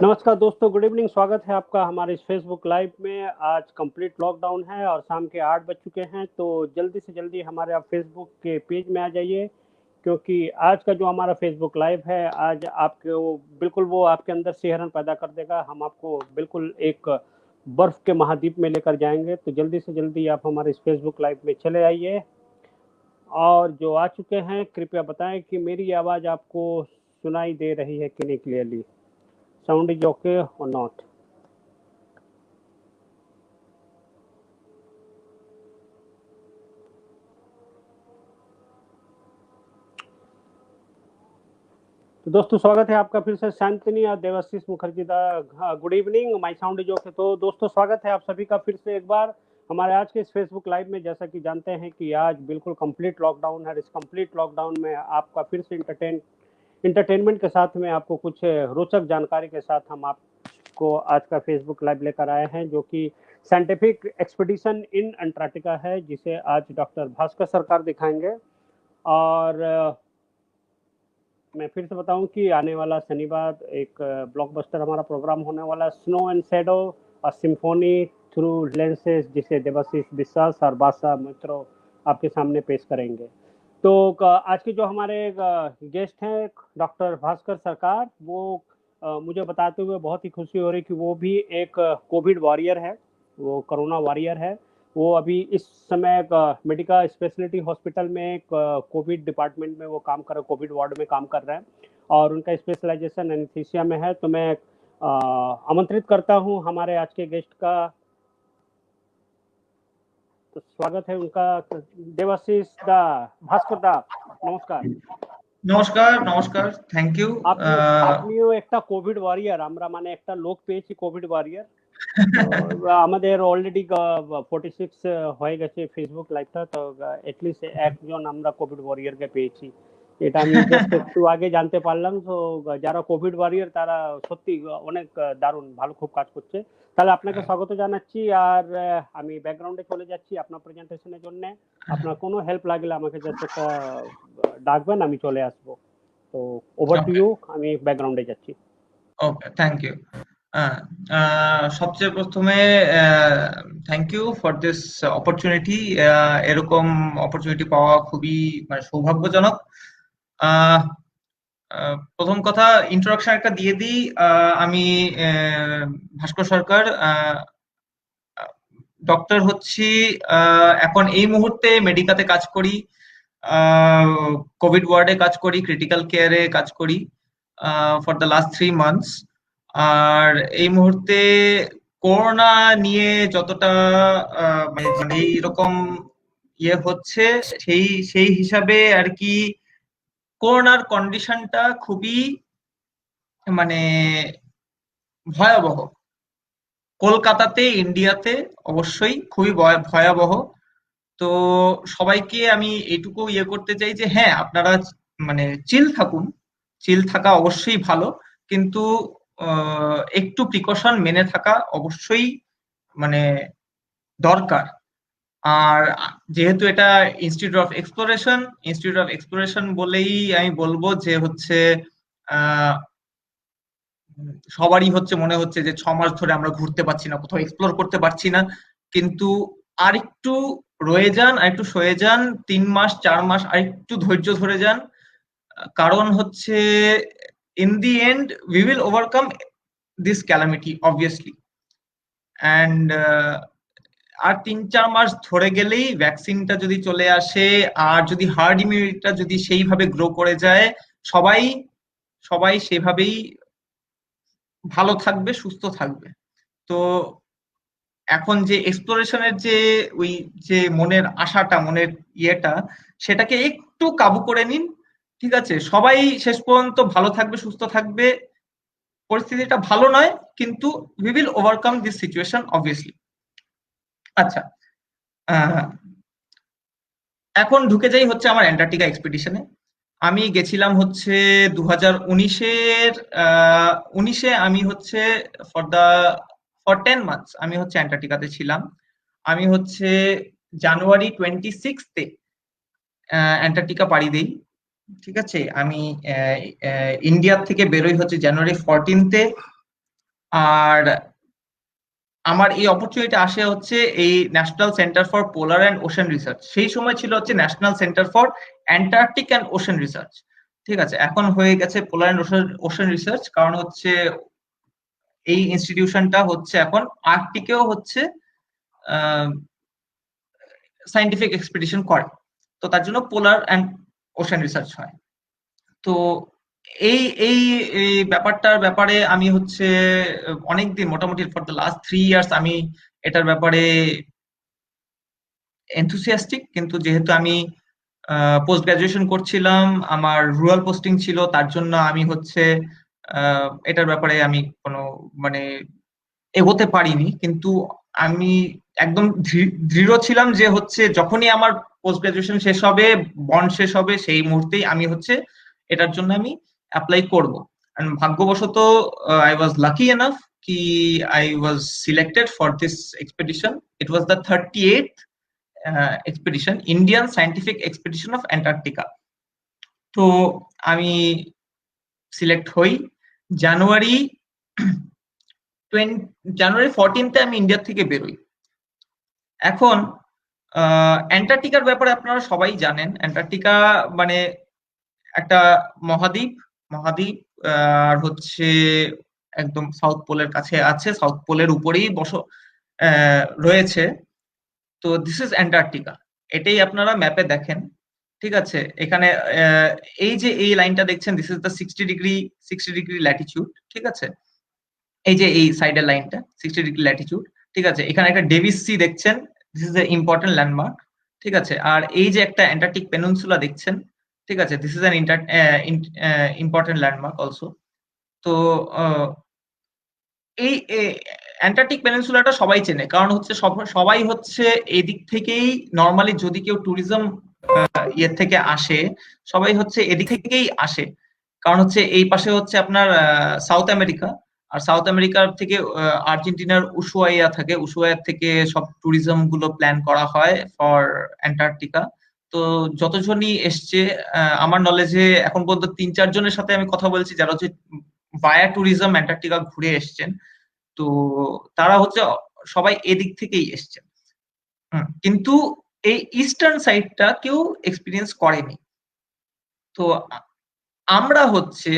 नमस्कार दोस्तों, good evening. स्वागत है आपका हमारे इस फेसबुक लाइव में। आज कंप्लीट लॉकडाउन है और शाम के 8 बज चुके हैं, तो जल्दी से जल्दी हमारे आप फेसबुक के पेज में आ जाइए, क्योंकि आज का जो हमारा फेसबुक लाइव है, आज आपको बिल्कुल वो आपके अंदर सिहरन पैदा कर देगा। हम आपको बिल्कुल एक बर्फ़ के महाद्वीप में लेकर जाएँगे, तो जल्दी से जल्दी आप हमारे इस फेसबुक लाइव में चले आइए। और जो आ चुके हैं, कृपया बताएँ कि मेरी आवाज़ आपको सुनाई दे रही है कि नहीं clearly? Sound is okay or not? तो दोस्तों, स्वागत है आपका फिर से शांतनी और देवाशीष मुखर्जी दा। Good evening, my sound is okay. तो दोस्तों, स्वागत है आप सभी का फिर से एक बार हमारे आज के इस फेसबुक लाइव में। जैसा कि जानते हैं कि आज बिल्कुल कंप्लीट लॉकडाउन है। इस कंप्लीट लॉकडाउन में आपका फिर से इंटरटेनमेंट के साथ में आपको कुछ रोचक जानकारी के साथ हम आपको आज का फेसबुक लाइव लेकर आए हैं, जो कि साइंटिफिक एक्सपीडिशन इन अंटार्कटिका है, जिसे आज डॉक्टर भास्कर सरकार दिखाएंगे। और मैं फिर से बताऊं कि आने वाला शनिवार एक ब्लॉकबस्टर हमारा प्रोग्राम होने वाला, स्नो एंड शैडो, और सिम्फोनी थ्रू लेंसेज, जिसे देवाशीष विश्वास और बादशाह मित्रों आपके सामने पेश करेंगे। तो आज के जो हमारे गेस्ट हैं डॉक्टर भास्कर सरकार, वो मुझे बताते हुए बहुत ही खुशी हो रही कि वो भी एक कोविड वॉरियर है, वो कोरोना वॉरियर है। वो अभी इस समय मेडिका स्पेशलिटी हॉस्पिटल में एक कोविड डिपार्टमेंट में वो काम कर रहे, कोविड वार्ड में काम कर रहे हैं, और उनका स्पेशलाइजेशन एनेस्थीसिया में है। तो मैं आमंत्रित करता हूं हमारे आज के गेस्ट का। तो स्वागत है उनका, देवाशीष दा, भास्कर दा, नमस्कार। নমস্কার নমস্কার থ্যাংক ইউ আপনিও একটা কোভিড ওয়ারিয়ার, আমরা মানে একটা লোক পেয়েছি কোভিড ওয়ারিয়ার। তো আমাদের অলরেডি 46 হয়ে গেছে ফেসবুক লাইভটা, তো এটলিস্ট একজন আমরা কোভিড ওয়ারিয়ারকে পেয়েছি। এটা আমি জাস্ট একটু আগে জানতে পারলাম। তো যারা কোভিড ওয়ারিয়ার তারা সত্যি অনেক দারুণ ভালো খুব কাজ করছে। তাহলে আপনাকে স্বাগত জানাচ্ছি। আর আমি ব্যাকগ্রাউন্ডে চলে যাচ্ছি আপনার প্রেজেন্টেশনের জন্য। আপনার কোনো হেল্প লাগলে আমাকে জাস্ট একটা ডাকবেন, আমি চলে আসবো। তো ওভার টু ইউ, আমি ব্যাকগ্রাউন্ডে যাচ্ছি। ওকে থ্যাংক ইউ সবচেয়ে প্রথমে thank you for this opportunity. এরকম অপরচুনিটি পাওয়া খুবই মানে সৌভাগ্যজনক। প্রথম কথা ইন্ট্রোডাকশন একটা দিয়ে দিই। আমি ভাস্কর সরকার, ডক্টর হচ্ছি। এখন এই মুহূর্তে মেডিকাতে কাজ করি, কোভিড ওয়ার্ডে কাজ করি, ক্রিটিক্যাল কেয়ারে কাজ করি ফর দ্য লাস্ট 3 মান্থস। আর এই মুহূর্তে করোনা নিয়ে যতটা মানে এইরকম ইয়ে হচ্ছে, সেই হিসাবে আর কি করোনার কন্ডিশনটা খুবই মানে ভয়াবহ। কলকাতাতে, ইন্ডিয়াতে অবশ্যই খুবই ভয়াবহ। তো সবাইকে আমি এইটুকু ইয়ে করতে চাই যে হ্যাঁ, আপনারা মানে চিল থাকুন। চিল থাকা অবশ্যই ভালো, কিন্তু একটু প্রিকশন মেনে থাকা অবশ্যই মানে দরকার। আর যেহেতু এটা ইনস্টিটিউট অফ এক্সপ্লোরেশন বলেই আমি বলবো যে হচ্ছে সবারই হচ্ছে মনে হচ্ছে যে 6 মাস ধরে আমরা ঘুরতে পারছি না, কোথাও এক্সপ্লোর করতে পারছি না। কিন্তু আরেকটু রয়ে যান, আরেকটু সয়ে যান, 3 মাস 4 মাস আরেকটু ধৈর্য ধরে যান। কারণ হচ্ছে in the end we will overcome this calamity obviously. And আর 3-4 মাস ধরে গেলেই ভ্যাকসিনটা যদি চলে আসে, আর যদি হার্ড ইমিউনিটিটা যদি সেইভাবে গ্রো করে যায়, সবাই সেভাবেই ভালো থাকবে, সুস্থ থাকবে। তো এখন যে এক্সপ্লোরেশনের যে ওই যে মনের আশাটা, মনের ইয়েটা, সেটাকে একটু কাবু করে নিন। ঠিক আছে, সবাই শেষ পর্যন্ত ভালো থাকবে, সুস্থ থাকবে। পরিস্থিতিটা ভালো নয়, কিন্তু we will overcome this situation obviously. আচ্ছা, এখন ঢুকে যাই হচ্ছে আমার অ্যান্টার্কটিকা এক্সপিডিশনে। আমি গেছিলাম হচ্ছে 2019-এ। আমি হচ্ছে ফর 10 মান্থস আমি হচ্ছে অ্যান্টার্কটিকাতে ছিলাম। আমি হচ্ছে জানুয়ারি 26-তে অ্যান্টার্কটিকা পাড়ি দেই। ঠিক আছে, আমি ইন্ডিয়া থেকে বেরোই হচ্ছে জানুয়ারি 14-তে। আর আমার এই অপরচুনিটি আসে হচ্ছে এই national centre for polar and ocean research. সেই সময় ছিল হচ্ছে national centre for Antarctic and ocean research. ঠিক আছে, এখন হয়ে গেছে পোলার অ্যান্ড ওশেন রিসার্চ, কারণ হচ্ছে এই ইনস্টিটিউশনটা হচ্ছে এখন আর্কটিকেও হচ্ছে সায়েন্টিফিক এক্সপিডিশন করে, তো তার জন্য পোলার অ্যান্ড ওশেন রিসার্চ হয়। তো এই এই এই ব্যাপারটার ব্যাপারে আমি হচ্ছে অনেকদিন, মোটামুটি ফর দ্য লাস্ট 3 ইয়ার্স আমি এটার ব্যাপারে এনথুসিয়াস্টিক, কিন্তু যেহেতু আমি পোস্ট গ্রাজুয়েশন করছিলাম, আমার রুরাল পোস্টিং ছিল, তার জন্য আমি হচ্ছে এটার ব্যাপারে আমি কোনো মানে এগোতে পারিনি। কিন্তু আমি একদম দৃঢ় ছিলাম যে হচ্ছে যখনই আমার পোস্ট গ্রাজুয়েশন শেষ হবে, বন্ড শেষ হবে, সেই মুহূর্তেই আমি হচ্ছে এটার জন্য আমি অ্যাপ্লাই করব। ভাগ্যবশত আই ওয়াজ লাকি এনাফ কি I was selected for this expedition. It was the 38th expedition, Indian scientific expedition of Antarctica. তো আমি সিলেক্ট হই জানুয়ারি 14 আমি ইন্ডিয়া থেকে বেরোই। এখন অ্যান্টার্কটিকার ব্যাপারে আপনারা সবাই জানেন, অ্যান্টার্কটিকা মানে একটা মহাদ্বীপ। মহাদ্বীপ আর হচ্ছে একদম সাউথ পোলের কাছে আছে, সাউথ পোলের উপরেই রয়েছে। তো দিস ইজ অ্যান্টার্কটিকা, এটাই আপনারা ম্যাপে দেখেন। ঠিক আছে, এখানে এই যে এই লাইনটা দেখছেন, this is the 60 degree Latitude. ঠিক আছে, এই যে এই সাইডের লাইনটা 60 ডিগ্রি ল্যাটিটিউড। ঠিক আছে, এখানে একটা ডেভিস সি দেখছেন, this is a important landmark. ঠিক আছে, আর এই যে একটা অ্যান্টার্কটিক পেনিনসুলা দেখছেন, ঠিক আছে, this is an important landmark also. তো এই অ্যান্টার্কটিক পেনিনসুলাটা সবাই চেনে, কারণ হচ্ছে সবাই হচ্ছে এদিক থেকেই নর্মালি, যদি কেউ ট্যুরিজম ইয়ে থেকে আসে, সবাই হচ্ছে এদিক থেকেই আসে। কারণ হচ্ছে এই পাশে হচ্ছে আপনার সাউথ আমেরিকা, আর সাউথ আমেরিকার থেকে আর্জেন্টিনার উশুয়াইয়া থাকে, উশুয়াইয়া থেকে সব ট্যুরিজম গুলো প্ল্যান করা হয় ফর অ্যান্টার্কটিকা। তো যতজনই এসছে, আমার নলেজে এখন পর্যন্ত 3-4 জনের সাথে আমি কথা বলছি যারা হচ্ছে ভায়া ট্যুরিজম অ্যান্টার্কটিকা ঘুরে এসছেন। তো তারা হচ্ছে সবাই এদিক থেকেই এসছেন। কিন্তু এই ইস্টার্ন সাইডটা কেউ এক্সপিরিয়েন্স করেনি। তো আমরা হচ্ছে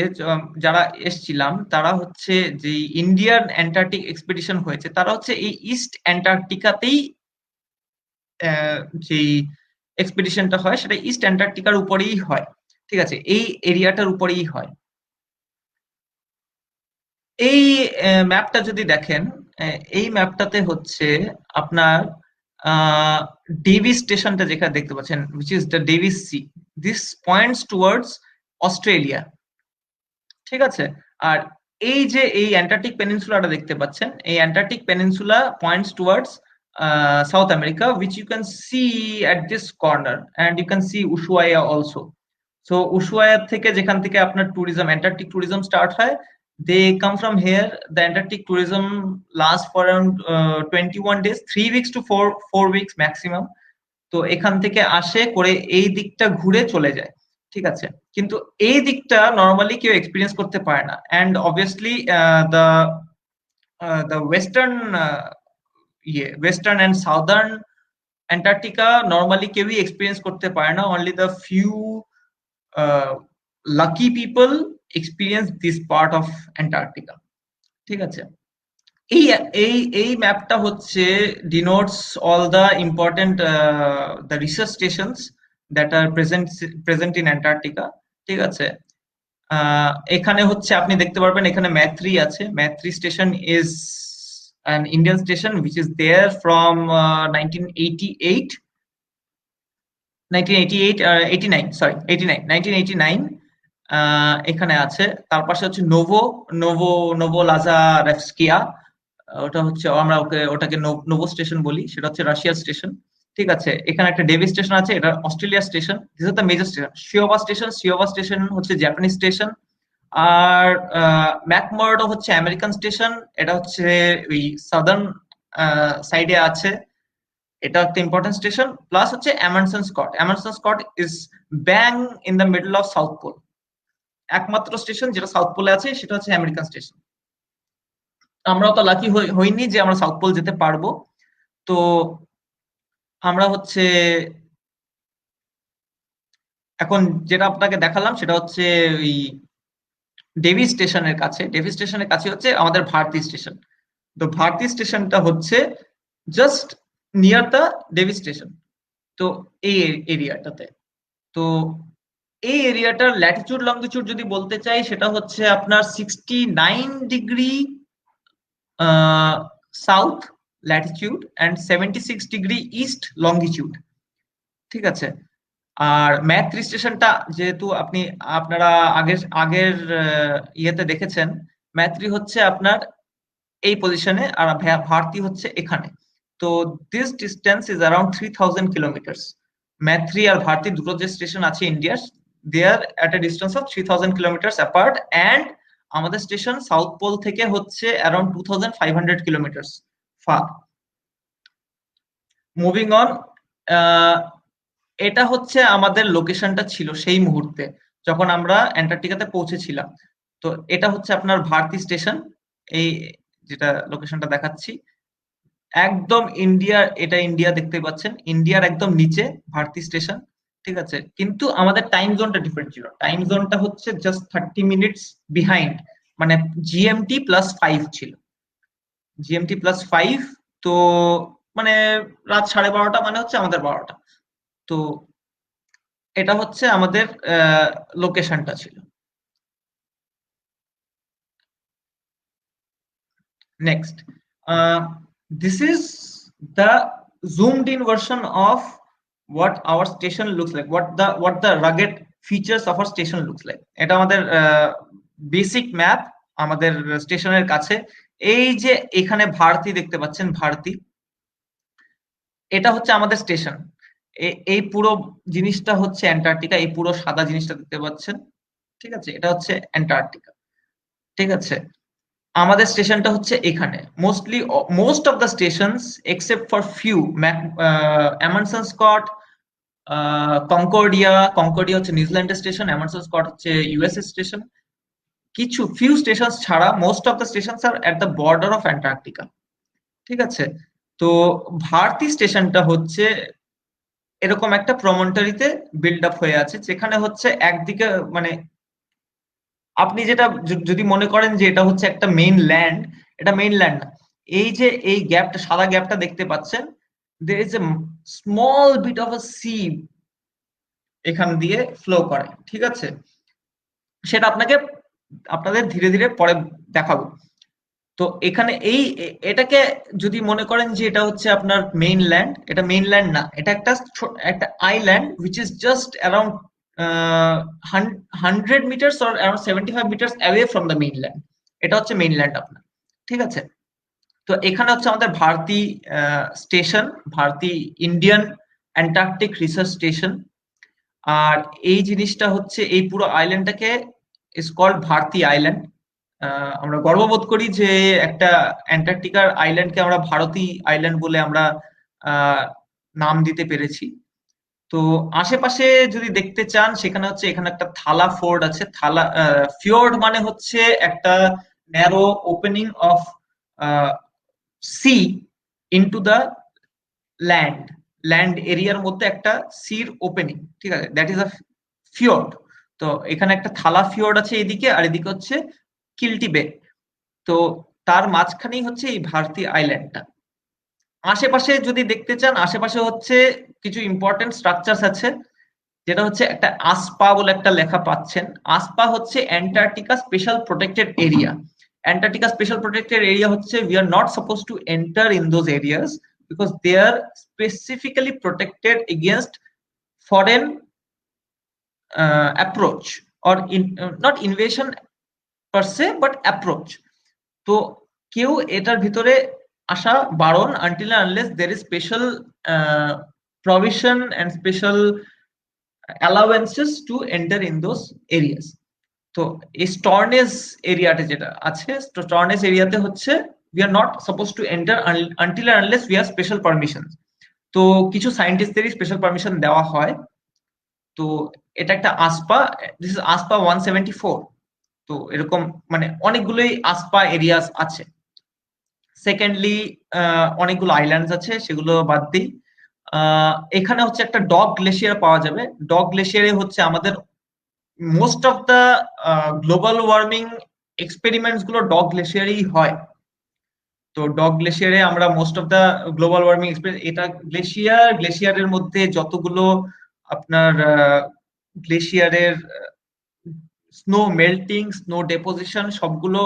যারা এসছিলাম, তারা হচ্ছে যে ইন্ডিয়ান অ্যান্টার্কটিক এক্সপিডিশন হয়েছে, তারা হচ্ছে এই ইস্ট অ্যান্টার্কটিকাতেই যেই এক্সপিডিশনটা হয় সেটা ইস্ট অ্যান্টার্কটিকার উপরেই হয়। ঠিক আছে, এই এরিয়াটার উপরেই হয়। এই ম্যাপটা যদি দেখেন, এই ম্যাপটাতে হচ্ছে আপনার ডেভিস স্টেশনটা যেখানে দেখতে পাচ্ছেন, which is the Davis Sea, this points towards Australia. ঠিক আছে, আর এই যে এই অ্যান্টার্কটিক পেনিনসুলাটা দেখতে পাচ্ছেন, এই Antarctic peninsula points towards south America, which you can see at this corner, and you can see Ushuaia also. So Ushuaia থেকে, যেখান থেকে আপনার ট্যুরিজম, অ্যান্টার্কটিক ট্যুরিজম স্টার্ট হয়, they come from here. The Antarctic tourism lasts for around 21 days, 3 weeks to 4 weeks maximum. তো এখান থেকে আসে করে এই দিকটা ঘুরে চলে যায়। ঠিক আছে, কিন্তু এই দিকটা নর্মালি কেউ এক্সপিরিয়েন্স করতে পারে না। And obviously the western and southern Antarctica normally কেউই এক্সপিরিয়েন্স করতে পারে না। Only the few lucky people experience this part of Antarctica. ঠিক আছে, এই এই এই ম্যাপটা হচ্ছে denotes all the important the research stations that are present in Antarctica. ঠিক আছে, এখানে হচ্ছে আপনি দেখতে পারবেন, এখানে ম্যাথ্রি আছে। Maitri station is an Indian station which is there from 1989 এখানে আছে। তার পাশে হচ্ছে নোভোলাজারেভস্কিয়া, ওটা হচ্ছে আমরা ওটাকে নোভো স্টেশন বলি, সেটা হচ্ছে রাশিয়ার স্টেশন। ঠিক আছে, এখানে একটা ডেভিস স্টেশন আছে, এটা অস্ট্রেলিয়ার station. This is the major station. Showa station হচ্ছে জাপানিজ স্টেশন। আর ম্যাকমার্ডো হচ্ছে আমেরিকান স্টেশন, এটা হচ্ছে ওই সাদার্ন সাইডে আছে, এটা একটা ইম্পর্টেন্ট স্টেশন। প্লাস হচ্ছে Amundsen Scott is bang in the middle of south pole. একমাত্র স্টেশন যেটা সাউথ পোলে আছে সেটা হচ্ছে আমেরিকান স্টেশন। আমরাও তো লাকি হইনি যে আমরা সাউথ পোল যেতে পারবো। তো আমরা হচ্ছে এখন যেটা আপনাকে দেখালাম সেটা হচ্ছে ওই ডেভি স্টেশনের কাছে হচ্ছে আমাদের ভারতী স্টেশন। তো ভারতী স্টেশনটা হচ্ছে just near the Davis station. তো এই এরিয়াটাতে, তো এই এরিয়াটার ল্যাটিটিউড লঙ্গিটিউড যদি বলতে চাই সেটা হচ্ছে আপনার 69 degree south Latitude and 76 degree east longitude. ঠিক আছে। আর ম্যাথ্রি স্টেশনটা যেহেতু আপনারা আগের আগের ইয়েতে দেখেছেন, ম্যাথ্রি হচ্ছে আপনার এই পজিশনে আর ভারতী হচ্ছে এখানে। তো this distance is around 3000 kilometres. Maitri আর ভারতী দুটো যে স্টেশন আছে ইন্ডিয়ার, they are at a distance of 3000 kilometres apart, and আমাদের স্টেশন সাউথ পোল থেকে হচ্ছে around 2500 kilometres far. Moving on, এটা হচ্ছে আমাদের লোকেশনটা ছিল সেই মুহূর্তে যখন আমরা অ্যান্টার্কটিকাতে পৌঁছেছিলাম। তো এটা হচ্ছে আপনার ভারতী স্টেশন, এই যেটা লোকেশনটা দেখাচ্ছি একদম ইন্ডিয়ার, এটা ইন্ডিয়া দেখতে পাচ্ছেন, ইন্ডিয়ার একদম নিচে ভারতী স্টেশন। ঠিক আছে, কিন্তু আমাদের টাইম জোনটা ডিফারেন্ট ছিল। টাইম জোনটা হচ্ছে জাস্ট 30 মিনিটস বিহাইন্ড, মানে GMT+5 ছিল। GMT+5, তো মানে রাত 12:30 মানে হচ্ছে আমাদের 12টা। তো এটা হচ্ছে আমাদের লোকেশনটা ছিল। Next, this is the zoomed in version of what our station looks like, what the rugged features of our station looks like. এটা আমাদের বেসিক ম্যাপ আমাদের স্টেশনের কাছে। এই যে এখানে ভারতী দেখতে পাচ্ছেন, ভারতী, এটা হচ্ছে আমাদের স্টেশন। এই পুরো জিনিসটা হচ্ছে অ্যান্টার্কটিকা, এই পুরো সাদা জিনিসটা দেখতে পাচ্ছেন, ঠিক আছে, এটা হচ্ছে অ্যান্টার্কটিকা। ঠিক আছে, আমাদের স্টেশনটা হচ্ছে এখানে। Most of the stations except for few, Amundsen Scott, Concordia হচ্ছে নিউজিল্যান্ডের স্টেশন, এমারসন স্কট হচ্ছে ইউএস স্টেশন, কিছু ফিউ স্টেশন ছাড়া most of the stations are at the border of Antarctica. ঠিক আছে, তো ভারতী স্টেশনটা হচ্ছে এরকম একটা প্রমন্টারিতে বিল্ড আপ হয়ে আছে, যেখানে হচ্ছে একদিকে মানে আপনি যেটা যদি মনে করেন যে এটা হচ্ছে একটা মেইন ল্যান্ড, এটা মেইন ল্যান্ড না। এই যে এই গ্যাপটা, সাদা গ্যাপটা দেখতে পাচ্ছেন, there is a small bit of a sea এখান দিয়ে ফ্লো করে। ঠিক আছে, সেটা আপনাদের ধীরে ধীরে পরে দেখাবো। তো এখানে এটাকে যদি মনে করেন যে এটা হচ্ছে আপনার মেইন ল্যান্ড, এটা মেইন ল্যান্ড না, এটা একটা island which is just around 100 meters or around 75 meters away from the mainland. এটা হচ্ছে মেইনল্যান্ড আপনার। ঠিক আছে, তো এখানে হচ্ছে আমাদের Bharati station, Bharati Indian Antarctic research station. আর এই জিনিসটা হচ্ছে এই পুরো আইল্যান্ডটাকে ইজ কল্ড ভারতী আইল্যান্ড। আমরা গর্ববোধ করি যে একটা অ্যান্টার্কটিকার আইল্যান্ডকে আমরা ভারতী আইল্যান্ড বলে আমরা নাম দিতে পেরেছি। তো আশেপাশে যদি দেখতে চান, সেখানে হচ্ছে এখানে একটা থালা ফোর্ড আছে। থালা ফিওর্ড মানে হচ্ছে একটা narrow opening of sea into the land এরিয়ার মধ্যে একটা সির ওপেনিং। ঠিক আছে, দ্যাট ইজ আ ফিওর্ড। তো এখানে একটা থালা ফিওর্ড আছে এদিকে, আর এদিকে হচ্ছে কিল্টি বে। তো তার মাঝখানেই হচ্ছে এই ভারতী আইল্যান্ডটা। আশেপাশে যদি দেখতে চান, আশেপাশে হচ্ছে কিছু ইম্পর্টেন্ট স্ট্রাকচারস আছে, যেটা হচ্ছে একটা আসপা বলে একটা লেখা পাচ্ছেন। আসপা হচ্ছে Antarctica special protected area. Antarctica special protected area হচ্ছে we are not suppose to enter in those areas because they are specifically protected against foreign approach or not invasion per se but approach. তো কেউ এটার ভিতরে আসা বারণ until and unless there is special provision and special allowances to enter in those areas. তো এই স্টর্নেজ এরিয়াতে যেটা আছে, স্টর্নেজ এরিয়াতে হচ্ছে we are not supposed to enter until and unless we have special permissions. তো কিছু সায়েন্টিস্টদেরই স্পেশাল পারমিশন দেওয়া হয়। তো এটা একটা আসপা, দিস ইজ আসপা 174। তো এরকম মানে অনেকগুলোই আসপা এরিয়াস আছে। সেকেন্ডলি অনেকগুলো আইল্যান্ডস আছে, সেগুলো বাদ দিই। এখানে হচ্ছে একটা ডগ গ্লেশিয়ার পাওয়া যাবে। ডগ গ্লেশিয়ারে হচ্ছে আমাদের most of the global warming experiments গুলো ডগ গ্লেশিয়ারেই হয়। তো ডগ গ্লেশিয়ারে আমরা most of the global warming এটা গ্লেশিয়ারের মধ্যে যতগুলো আপনার গ্লেশিয়ারের স্নো মেল্টিং, স্নো ডেপোজিশন সবগুলো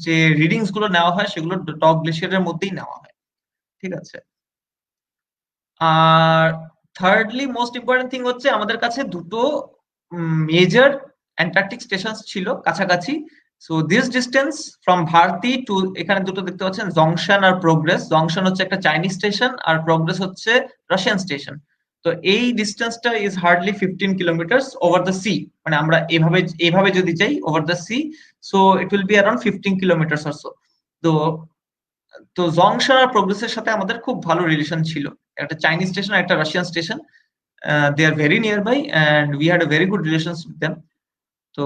যে রিডিংস গুলো নেওয়া হয় সেগুলো ডগ গ্লেশিয়ারের মধ্যেই নেওয়া হয়। ঠিক আছে। আর থার্ডলি মোস্ট ইম্পর্টেন্ট থিং হচ্ছে আমাদের কাছে দুটো মেজর অ্যান্টার্কটিক স্টেশন ছিল কাছাকাছি। So this distance from Bharati to, এখানে দুটো দেখতে পাচ্ছেন, জংশন আর প্রোগ্রেস। জংশন হচ্ছে একটা চাইনিজ স্টেশন আর প্রোগ্রেস হচ্ছে রাশিয়ান স্টেশন। তো এই ডিস্টেন্সটা is hardly 15 kilometre over the sea, মানে আমরা এভাবে যদি যাই over the sea, so it will be around 15 kilometre or so. তো তো জংশন আর প্রোগ্রেসের সাথে আমাদের খুব ভালো রিলেশন ছিল। একটা চাইনিজ স্টেশন আর একটা Russian station, they are very nearby and we had a very good relations with them. তো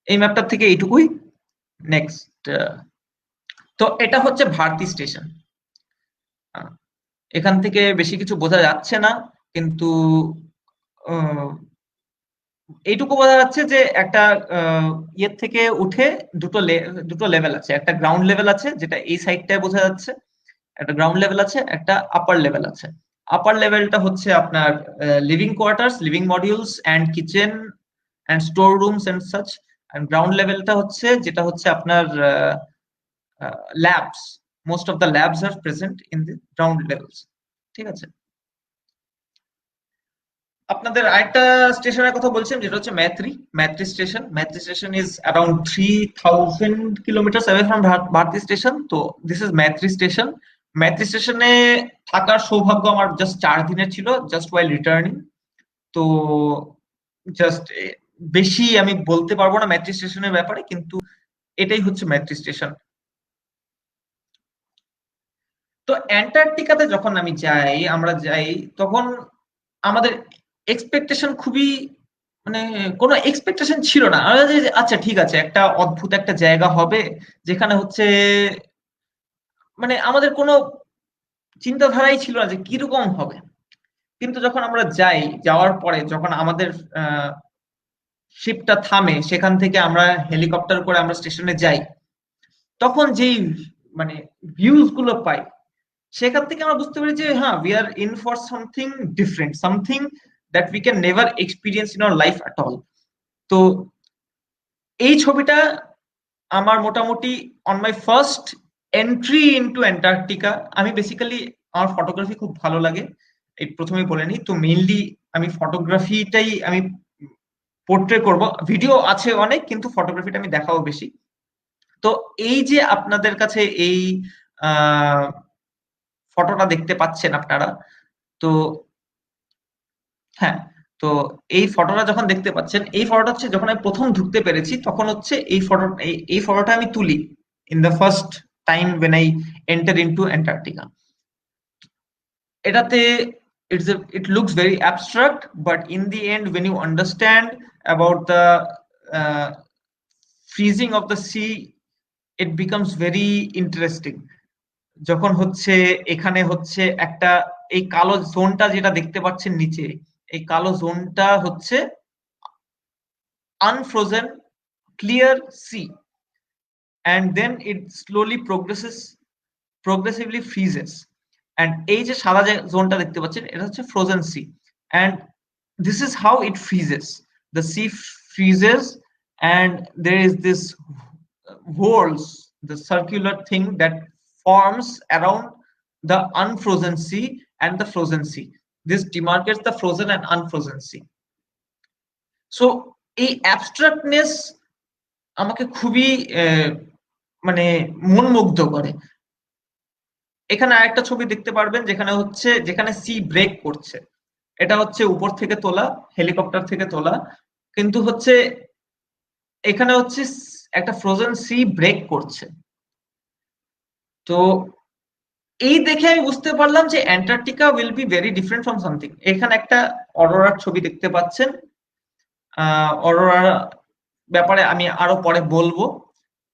এই ম্যাপটা থেকে এইটুকুই। নেক্সট, তো এটা হচ্ছে ভারতী স্টেশন। এখান থেকে বেশি কিছু বোঝা যাচ্ছে না, কিন্তু এইটুকু বোঝা যাচ্ছে যে একটা ইয়ের থেকে উঠে দুটো লেভেল আছে। একটা গ্রাউন্ড লেভেল আছে যেটা এই সাইডটায় বোঝা যাচ্ছে, একটা গ্রাউন্ড লেভেল আছে, একটা আপার লেভেল আছে। আপার লেভেলটা হচ্ছে আপনার living quarters, living modules and kitchen and store rooms and such. And ground লেভেলটা হচ্ছে যেটা হচ্ছে আপনার labs. Most of the labs are present in the ground levels. ঠিক আছে। আপনাদের আরেকটা স্টেশনের কথা বলছেন যেটা হচ্ছে Maitri station. Maitri station is around 3000 kilometre away from Bharati station. তো this is Maitri station. Maitri স্টেশনে থাকার সৌভাগ্য আমার জাস্ট 4 দিনের ছিল, জাস্ট ওয়াইল রিটার্নিং। তো জাস্ট বেশি আমি বলতে পারবো না ম্যাত্রি স্টেশনের ব্যাপারে, কিন্তু এটাই হচ্ছে ম্যাত্রি স্টেশন। তো অ্যান্টার্কটিকাতে যখন আমরা যাই তখন আমাদের এক্সপেকটেশন খুবই, মানে কোনো এক্সপেকটেশন ছিল না। আচ্ছা ঠিক আছে, একটা অদ্ভুত একটা জায়গা হবে যেখানে হচ্ছে, মানে আমাদের কোনো চিন্তাধারাই ছিল না যে কিরকম হবে। কিন্তু যখন আমরা যাওয়ার পরে যখন আমাদের শিপটা থামে, সেখান থেকে আমরা হেলিকপ্টার করে আমরা স্টেশনে যাই, তখন যেই মানে ভিউজ গুলো পাই, সেখান থেকে আমরা বুঝতে পারি যে হ্যাঁ, we are in for something different, something that we can never experience in our life at all. তো এই ছবিটা আমার মোটামুটি on my first entry into Antarctica. আমি বেসিক্যালি, আমার ফটোগ্রাফি খুব ভালো লাগে, এই প্রথমেই বলে নিই। তো মেইনলি আমি ফটোগ্রাফিটাই আমি পোর্ট্রে করব। ভিডিও আছে অনেক, কিন্তু ফটোগ্রাফিটা আমি দেখাবো বেশি। তো এই যে আপনাদের কাছে এই ফটোটা দেখতে পাচ্ছেন আপনারা, তো হ্যাঁ, তো এই ফটোটা যখন দেখতে পাচ্ছেন, এই ফটোটা হচ্ছে যখন আমি প্রথম ঢুকতে পেরেছি, তখন হচ্ছে এই ফটোটা আমি তুলি in the first time when I enter into Antarctica. এটাতে it looks very abstract, but in the end when you understand about the freezing of the sea, it becomes very interesting. যখন হচ্ছে এখানে হচ্ছে একটা, এই কালো জোনটা যেটা দেখতে পাচ্ছেন নিচে, এই কালো জোনটা হচ্ছে unfrozen clear sea, and then it slowly progressively freezes, and এই যে সাদা যে জোনটা দেখতে পাচ্ছেন এটা হচ্ছে frozen sea, and this is how it freezes. The sea freezes and there is this whorls, the circular thing that forms around the unfrozen sea and the frozen sea. This demarcates the frozen and unfrozen sea. So এই abstractness আমাকে খুবই মানে মনমুগ্ধ করে। এখানে আরেকটা ছবি দেখতে পারবেন যেখানে সি ব্রেক করছে। এটা হচ্ছে উপর থেকে তোলা, হেলিকপ্টার থেকে তোলা, কিন্তু হচ্ছে এখানে হচ্ছে একটা ফ্রোজেন সি ব্রেক করছে। তো এই দেখে আমি বুঝতে পারলাম যে Antarctica will be very different from something. এখানে একটা অরোরার ছবি দেখতে পাচ্ছেন। অরোরার ব্যাপারে আমি আরো পরে বলবো,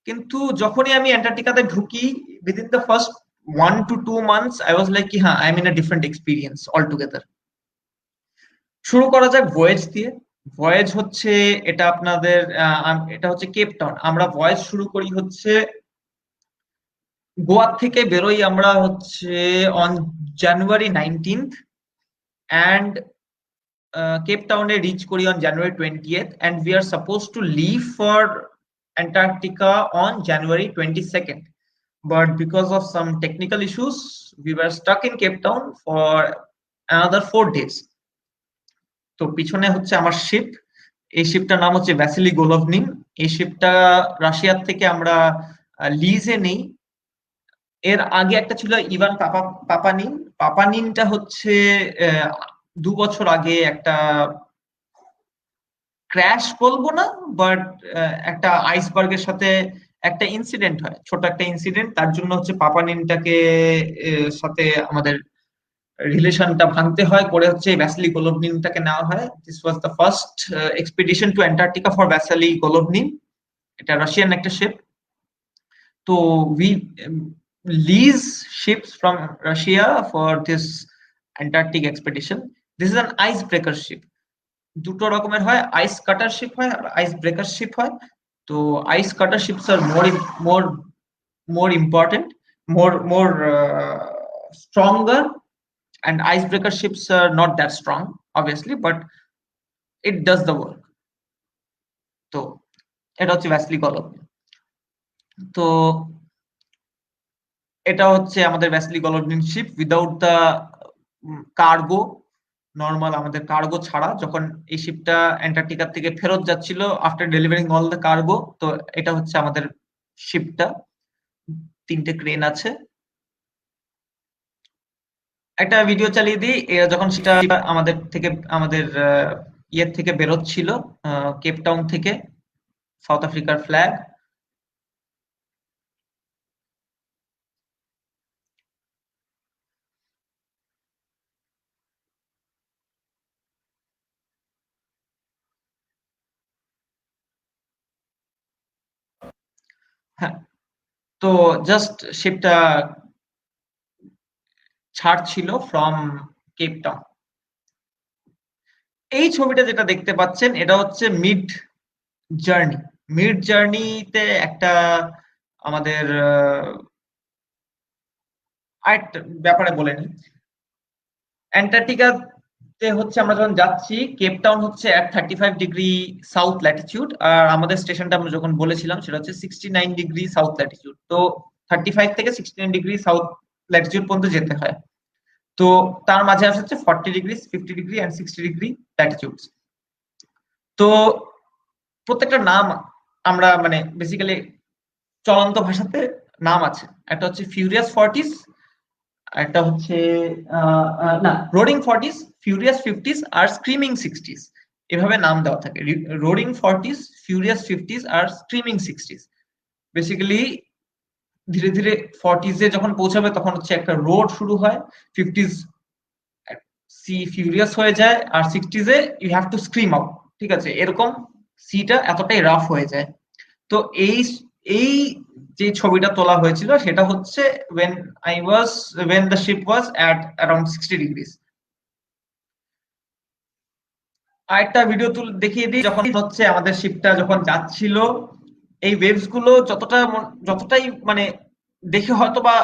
কিন্তু যখনই আমি অ্যান্টার্কটিকাতে ঢুকি, within the first 1 to 2 months I was like, yeah, I'm in a different experience altogether. শুরু করা যাক ভয়েজ দিয়ে। ভয়েজ হচ্ছে এটা আপনাদের এটা হচ্ছে কেপ টাউন। আমরা ভয়েজ শুরু করি হচ্ছে গোয়া থেকে বেরোই আমরা হচ্ছে on January 19th and Cape Town reach করি on January 20th and we are supposed to leave for Antarctica on January 22nd, but because of some technical issues we were stuck in Cape Town for another 4 days. তো পিছনে হচ্ছে আমার sheep, এই শিপটার নাম হচ্ছে Vasily গোলোভনিন। এই শিপটা রাশিয়ার থেকে আমরা লিজে নেই। এর আগে একটা ছিল ইভান পাপানিন। পাপানিনটা হচ্ছে 2 বছর আগে একটা ক্র্যাশ বলবো না, বাট একটা আইসবার্গের সাথে একটা ইনসিডেন্ট হয়, ছোট একটা ইনসিডেন্ট, তার জন্য হচ্ছে পাপানিনটাকে সাথে আমাদের রিলেশনটা ভাঙতে হয়, করে হচ্ছে ভ্যাসিলি গোলোভনিনটাকে নেওয়া হয়। This was the first expedition to Antarctica for Vasily Golovnin. এটা রাশিয়ান একটা শিপ। তো we lease ships from Russia for this Antarctic expedition. This is an ice breaker ship. দুটো রকমের হয়, আইস কাটার শিপ হয় আর আইস ব্রেকার শিপ হয়। তো আইস কাটার ships R more important, more stronger, and icebreaker ships are not that strong obviously, but it does the work. তো এটা হচ্ছে Vasily গোলোভনিন। তো এটা হচ্ছে আমাদের Vasily Golovnin ship without the cargo, normal আমাদের কার্গো ছাড়া। যখন এই শিপটা অ্যান্টার্কটিকা থেকে ফেরত যাচ্ছিল after delivering all the cargo, তো এটা হচ্ছে আমাদের শিপটা। 3টে ক্রেন আছে। একটা ভিডিও চালিয়ে দিই। যখন সেটা আমাদের ইয়ের থেকে বেরোচ্ছিল, কেপ টাউন থেকে, সাউথ আফ্রিকার ফ্ল্যাগ। হ্যাঁ, তো জাস্ট শিপটা ছাড়ছিল ফ্রম কেপ টাউন। এই ছবিটা যেটা দেখতে পাচ্ছেন এটা হচ্ছে মিড জার্নিতে একটা আমাদের আরেকটা ব্যাপারে বলে নিই। অ্যান্টার্কটিকাতে হচ্ছে আমরা যখন যাচ্ছি, কেপ টাউন হচ্ছে at 35 ডিগ্রি সাউথ ল্যাটিটিউড, আর আমাদের স্টেশনটা আমরা যখন বলেছিলাম সেটা হচ্ছে 69 ডিগ্রি সাউথ ল্যাটিটিউড। তো 35 থেকে 69 ডিগ্রি সাউথ ল্যাটিটিউড পর্যন্ত যেতে হয়। তো তার মাঝে আসে হচ্ছে 40 ডিগ্রি, 50 ডিগ্রি এন্ড 60 ডিগ্রি ল্যাটিটিউডস। তো প্রত্যেকটা নাম আমরা মানে বেসিক্যালি চলন্ত ভাষাতে নাম আছে। একটা হচ্ছে ফিউরিয়াস 40s, একটা হচ্ছে না রোরিং 40s, ফিউরিয়াস 50s আর স্ক্রিমিং 60s, এভাবে নাম দেওয়া থাকে। রোরিং 40s, ফিউরিয়াস 50s আর স্ক্রিমিং 60s। বেসিক্যালি ধীরে ধীরে 40s এ যখন পৌঁছাবে তখন হচ্ছে একটা রোড শুরু হয়, 50s সি ফিউরিয়াস হয়ে যায়, আর 60s A you have two scream out. ঠিক আছে, এরকম সিটা এতটাই রাফ হয়ে যায়। তো এই যে ছবিটা তোলা হয়েছিল সেটা হচ্ছে when the ship was at around 60 degrees। আরেকটা ভিডিও দেখিয়ে দিই। যখন হচ্ছে আমাদের শিপটা যখন যাচ্ছিল, এই ওয়েভস গুলো যতটাই মানে দেখে হয়তো বা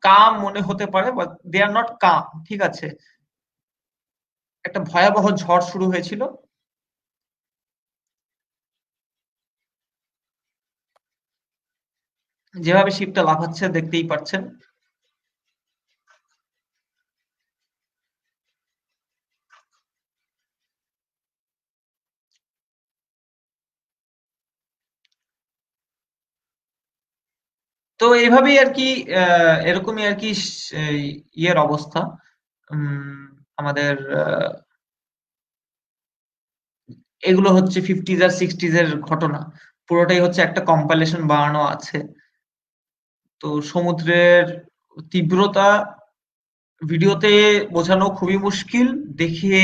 কাম মনে হতে পারে, but they are not come. ঠিক আছে, একটা ভয়াবহ ঝড় শুরু হয়েছিল। যেভাবে শিপটা লাফাচ্ছে দেখতেই পাচ্ছেন। তো এইভাবেই আর কি এরকমই আর কি ইয়ের অবস্থা। আমাদের এগুলো হচ্ছে 50s আর 60s এর ঘটনা, পুরোটাই হচ্ছে একটা কম্পাইলেশন বানানো আছে। তো সমুদ্রের তীব্রতা ভিডিওতে বোঝানো খুবই মুশকিল, দেখে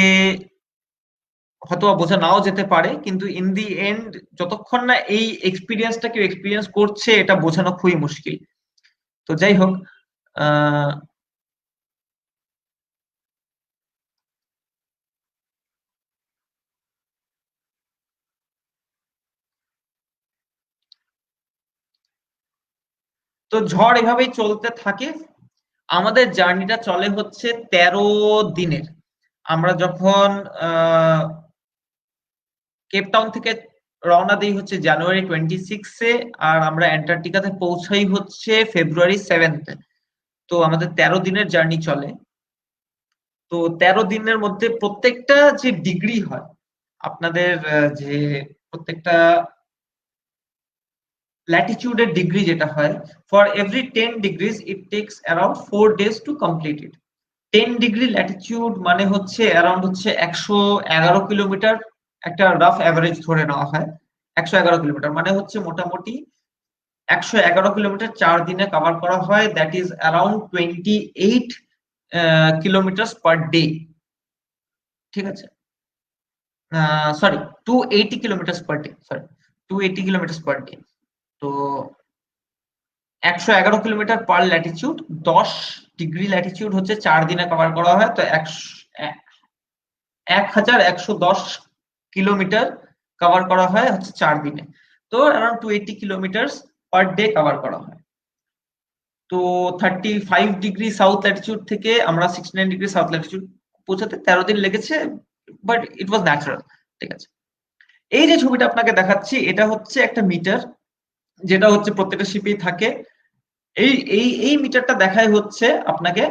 হয়তো বোঝা নাও যেতে পারে, কিন্তু ইন দি এন্ড যতক্ষণ না এই এক্সপিরিয়েন্সটা কেউ এক্সপিরিয়েন্স করছে এটা বোঝানো খুবই মুশকিল। তো যাই হোক, আহ তো ঝড় এভাবেই চলতে থাকে। আমাদের জার্নিটা চলে হচ্ছে 13 দিনের। আমরা যখন কেপ টাউন থেকে রওনা দিই হচ্ছে জানুয়ারি 26-এ, আর আমরা অ্যান্টার্কটিকাতে পৌঁছাই হচ্ছে ফেব্রুয়ারি 7-এ। তো আমাদের 13 দিনের জার্নি চলে। তো 13 দিনের মধ্যে প্রত্যেকটা যে ডিগ্রি হয় আপনাদের, যে প্রত্যেকটা ল্যাটিটিউডের ডিগ্রি যেটা হয়, for every 10 degrees it takes around 4 days to complete it. 10 degree Latitude মানে হচ্ছে অ্যারাউন্ড হচ্ছে 111 কিলোমিটার, একটা রাফ অ্যাভারেজ ধরে নেওয়া হয়। 111 কিলোমিটার মানে হচ্ছে মোটামুটি 111 কিলোমিটার 4 দিনে কভার করা হয়। That is around 28 kilometre per day. ঠিক আছে, sorry, 280 kilometre per day, sorry 280 kilometre per day. তো 111 কিলোমিটার পার ল্যাটিটিউড, 10 ডিগ্রি ল্যাটিটিউড হচ্ছে 4 দিনে কভার করা হয়। তো 1110 কিলোমিটার কভার করা হয় হচ্ছে 4 দিনে। তো around 280 kilometre per day cover করা হয়। তো 35 ডিগ্রি সাউথ ল্যাটিটিউড থেকে আমরা 69 ডিগ্রি সাউথ ল্যাটিটিউড পৌঁছাতে 13 দিন লেগেছে, বাট ইট ওয়াজ ন্যাচারাল। ঠিক আছে, এই যে ছবিটা আপনাকে দেখাচ্ছি এটা হচ্ছে একটা মিটার, যেটা হচ্ছে প্রত্যেকটা শিপেই থাকে। এই এই এই মিটারটা দেখায় হচ্ছে আপনাকে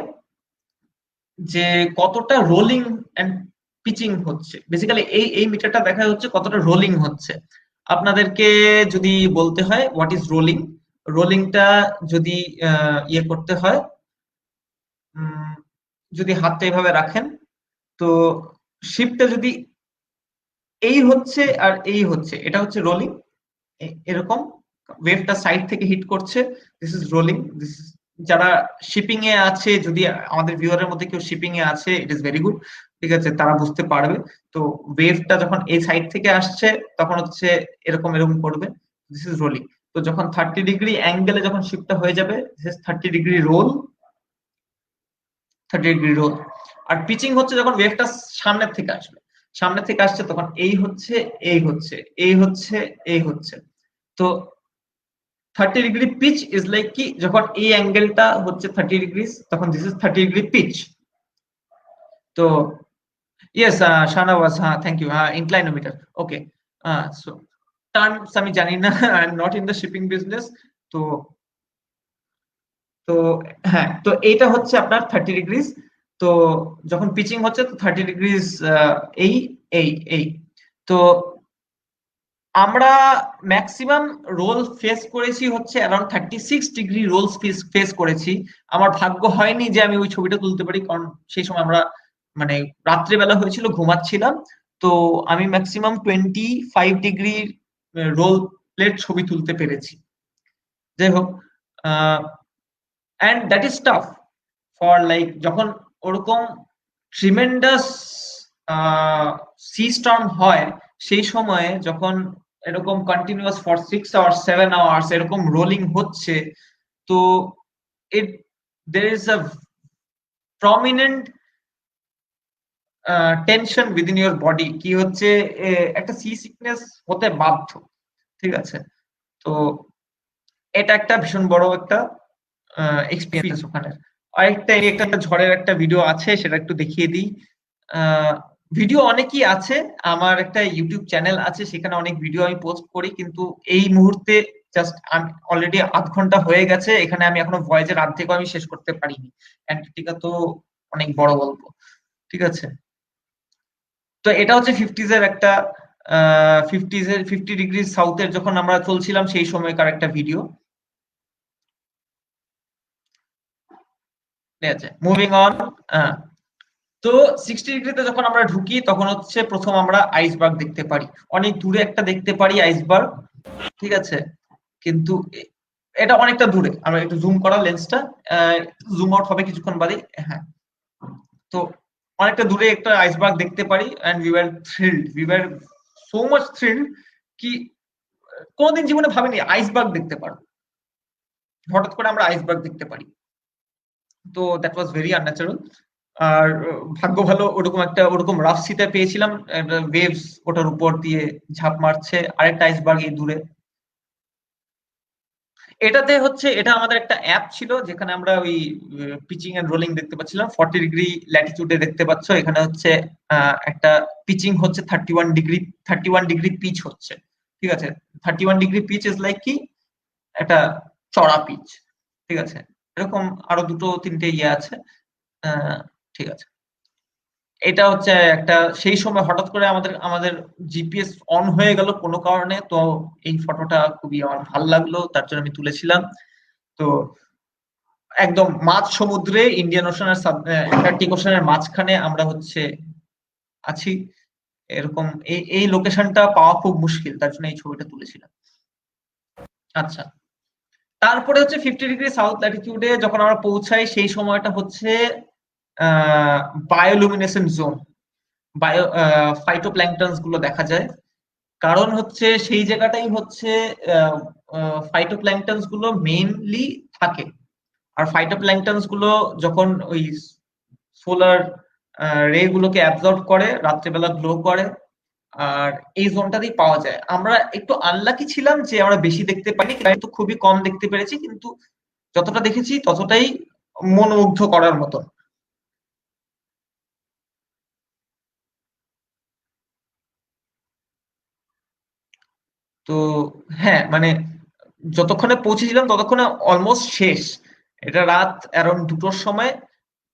যে কতটা রোলিং এন্ড পিচিং হচ্ছে। বেসিক্যালি এই মিটারটা দেখায় হচ্ছে কতটা রোলিং হচ্ছে। আপনাদেরকে যদি বলতে হয় হোয়াট ইজ রোলিং, রোলিংটা যদি ইয়ে করতে হয়, যদি হাতটা এভাবে রাখেন, তো শিপটা যদি এই হচ্ছে আর এই হচ্ছে, এটা হচ্ছে রোলিং। এরকম ওয়েভটা সাইড থেকে হিট করছে, দিস ইজ রোলিং। যারা শিপিং এ আছে, যদি আমাদের ভিউয়ারের মধ্যে কেউ শিপিং এ আছে, ইট ইজ ভেরি গুড। ঠিক আছে, তারা বুঝতে পারবে। তো ওয়েভটা যখন এই সাইড থেকে আসছে তখন হচ্ছে এরকম এরকম করবে, দিস ইজ রোলিং। তো যখন 30 ডিগ্রি অ্যাঙ্গেলে যখন শিপটা হয়ে যাবে, this is 30 degree roll, 30 degree roll. আর পিচিং হচ্ছে যখন ওয়েভটা সামনের থেকে আসবে, সামনের থেকে আসছে তখন এই হচ্ছে, এই হচ্ছে, এই হচ্ছে, এই হচ্ছে। তো 30 ডিগ্রি পিচ ইজ লাইক কি, যখন এই অ্যাঙ্গেলটা হচ্ছে 30 ডিগ্রি তখন দিস ইজ 30 ডিগ্রি পিচ। তো ইয়েস, শাহনওয়াজ, হ্যাঁ থ্যাংক ইউ, হ্যাঁ ইনক্লাইনোমিটার, ওকে। সো টার্মস আমি জানি না, I am not in the shipping business. তো তো হ্যাঁ, তো এইটা হচ্ছে আপনার 30 ডিগ্রিজ। তো যখন পিচিং হচ্ছে তো 30 ডিগ্রিজ এই এই এই। তো আমরা ম্যাক্সিমাম রোল ফেস করেছি হচ্ছে অ্যারাউন্ড 36 ডিগ্রি রোল ফেস করেছি। আমার ভাগ্য হয়নি যে আমি ওই ছবিটা তুলতে পারি, কারণ সেই সময় আমরা মানে রাত্রেবেলা হয়েছিল, ঘুমাচ্ছিলাম। তো আমি ম্যাক্সিমাম 25 ডিগ্রি রোল প্লেট ছবি তুলতে পেরেছি। যাই হোক, and that is tough for like যখন ওরকম ট্রিমেন্ডাস সি স্টর্ম হয়, সেই সময়ে যখন এরকম কন্টিনিউয়াস ফর 6 আওয়ার্স 7 আওয়ার্স এরকম রোলিং হচ্ছে, তো ইট there is a prominent tension within your body, কি হচ্ছে একটা সি সিকনেস হতে বাধ্য। ঠিক আছে, তো এটা একটা ভীষণ বড় একটা এক্সপিরিয়েন্স ওখানে। আরেকটা একটা ঝড়ের একটা ভিডিও আছে, সেটা একটু দেখিয়ে দিই। ভিডিও অনেকই আছে, আমার একটা ইউটিউব চ্যানেল আছে, সেখানে অনেক ভিডিও আমি পোস্ট করি, কিন্তু এই মুহূর্তে জাস্ট অলরেডি 8 ঘন্টা হয়ে গেছে, এখানে আমি এখনো ভয়েজের অর্ধেকও আমি শেষ করতে পারিনি। অ্যান্টার্কটিকা তো অনেক বড় গল্প। ঠিক আছে, তো এটা হচ্ছে 50s এর একটা 50 ডিগ্রি সাউথের যখন আমরা চলছিলাম সেই সময়কার একটা ভিডিও। ঠিক আছে, মুভিং অন। তো 60 ডিগ্রিতে যখন আমরা ঢুকি তখন হচ্ছে প্রথম আমরা আইসবার্গ দেখতে পারি, অনেক দূরে একটা দেখতে পারি আইসবার্গ। ঠিক আছে, কিন্তু এটা অনেকটা দূরে, আমরা একটু জুম করা লেন্সটা জুম আউট হবে কিছুক্ষণ বাদে। হ্যাঁ, তো অনেকটা দূরে একটা আইসবার্গ দেখতে পারি, and we were so much thrilled কি কোনদিন জীবনে ভাবিনি আইসবার্গ দেখতে পারবো। হঠাৎ করে আমরা আইসবার্গ দেখতে পারি। তো দ্যাট ওয়াজ ভেরি আনন্যাচারাল। আর ভাগ্য ভালো ওরকম রাফ সিতে পেয়েছিলাম, ওয়েভস ওটার উপর দিয়ে ঝাঁপ মারছে, আরেকটা আইসবার্গ এই দূরে। এটা আমাদের একটা অ্যাপ ছিল যেখানে আমরা ওই পিচিং এন্ড রোলিং দেখতে পাচ্ছিলাম। 40 ডিগ্রি ল্যাটিটিউডে দেখতে পাচ্ছ, এখানে হচ্ছে একটা পিচিং হচ্ছে 31 ডিগ্রি পিচ হচ্ছে, ঠিক আছে। 31 ডিগ্রি পিচ ইজ লাইক কি একটা চড়া পিচ, ঠিক আছে। এরকম আরো দুটো তিনটে ইয়ে আছে, ঠিক আছে। এটা হচ্ছে একটা সেই সময় হঠাৎ করে আমাদের আমাদের জিপিএস অন হয়ে গেল কোনো কারণে। তো এই ফটোটা খুবই আমার ভালো লাগলো, তার জন্য আমি তুলেছিলাম। তো একদম মাঝ সমুদ্রে, ইন্ডিয়ান ওশান আর অ্যাটলান্টিক ওশানের মাঝখানে আমরা হচ্ছে আছি। এরকম এই লোকেশনটা পাওয়া খুব মুশকিল, তার জন্য এই ছবিটা তুলেছিলাম। আচ্ছা, তারপরে হচ্ছে 50 ডিগ্রি সাউথ ল্যাটিটিউডে যখন আমরা পৌঁছাই, সেই সময়টা হচ্ছে বায়োলুমিনেসেন্ট জোন। ফাইটোপ্ল্যাঙ্কটনস গুলো দেখা যায়, কারণ হচ্ছে সেই জায়গাটাই হচ্ছে ফাইটোপ্ল্যাঙ্কটনস গুলো মেইনলি থাকে। আর ফাইটোপ্ল্যাঙ্কটনস গুলো যখন ওই সোলার রে গুলোকে অ্যাবজর্ব করে, রাত্রেবেলা গ্লো করে, আর এই জোনটাতেই পাওয়া যায়। আমরা একটু আনলাকি ছিলাম যে আমরা বেশি দেখতে পাইনি, কিন্তু খুবই কম দেখতে পেরেছি, কিন্তু যতটা দেখেছি ততটাই মনোমুগ্ধ করার মতো। তো হ্যাঁ, মানে যতক্ষণে পৌঁছেছিলাম ততক্ষণে অলমোস্ট শেষ। এটা রাত অ্যারাউন্ড 2টোর সময়,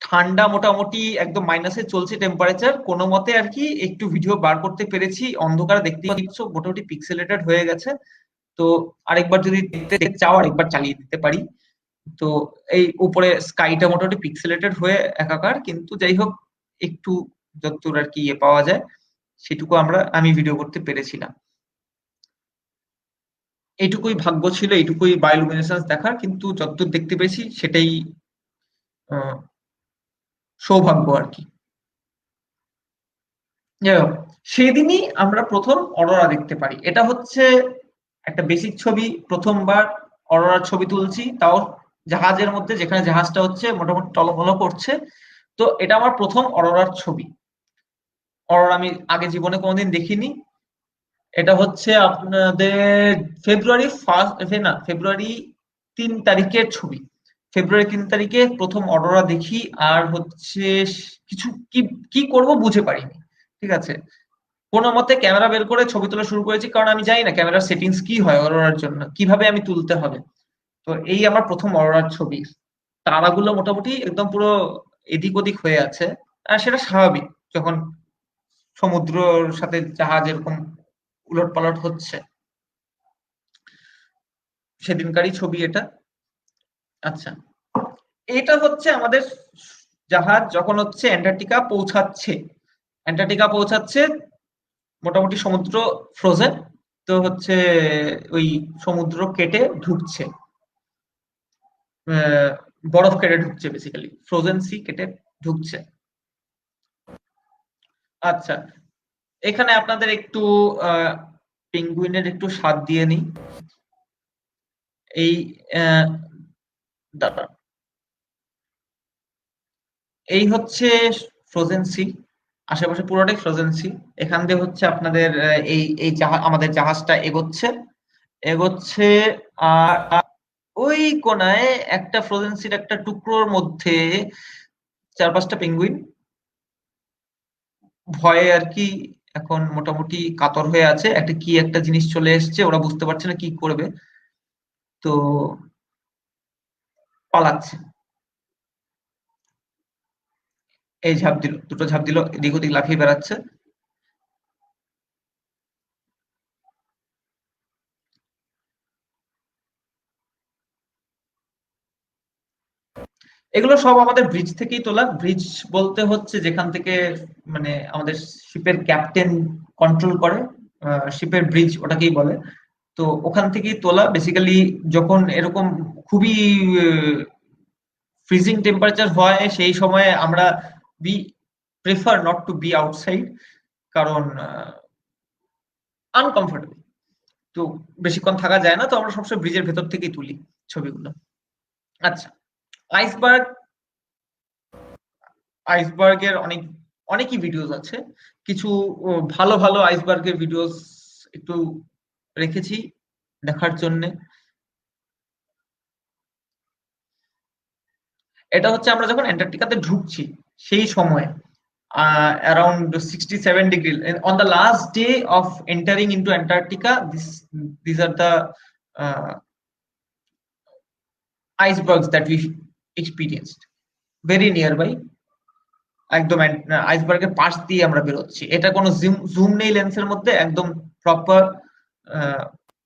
ঠান্ডা মোটামুটি একদম মাইনাসে চলছে টেম্পারেচার, কোনো মতে আর কি একটু ভিডিও বার করতে পেরেছি। অন্ধকারে দেখতেই পাচ্ছ মোটামুটি পিক্সেলেটেড হয়ে গেছে। তো আরেকবার যদি দেখতে চাও আরেকবার চালিয়ে দিতে পারি। তো এই উপরে স্কাইটা মোটামুটি পিক্সেলেটেড হয়ে একাকার, কিন্তু যাই হোক একটু যতদূর আর কি ইয়ে পাওয়া যায় সেটুকু আমি ভিডিও করতে পেরেছিলাম। এইটুকুই ভাগ্য ছিল, এইটুকুই বায়োলুমিনেসেন্স দেখার, কিন্তু যতদূর দেখতে পেয়েছি সেটাই আহ, সৌভাগ্য আর কি। যাই হোক, সেদিনই আমরা প্রথম অরোরা দেখতে পারি। এটা হচ্ছে একটা বেসিক ছবি, প্রথমবার অরোরার ছবি তুলছি, তাও জাহাজের মধ্যে, যেখানে জাহাজটা হচ্ছে মোটামুটি টলমল করছে। তো এটা আমার প্রথম অরোরার ছবি। অরোরা আমি আগে জীবনে কোনোদিন দেখিনি। এটা হচ্ছে আপনাদের ফেব্রুয়ারি 3 তারিখের ছবি। ফেব্রুয়ারি 3 তারিখে প্রথম অরোরা দেখি, আর হচ্ছে কিছু কি কি করব বুঝে পারিনি, ঠিক আছে। কোনো মতে ক্যামেরা বের করে ছবি তোলা শুরু করেছি, কারণ আমি জানি না ক্যামেরার সেটিংস কি হয় অরোরার জন্য, কিভাবে আমি তুলতে হবে। তো এই আমার প্রথম অরোরার ছবি। তারাগুলো মোটামুটি একদম পুরো এদিক ওদিক হয়ে আছে, আর সেটা স্বাভাবিক যখন সমুদ্রের সাথে জাহাজ এরকম উলটপালট হচ্ছে। সেদিনকারই ছবি এটা। আচ্ছা, এটা হচ্ছে আমাদের জাহাজ যখন হচ্ছে অ্যান্টার্কটিকা পৌঁছাচ্ছে। মোটামুটি সমুদ্র ফ্রোজেন, তো হচ্ছে ওই সমুদ্র কেটে ঢুকছে, বরফ কেটে ঢুকছে, বেসিক্যালি ফ্রোজেন সি কেটে ঢুকছে। আচ্ছা, এখানে আপনাদের একটু পেঙ্গুইনের একটু স্বাদ দিয়ে নিই। এই দাঁড়ান, এই হচ্ছে ফ্রোজেন সি, আশেপাশে পুরোটাই ফ্রোজেন সি। এখান দিয়ে হচ্ছে আপনাদের এই এই আমাদের জাহাজটা এগোচ্ছে এগোচ্ছে। আর ওই কোনায় একটা ফ্রোজেন সির একটা টুকরোর মধ্যে 4-5টা পেঙ্গুইন ভয়ে আর কি এখন মোটামুটি কাতর হয়ে আছে। একটা জিনিস চলে এসছে, ওরা বুঝতে পারছে না কি করবে, তো পালাচ্ছে। এই দুটো ঝাঁপ দিল, এদিক ওদিক লাফিয়ে বেড়াচ্ছে। এগুলো সব আমাদের ব্রিজ থেকেই তোলা। ব্রিজ বলতে হচ্ছে যেখান থেকে মানে আমাদের শিপের ক্যাপ্টেন কন্ট্রোল করে, শিপের ব্রিজ ওটাকেই বলে। তো ওখান থেকেই তোলা বেসিক্যালি। যখন এরকম খুবই ফ্রিজিং টেম্পারেচার হয়, সেই সময় আমরা we prefer not to be outside, কারণ আনকমফোর্টেবল। তো বেশিক্ষণ থাকা যায় না, তো আমরা সবসময় ব্রিজের ভেতর থেকেই তুলি ছবিগুলো। আচ্ছা, আইসবার্গ, আইসবার্গের অনেকই ভিডিওস আছে। কিছু ভালো ভালো আইসবার্গের ভিডিওস একটু রেখেছি দেখার জন্য। এটা হচ্ছে আমরা যখন অ্যান্টার্কটিকাতে ঢুকছি সেই সময় around 67 degree on the last day of entering into Antarctica. These are the icebergs that we experienced very nearby. একদম আইসবার্গের পাশ দিয়ে আমরা বেরোচ্ছি। এটা কোনো জুম নেই লেন্সের মধ্যে, একদম প্রপার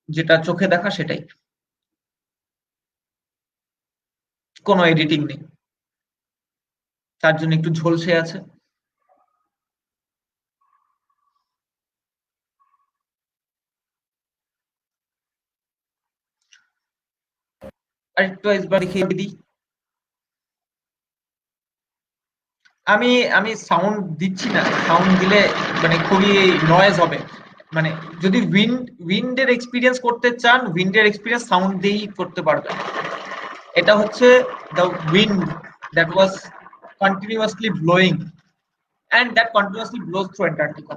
যেটা চোখে দেখা সেটাই, কোনো এডিটিং নেই, তার জন্য একটু ঝলসে আছে। আরেকটু আইসবার্গ দেখিয়ে দিই। আমি আমি সাউন্ড দিচ্ছি না, সাউন্ড দিলে মানে খুবই নয়েজ হবে। মানে যদি উইন্ডের এক্সপিরিয়েন্স করতে চান, উইন্ডের এক্সপিরিয়েন্স সাউন্ড দিয়েই করতে পারবেন। এটা হচ্ছে the wind that was continuously blowing and that continuously blows through Antarctica.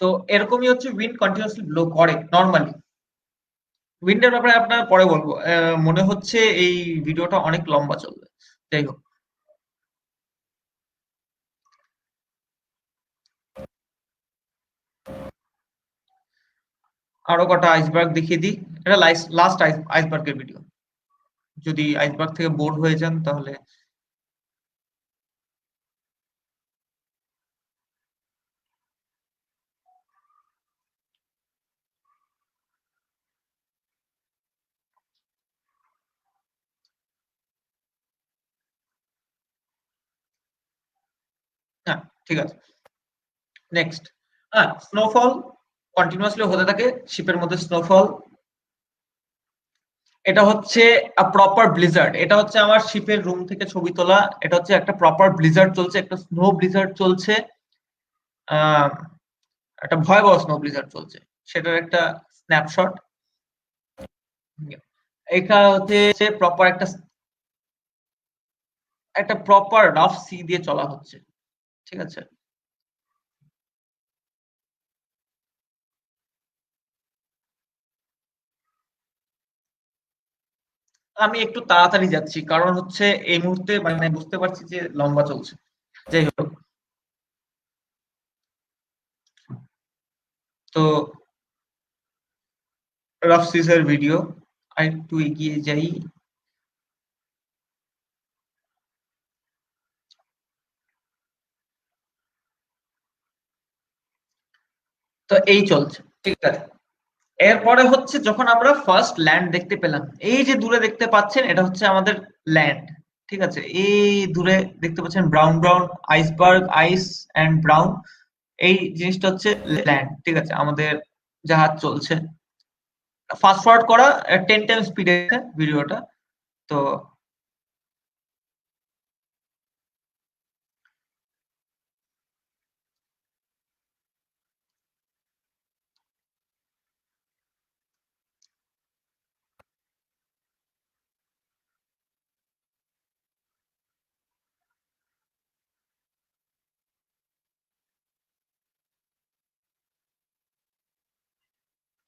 তো এরকমই হচ্ছে উইন্ড কন্টিনিউয়াসলি ব্লো করে নরমালি। উইন্ডের ব্যাপারে আপনার পরে বলবো। মনে হচ্ছে এই ভিডিওটা অনেক লম্বা চলবে, যাই হোক। আরো কটা আইসবার্গ দেখিয়ে দিই। এটা লাস্ট আইসবার্গের ভিডিও। যদি আইসবার্গ থেকে বোর হয়ে যান তাহলে হ্যাঁ ঠিক আছে। নেক্সট, হ্যাঁ, স্নোফল কন্টিনিউয়াসলি হতে থাকে শিপের মধ্যে স্নোফল। এটা হচ্ছে প্রপার ব্লিজার্ড। এটা হচ্ছে আমার শিপের রুম থেকে ছবি তোলা। এটা হচ্ছে একটা প্রপার ব্লিজার্ড চলছে, একটা স্নো ব্লিজার্ড চলছে, একটা ভয়াবহ স্নো ব্লিজার্ড চলছে, সেটার একটা স্ন্যাপশট। এটা হচ্ছে প্রপার একটা প্রপার রাফ সি দিয়ে চলা হচ্ছে, ঠিক আছে। আমি একটু তাড়াতাড়ি যাচ্ছি, কারণ হচ্ছে এই মুহূর্তে মানে বুঝতে পারছি যে লম্বা চলছে। যাই হোক, তো রাফ সিজের ভিডিও আর একটু এগিয়ে যাই। তো এই চলছে, ঠিক আছে। এরপরে হচ্ছে যখন আমরা ফার্স্ট ল্যান্ড দেখতে পেলাম, এই যে দূরে দেখতে পাচ্ছেন এটা হচ্ছে আমাদের ল্যান্ড, ঠিক আছে। এই দূরে দেখতে পাচ্ছেন brown brown iceberg, ice and brown, এই জিনিসটা হচ্ছে ল্যান্ড, ঠিক আছে। আমাদের জাহাজ চলছে। ফাস্ট ফরওয়ার্ড করা 10 টাইম স্পিডে ভিডিওটা। তো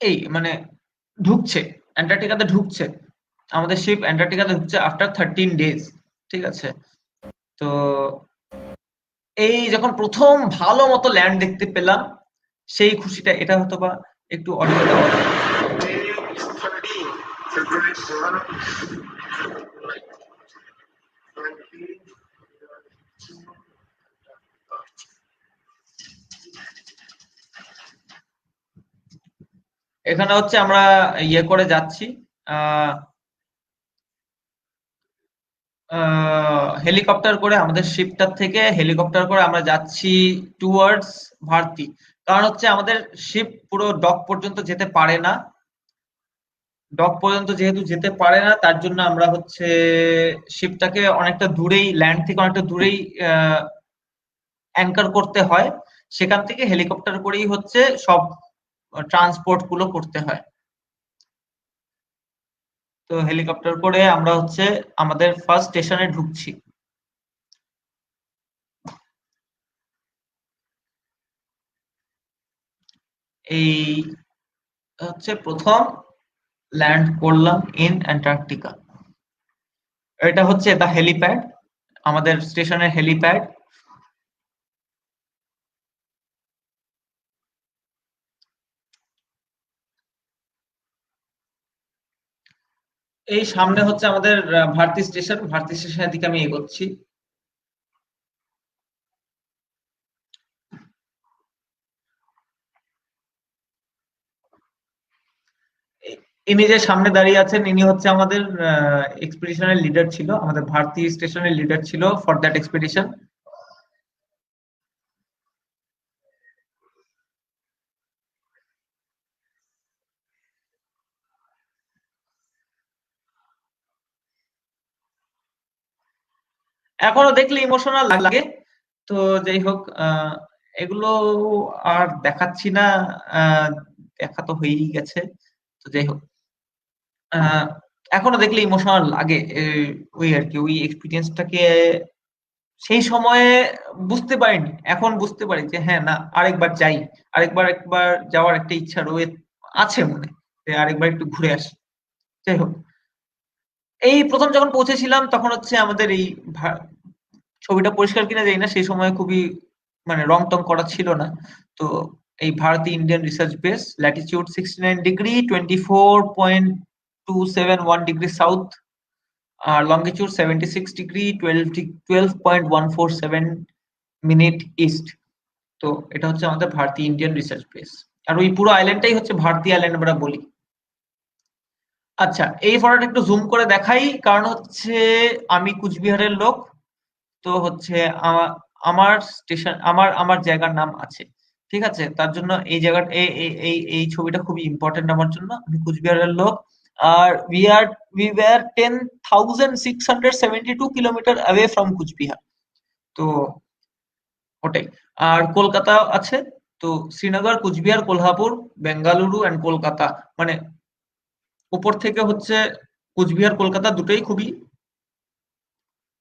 এই মানে ঢুকছে, অ্যান্টার্কটিকাতে ঢুকছে, আমাদের শিপ অ্যান্টার্কটিকাতে ঢুকছে আফটার 13 ডেজ, ঠিক আছে। তো এই যখন প্রথম ভালো মতো ল্যান্ড দেখতে পেলাম, সেই খুশিটা, এটা হয়তো বা একটু অডিও দেওয়া যায়। এখানে হচ্ছে আমরা ইয়ে করে যাচ্ছি, হেলিকপ্টার করে, আমাদের শিপটার থেকে হেলিকপ্টার করে আমরা যাচ্ছি টুয়ার্ডস ভারতী। কারণ হচ্ছে আমাদের শিপ পুরো ডক পর্যন্ত যেতে পারে না। ডক পর্যন্ত যেহেতু যেতে পারে না, তার জন্য আমরা হচ্ছে শিপটাকে অনেকটা দূরেই, ল্যান্ড থেকে অনেকটা দূরেই অ্যাঙ্কার করতে হয়। সেখান থেকে হেলিকপ্টার করেই হচ্ছে সব ট্রান্সপোর্ট গুলো করতে হয়। তো হেলিকপ্টার করে আমরা হচ্ছে আমাদের ফার্স্ট স্টেশনে ঢুকছি। এই হচ্ছে প্রথম ল্যান্ড করলাম ইন অ্যান্টার্কটিকা। এটা হচ্ছে দা হেলিপ্যাড, আমাদের স্টেশনের হেলিপ্যাড। এই সামনে হচ্ছে আমাদের ভারতী স্টেশন, ভারতী স্টেশনের দিকে আমি এগোচ্ছি। ইনি যে সামনে দাঁড়িয়ে আছেন ইনি হচ্ছে আমাদের এক্সপিডিশনের লিডার ছিল, আমাদের ভারতী স্টেশনের লিডার ছিল ফর দ্যাট এক্সপিডিশন। এখনো দেখলে ইমোশনাল লাগে। তো যাই হোক, এগুলো আর দেখাচ্ছি না, আহ, দেখা তো হয়েই গেছে। তো যাই হোক, আহ, এখনো দেখলে ইমোশনাল লাগে। ওই আর কি, ওই এক্সপিরিয়েন্সটাকে সেই সময়ে বুঝতে পারিনি, এখন বুঝতে পারি যে হ্যাঁ, না আরেকবার যাই, একবার যাওয়ার একটা ইচ্ছা রয়ে আছে মনে, যে আরেকবার একটু ঘুরে আসি। যাই হোক, এই প্রথম যখন পৌঁছেছিলাম তখন হচ্ছে আমাদের এই ছবিটা পরিষ্কার কিনা জানি না, সেই সময় খুবই মানে রং টং করা ছিল না। তো এই Bharati Indian research base, latitude 69 degree 24.271 degree south, আর লঙ্গিটিউড 76 ডিগ্রি 12.147 মিনিট ইস্ট। তো এটা হচ্ছে আমাদের ভারতী ইন্ডিয়ান রিসার্চ বেস, আর ওই পুরো আইল্যান্ডটাই হচ্ছে ভারতী আইল্যান্ড আমরা বলি। আচ্ছা, এই ফটোটা একটু জুম করে দেখাই, কারণ হচ্ছে আমি কুচবিহারের লোক। তো হচ্ছে আমার স্টেশন, আমার জায়গার নাম আছে, ঠিক আছে? তার জন্য এই জায়গাটা, এই ছবিটা খুবই ইম্পর্টেন্ট আমার জন্য। আমি কুচবিহারের লোক, আর we were 10,672 kilometre away from Cooch Behar. তো ওটাই। আর কলকাতা আছে। তো শ্রীনগর, কুচবিহার, কোলহাপুর, বেঙ্গালুরু এন্ড কলকাতা, মানে উপর থেকে হচ্ছে কুচবিহার কলকাতা দুটোই খুবই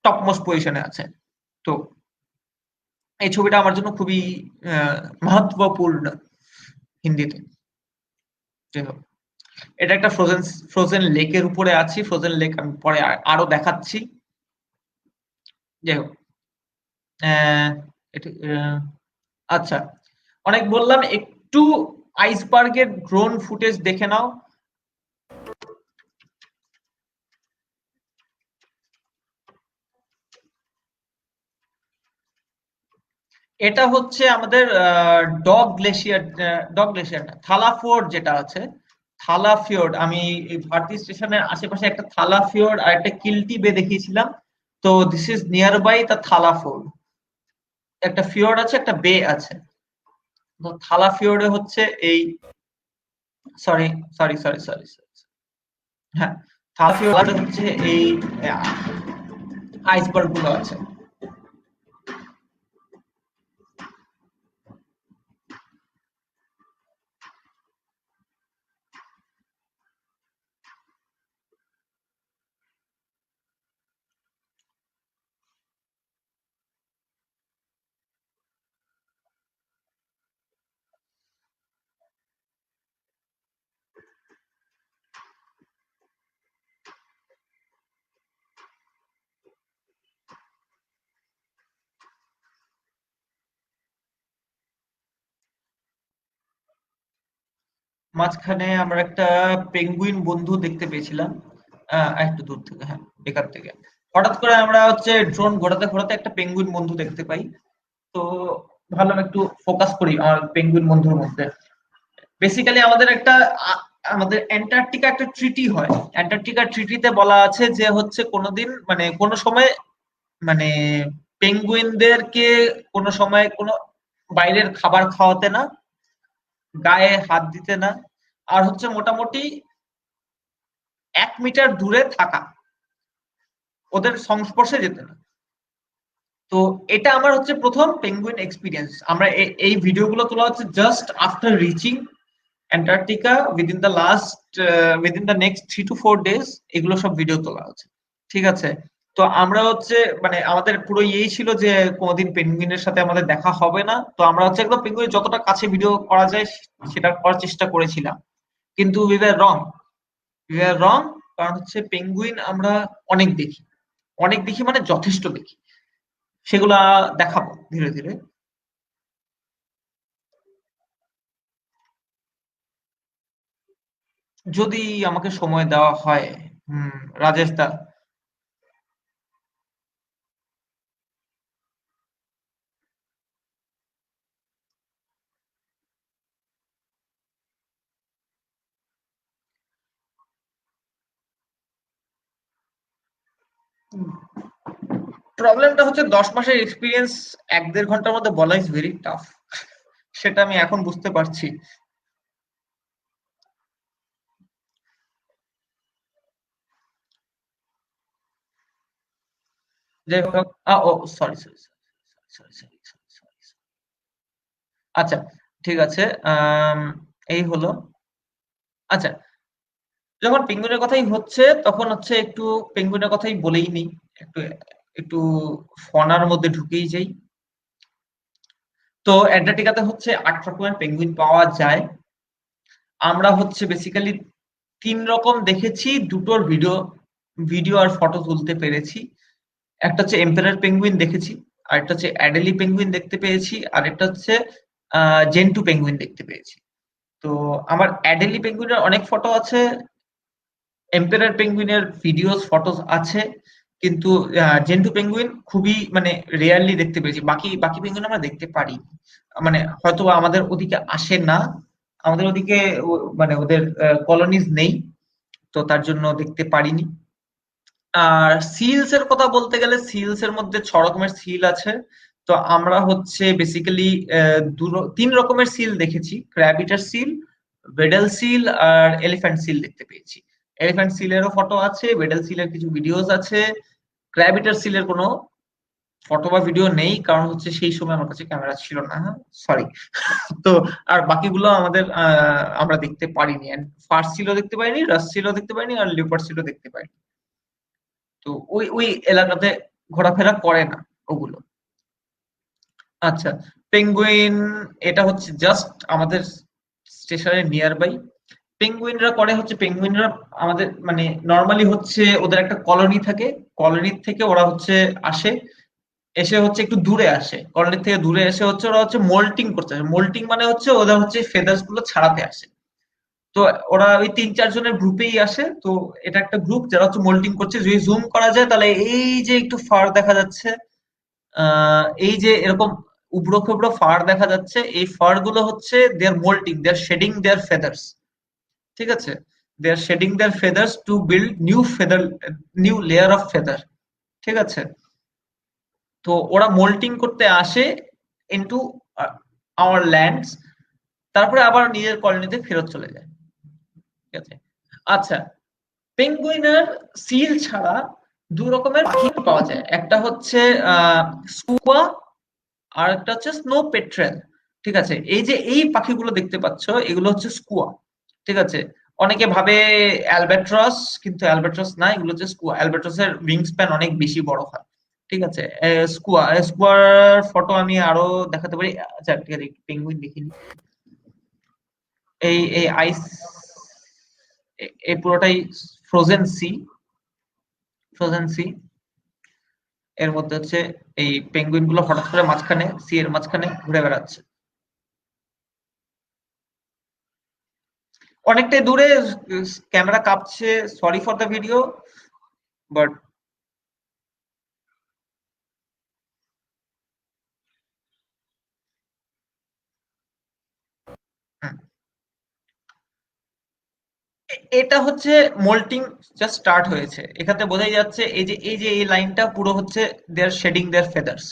টপ মোস্ট পজিশনে আছে। তো এই ছবিটা আমার জন্য খুবই মহত্বপূর্ণ হিন্দিতে। যাই হোক, এটা একটা ফ্রোজেন লেকের উপরে আছি। ফ্রোজেন লেক আমি পরে আরো দেখাচ্ছি। যাই হোক, আচ্ছা, অনেক বললাম, একটু আইসবার্গের ড্রোন ফুটেজ দেখে নাও। এটা হচ্ছে আমাদের ডগ গ্লেশিয়ার না, থালা ফিওর্ড যেটা আছে, থালা ফিওর্ড। আমি এই ভারতী স্টেশনের আশেপাশে একটা থালা ফিওর্ড আর একটা কিল্টি বে দেখিয়েছিলাম। তো this is nearby the Thala fjord. একটা ফিওর্ড আছে, একটা বে আছে। তো থালা ফিওর্ডে হচ্ছে এই, সরি সরি সরি সরি হ্যাঁ, থালা ফিওর্ডে হচ্ছে এই আইসবার্গ গুলো আছে। মাঝখানে আমরা একটা পেঙ্গুইন বন্ধু দেখতে পেয়েছিলাম, একটু দূর থেকে, হ্যাঁ, বেকার থেকে। হঠাৎ করে আমরা হচ্ছে ড্রোন ঘোরাতে ঘোরাতে একটা পেঙ্গুইন বন্ধু দেখতে পাই। তো ভাবলাম একটু ফোকাস করি আমার পেঙ্গুইন বন্ধুর মধ্যে। বেসিক্যালি আমাদের অ্যান্টার্কটিকা একটা ট্রিটি হয়। অ্যান্টার্কটিকা ট্রিটিতে বলা আছে যে হচ্ছে কোনোদিন মানে কোনো সময় মানে পেঙ্গুইনদেরকে কোনো সময় কোনো বাইরের খাবার খাওয়াতে না, গায়ে হাত দিতে না, আর হচ্ছে মোটামুটি 1 মিটার দূরে থাকা, ওদের সংস্পর্শে যেতে না। তো এটা আমার হচ্ছে প্রথম পেঙ্গুইন এক্সপিরিয়েন্স। আমরা এই ভিডিওগুলো তোলা হচ্ছে just after reaching Antarctica within the next 3 to 4 days এগুলো সব ভিডিও তোলা আছে, ঠিক আছে। তো আমরা হচ্ছে মানে আমাদের পুরো ইয়েই ছিল যে কোনোদিন পেঙ্গুইনের সাথে আমাদের দেখা হবে না, তো আমরা হচ্ছে একদম পেঙ্গুইনের যতটা কাছে ভিডিও করা যায় সেটা করার চেষ্টা করেছিলাম, কিন্তু উই ওয়ার রং। কারণ হচ্ছে পেঙ্গুইন আমরা অনেক দেখি মানে যথেষ্ট দেখি, সেগুলা দেখাবো ধীরে ধীরে। যদি আমাকে সময় দেওয়া হয়। রাজেশ দা। প্রবলেমটা হচ্ছে 10 মাসের এক্সপিরিয়েন্স 1-1.5 ঘন্টার মধ্যে বলা ইজ ভেরি টাফ, সেটা আমি এখন বুঝতে পারছি। যাই হোক, ও sorry sorry sorry sorry sorry, আচ্ছা ঠিক আছে। এই হলো। আচ্ছা, যখন পেঙ্গুইনের কথাই হচ্ছে তখন হচ্ছে একটু পেঙ্গুইনের কথাই বলেই নিই, একটু একটু ফনার মধ্যে ঢুকেই যাই। তো অ্যান্টার্কটিকাতে হচ্ছে 8 রকমের পেঙ্গুইন পাওয়া যায়। আমরা হচ্ছে বেসিক্যালি 3 রকম দেখেছি, দুটোর ভিডিও আর ফটো তুলতে পেরেছি। একটা হচ্ছে এম্পারার পেঙ্গুইন দেখেছি, আর একটা হচ্ছে অ্যাডেলি পেঙ্গুইন দেখতে পেয়েছি, আর একটা হচ্ছে জেন্টু পেঙ্গুইন দেখতে পেয়েছি। তো আমার অ্যাডেলি পেঙ্গুইনের অনেক ফটো আছে, এম্পারার পেঙ্গুইনের ভিডিওস ফটোস আছে, কিন্তু জেন্টু পেঙ্গুইন খুবই মানে রেয়ারলি দেখতে পেয়েছি। বাকি বাকি পেঙ্গুইন আমরা দেখতে পারি, মানে হয়তো আমাদের ওদিকে আসে না, আমাদের ওদিকে মানে ওদের কলোনিজ নেই, তো তার জন্য দেখতে পারিনি। আর সিলস এর কথা বলতে গেলে সিলস এর মধ্যে 6 রকমের সিল আছে। তো আমরা হচ্ছে বেসিক্যালি 3 রকমের সিল দেখেছি, ক্র্যাবিটার সিল, ওয়েডেল সিল আর এলিফ্যান্ট সিল দেখতে পেয়েছি। এলিফ্যান্ট সিলেরও ফটো আছে, ওয়েডেল সিলের কিছু ভিডিওস আছে, ক্র্যাবিটার সিলের কোনো ফটো বা ভিডিও নেই, কারণ হচ্ছে সেই সময় আমার কাছে ক্যামেরা ছিল না, সরি। তো আর বাকিগুলো আমরা দেখতে পারিনি, ফার্স্ট সিলও দেখতে পাইনি, রাস সিলও দেখতে পাইনি, আর লিওপার্ড সিলও দেখতে পাইনি। তো ওই এলাকাতে ঘোরাফেরা করে না ওগুলো। আচ্ছা, পেঙ্গুইন এটা হচ্ছে জাস্ট আমাদের স্টেশনের নিয়ার বাই। পেঙ্গুইনরা করে হচ্ছে পেঙ্গুইনরা আমাদের মানে নর্মালি হচ্ছে ওদের একটা কলোনি থাকে, কলোনির থেকে ওরা হচ্ছে আসে, এসে হচ্ছে একটু দূরে আসে, কলোনি থেকে দূরে এসে হচ্ছে ওরা হচ্ছে মোল্টিং করতে আসে। মোল্টিং মানে হচ্ছে ওদের হচ্ছে ফেদার্স গুলো ছাড়াতে আসে। তো ওরা ওই 3-4 জনের গ্রুপেই আসে। তো এটা একটা গ্রুপ যারা হচ্ছে মোল্টিং করছে। যদি জুম করা যায় তাহলে এই যে একটু ফার দেখা যাচ্ছে, এই যে এরকম উবড়ো খেবড়ো ফার দেখা যাচ্ছে, এই ফার গুলো হচ্ছে their moulting, their shedding their feathers, ঠিক আছে। Their shedding their feathers to build new layer of feather, ঠিক আছে। তো ওরা মোল্টিং করতে আসে ইনটু আওয়ার ল্যান্ডস, তারপরে আবার নিজের কলোনিতে ফেরত চলে যায়, ঠিক আছে। আচ্ছা, পেঙ্গুইনের সিল ছাড়া 2 রকমের পাখি পাওয়া যায়, একটা হচ্ছে স্কুয়া আর একটা হচ্ছে স্নো পেট্রেল, ঠিক আছে। এই যে এই পাখিগুলো দেখতে পাচ্ছ এগুলো হচ্ছে স্কুয়া, ঠিক আছে। অনেকে ভাবে অ্যালবাট্রস, কিন্তু অ্যালবাট্রস না, এগুলো হচ্ছে স্কুয়া। অ্যালবাট্রসের উইং স্প্যান অনেক বেশি বড় হয়, ঠিক আছে। স্কুয়ার ফটো আমি আরো দেখাতে পারি। আচ্ছা ঠিক আছে, পেঙ্গুইন দেখিনি। এই এই আইস, এই পুরোটাই ফ্রোজেন সি, ফ্রোজেন সি। এর মধ্যে হচ্ছে এই পেঙ্গুইন গুলো হঠাৎ করে মাঝখানে সি এর মাঝখানে ঘুরে বেড়াচ্ছে অনেকটাই দূরে। ক্যামেরা কাঁপছে, sorry for the video, but এটা হচ্ছে মোল্টিং জাস্ট স্টার্ট হয়েছে, এখানে বোঝাই যাচ্ছে এই যে এই লাইনটা পুরো হচ্ছে দেয়ার শেডিং দেয়ার ফেদার্স,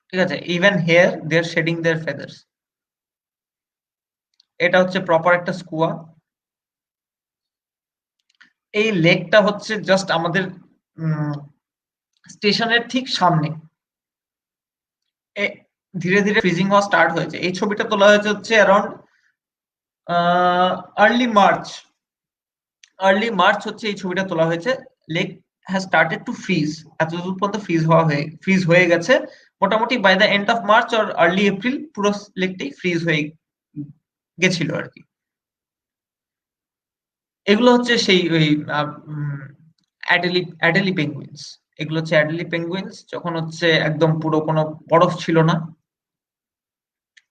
ঠিক আছে। Even hair their shedding their feathers. এটা হচ্ছে প্রপার একটা স্কুয়া। এই লেকটা হচ্ছে জাস্ট আমাদের স্টেশনের ঠিক সামনে। ধীরে ধীরে ফ্রিজিং হওয়া স্টার্ট হয়েছে। এই ছবিটা তোলা হয়েছে হচ্ছে around early March. Early March হচ্ছে এই ছবিটা তোলা হয়েছে। Lake has started to freeze, এতদূর পর্যন্ত ফ্রিজ হয়ে গেছে মোটামুটি by the end of March আর আর্লি এপ্রিল পুরো লেকটাই ফ্রিজ হয়ে গেছিল আর কি। এগুলো হচ্ছে সেই ওই অ্যাডেলি পেঙ্গুইনস। এগুলো হচ্ছে অ্যাডেলি পেঙ্গুইনস যখন হচ্ছে একদম পুরো কোনো বরফ ছিল না,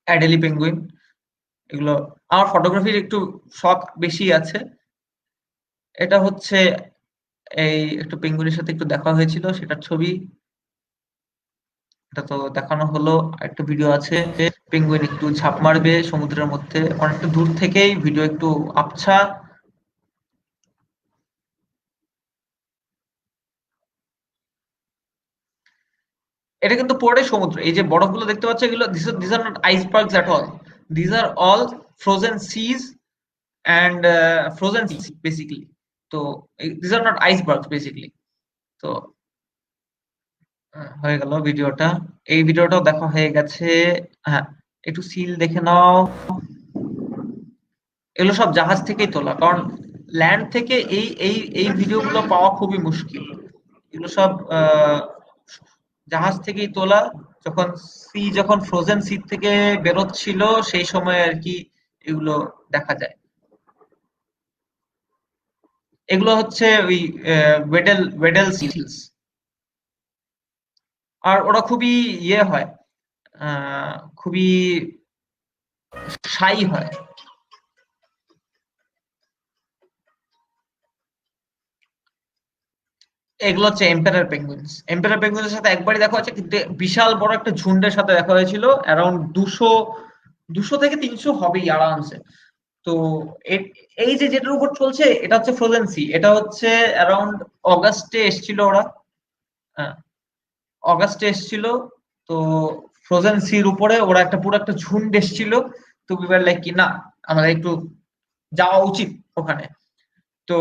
অ্যাডেলি পেঙ্গুইন এগুলো। আমার ফটোগ্রাফির একটু শখ বেশি আছে। এটা হচ্ছে এই একটু পেঙ্গুইনের সাথে একটু দেখা হয়েছিল সেটার ছবি। এটা তো দেখানো হলো। একটা ভিডিও আছে পেঙ্গুইন একটু ঝাঁপ মারবে সমুদ্রের মধ্যে অনেকটা দূর থেকেই, ভিডিও একটু আবছা। এটা কিন্তু পুরোটাই সমুদ্র। এই যে বরফগুলো দেখতে পাচ্ছ এগুলো this are not icebergs at all, this are all frozen seas and frozen sea basically. তো this are not icebergs basically. তো হয়ে গেল ভিডিওটা। এই ভিডিওটাও দেখা হয়ে গেছে। হ্যাঁ, একটু সিল দেখে নাও। এগুলো সব জাহাজ থেকেই তোলা, কারণ ল্যান্ড থেকে এই ভিডিওগুলো পাওয়া খুবই মুশকিল। এগুলো সব জাহাজ থেকেই তোলা। যখন ফ্রোজেন সি থেকে বেরোচ্ছিল সেই সময় আর কি এগুলো দেখা যায়। এগুলো হচ্ছে ওই ওয়েডেল সিলস। আর ওরা খুবই ইয়ে হয়, খুবই শাই হয়। এগুলো হচ্ছে এম্পারার পেঙ্গুইনস। এম্পারার পেঙ্গুইনের সাথে একবারই দেখা হয়েছে, কিন্তু বিশাল বড় একটা ঝুন্ডের সাথে দেখা হয়েছিল। অ্যারাউন্ড 200 থেকে 300 হবেই আরামসে। তো এই যে যেটার উপর চলছে এটা হচ্ছে ফ্রোজেন সি। এটা হচ্ছে অ্যারাউন্ড অগাস্টে এসছিল ওরা। হ্যাঁ, অগাস্টে এসছিল। তো ফ্রোজেন সির উপরে ওরা পুরো একটা ঝুন্ড এসছিল। তো উই ওয়ার লাইক কি না, আমাদের একটু যাওয়া উচিত ওখানে। তো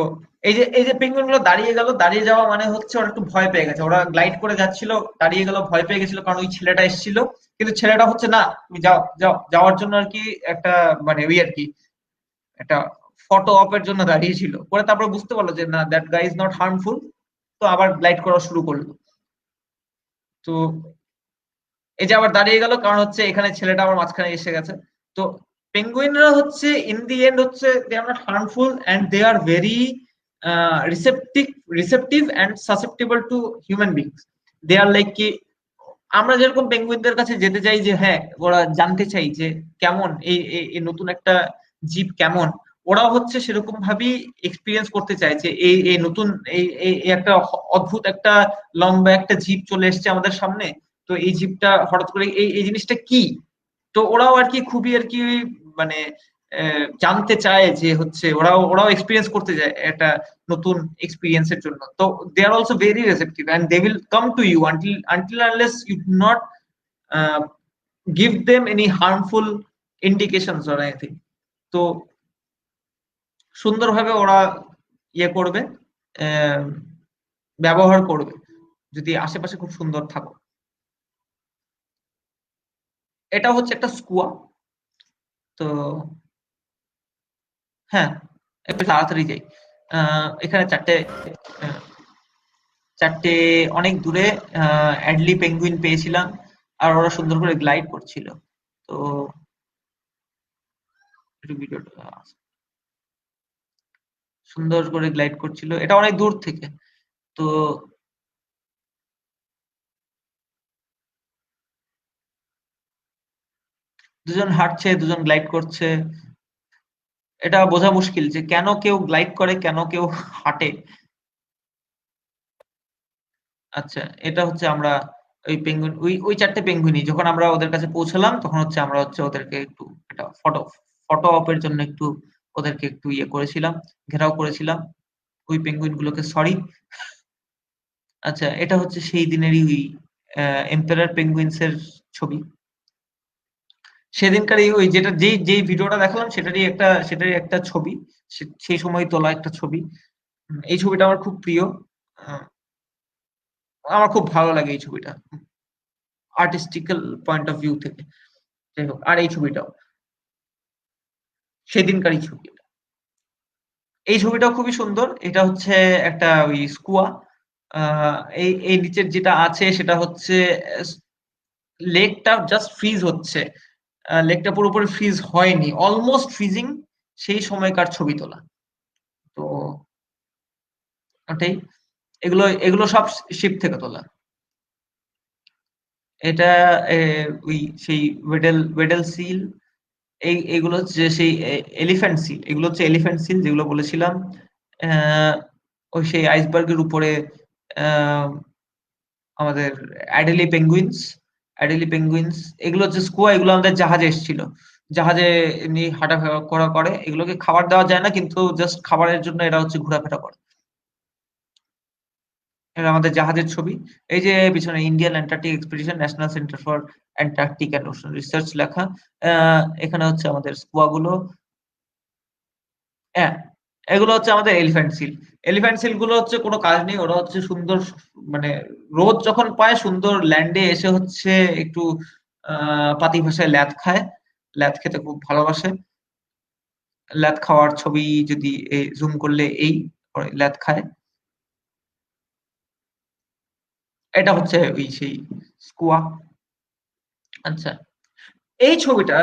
এই যে পেঙ্গুইন গুলো দাঁড়িয়ে গেল, দাঁড়িয়ে যাওয়া মানে হচ্ছে ওরা একটু ভয় পেয়ে গেছে। ওরা গ্লাইড করে যাচ্ছিল, দাঁড়িয়ে গেল, ভয় পেয়ে গেছিল কারণ ওই ছেলেটা এসেছিল। কিন্তু ছেলেটা হচ্ছে না, তুমি যাও যাও, যাওয়ার জন্য আর কি একটা মানে ওই আর কি একটা ফটো অপের জন্য দাঁড়িয়েছিল। পরে তারপরে বুঝতে পারলো যে না, that guy is not harmful. তো আবার গ্লাইড করা শুরু করলো। তো এই যে আবার দাঁড়িয়ে গেল কারণ হচ্ছে এখানে ছেলেটা আবার মাঝখানে এসে গেছে। তো পেঙ্গুইনরা হচ্ছে ইন দি এন্ড হচ্ছে they are not harmful and they are very receptive and susceptible to human beings. They are like কি আমরা যেরকম পেঙ্গুইনদের কাছে যেতে চাই যে হ্যাঁ ওরা জানতে চাই যে কেমন এই নতুন একটা জীব কেমন, ওরাও হচ্ছে সেরকম ভাবেই এক্সপিরিয়েন্স করতে চায় যে এই নতুন এই একটা অদ্ভুত একটা লম্বা একটা জীব চলে এসেছে আমাদের সামনে। তো এই জীবটা হঠাৎ করে এই জিনিসটা কি। তো ওরাও আর কি খুবই আর কি মানে জানতে চায় যে হচ্ছে ওরাও এক্সপিরিয়েন্স করতে যায় একটা নতুন এক্সপিরিয়েন্সের জন্য। তো they are also very receptive and they will come to you until unless you do not give them any harmful indications or anything. তো সুন্দরভাবে ওরা ইয়ে করবে, আহ, ব্যবহার করবে যদি আশেপাশে খুব সুন্দর থাকো। এটা হচ্ছে একটা স্কুয়া। তো হ্যাঁ, একটু তাড়াতাড়ি যাই। এখানে আহ, চারটে অনেক দূরে অ্যাডলি পেঙ্গুইন পেয়েছিলাম। আর ওরা সুন্দর করে গ্লাইড করছিল। তো একটু ভিডিওটা সুন্দর করে গ্লাইড করছিল, এটা অনেক দূর থেকে। তো দুজন হাঁটছে, দুজন গ্লাইড করছে। এটা বোঝা মুশকিল যে কেন কেউ গ্লাইড করে, কেন কেউ হাঁটে। আচ্ছা, এটা হচ্ছে আমরা ওই পেঙ্গুইন ওই চারটে পেঙ্গুইনই যখন আমরা ওদের কাছে পৌঁছালাম তখন হচ্ছে আমরা হচ্ছে ওদেরকে একটু একটা ফটো অপের জন্য একটু ওদেরকে একটু ইয়ে করেছিলাম, ঘেরাও করেছিলাম ওই পেঙ্গুইন গুলোকে। সরি। আচ্ছা, এটা হচ্ছে সেই দিনেরই ওই এম্পারার পেঙ্গুইনস এর ছবি। সেদিনকার ওই যেটা যেই ভিডিওটা দেখালাম সেটারই একটা ছবি। সেই সময় তোলা একটা ছবি। এই ছবিটা আমার খুব প্রিয়। আহ, আমার খুব ভালো লাগে এই ছবিটা। আর্টিস্টিক্যাল পয়েন্ট অফ ভিউ থেকে। যাই হোক, আর এই ছবিটাও সেদিনকারই ছবি। এই ছবিটাও খুবই সুন্দর। এটা হচ্ছে একটা ওই স্কুয়া, এই এই নিচের যেটা আছে সেটা হচ্ছে লেকটা জাস্ট ফ্রিজ হচ্ছে, লেকটা পুরোপুরি ফ্রিজ হয়নি, অলমোস্ট ফ্রিজিং, সেই সময়কার ছবি তোলা। তো ওটাই, এগুলো এগুলো সব শিপ থেকে তোলা। এটা ওই সেই ওয়েডেল সিল, এইগুলো হচ্ছে সেই এলিফ্যান্ট সিল, এগুলো হচ্ছে এলিফ্যান্ট সিল যেগুলো বলেছিলাম। ওই সেই আইসবার্গের উপরে আমাদের অ্যাডেলি পেঙ্গুইনস, এগুলো হচ্ছে স্কুয়া, এগুলো আমাদের জাহাজে এসেছিল, জাহাজে এমনি হাঁটাফেরা করে। এগুলোকে খাবার দেওয়া যায় না, কিন্তু জাস্ট খাবারের জন্য এরা হচ্ছে ঘোরাফেরা করে। এটা আমাদের জাহাজের ছবি। এই যে পিছনে Indian Antarctic expedition, national centre for Antarctic and ocean research লেখা। এখানে হচ্ছে আমাদের স্কুয়া গুলো। হ্যাঁ, এগুলো হচ্ছে আমাদের এলিফ্যান্ট সিল। এলিফ্যান্ট সিল গুলো হচ্ছে কোনো কাজ নেই, ওরা হচ্ছে সুন্দর, মানে রোদ যখন পায় সুন্দর ল্যান্ডে এসে হচ্ছে একটু পাতি ভাষায় ল্যাদ খায়, ল্যাদ খেতে খুব ভালোবাসে। ল্যাদ খাওয়ার ছবি যদি জুম করলে এই ল্যাদ খায়। এটা হচ্ছে ওই সেই স্কুয়া। আচ্ছা, এই ছবিটা,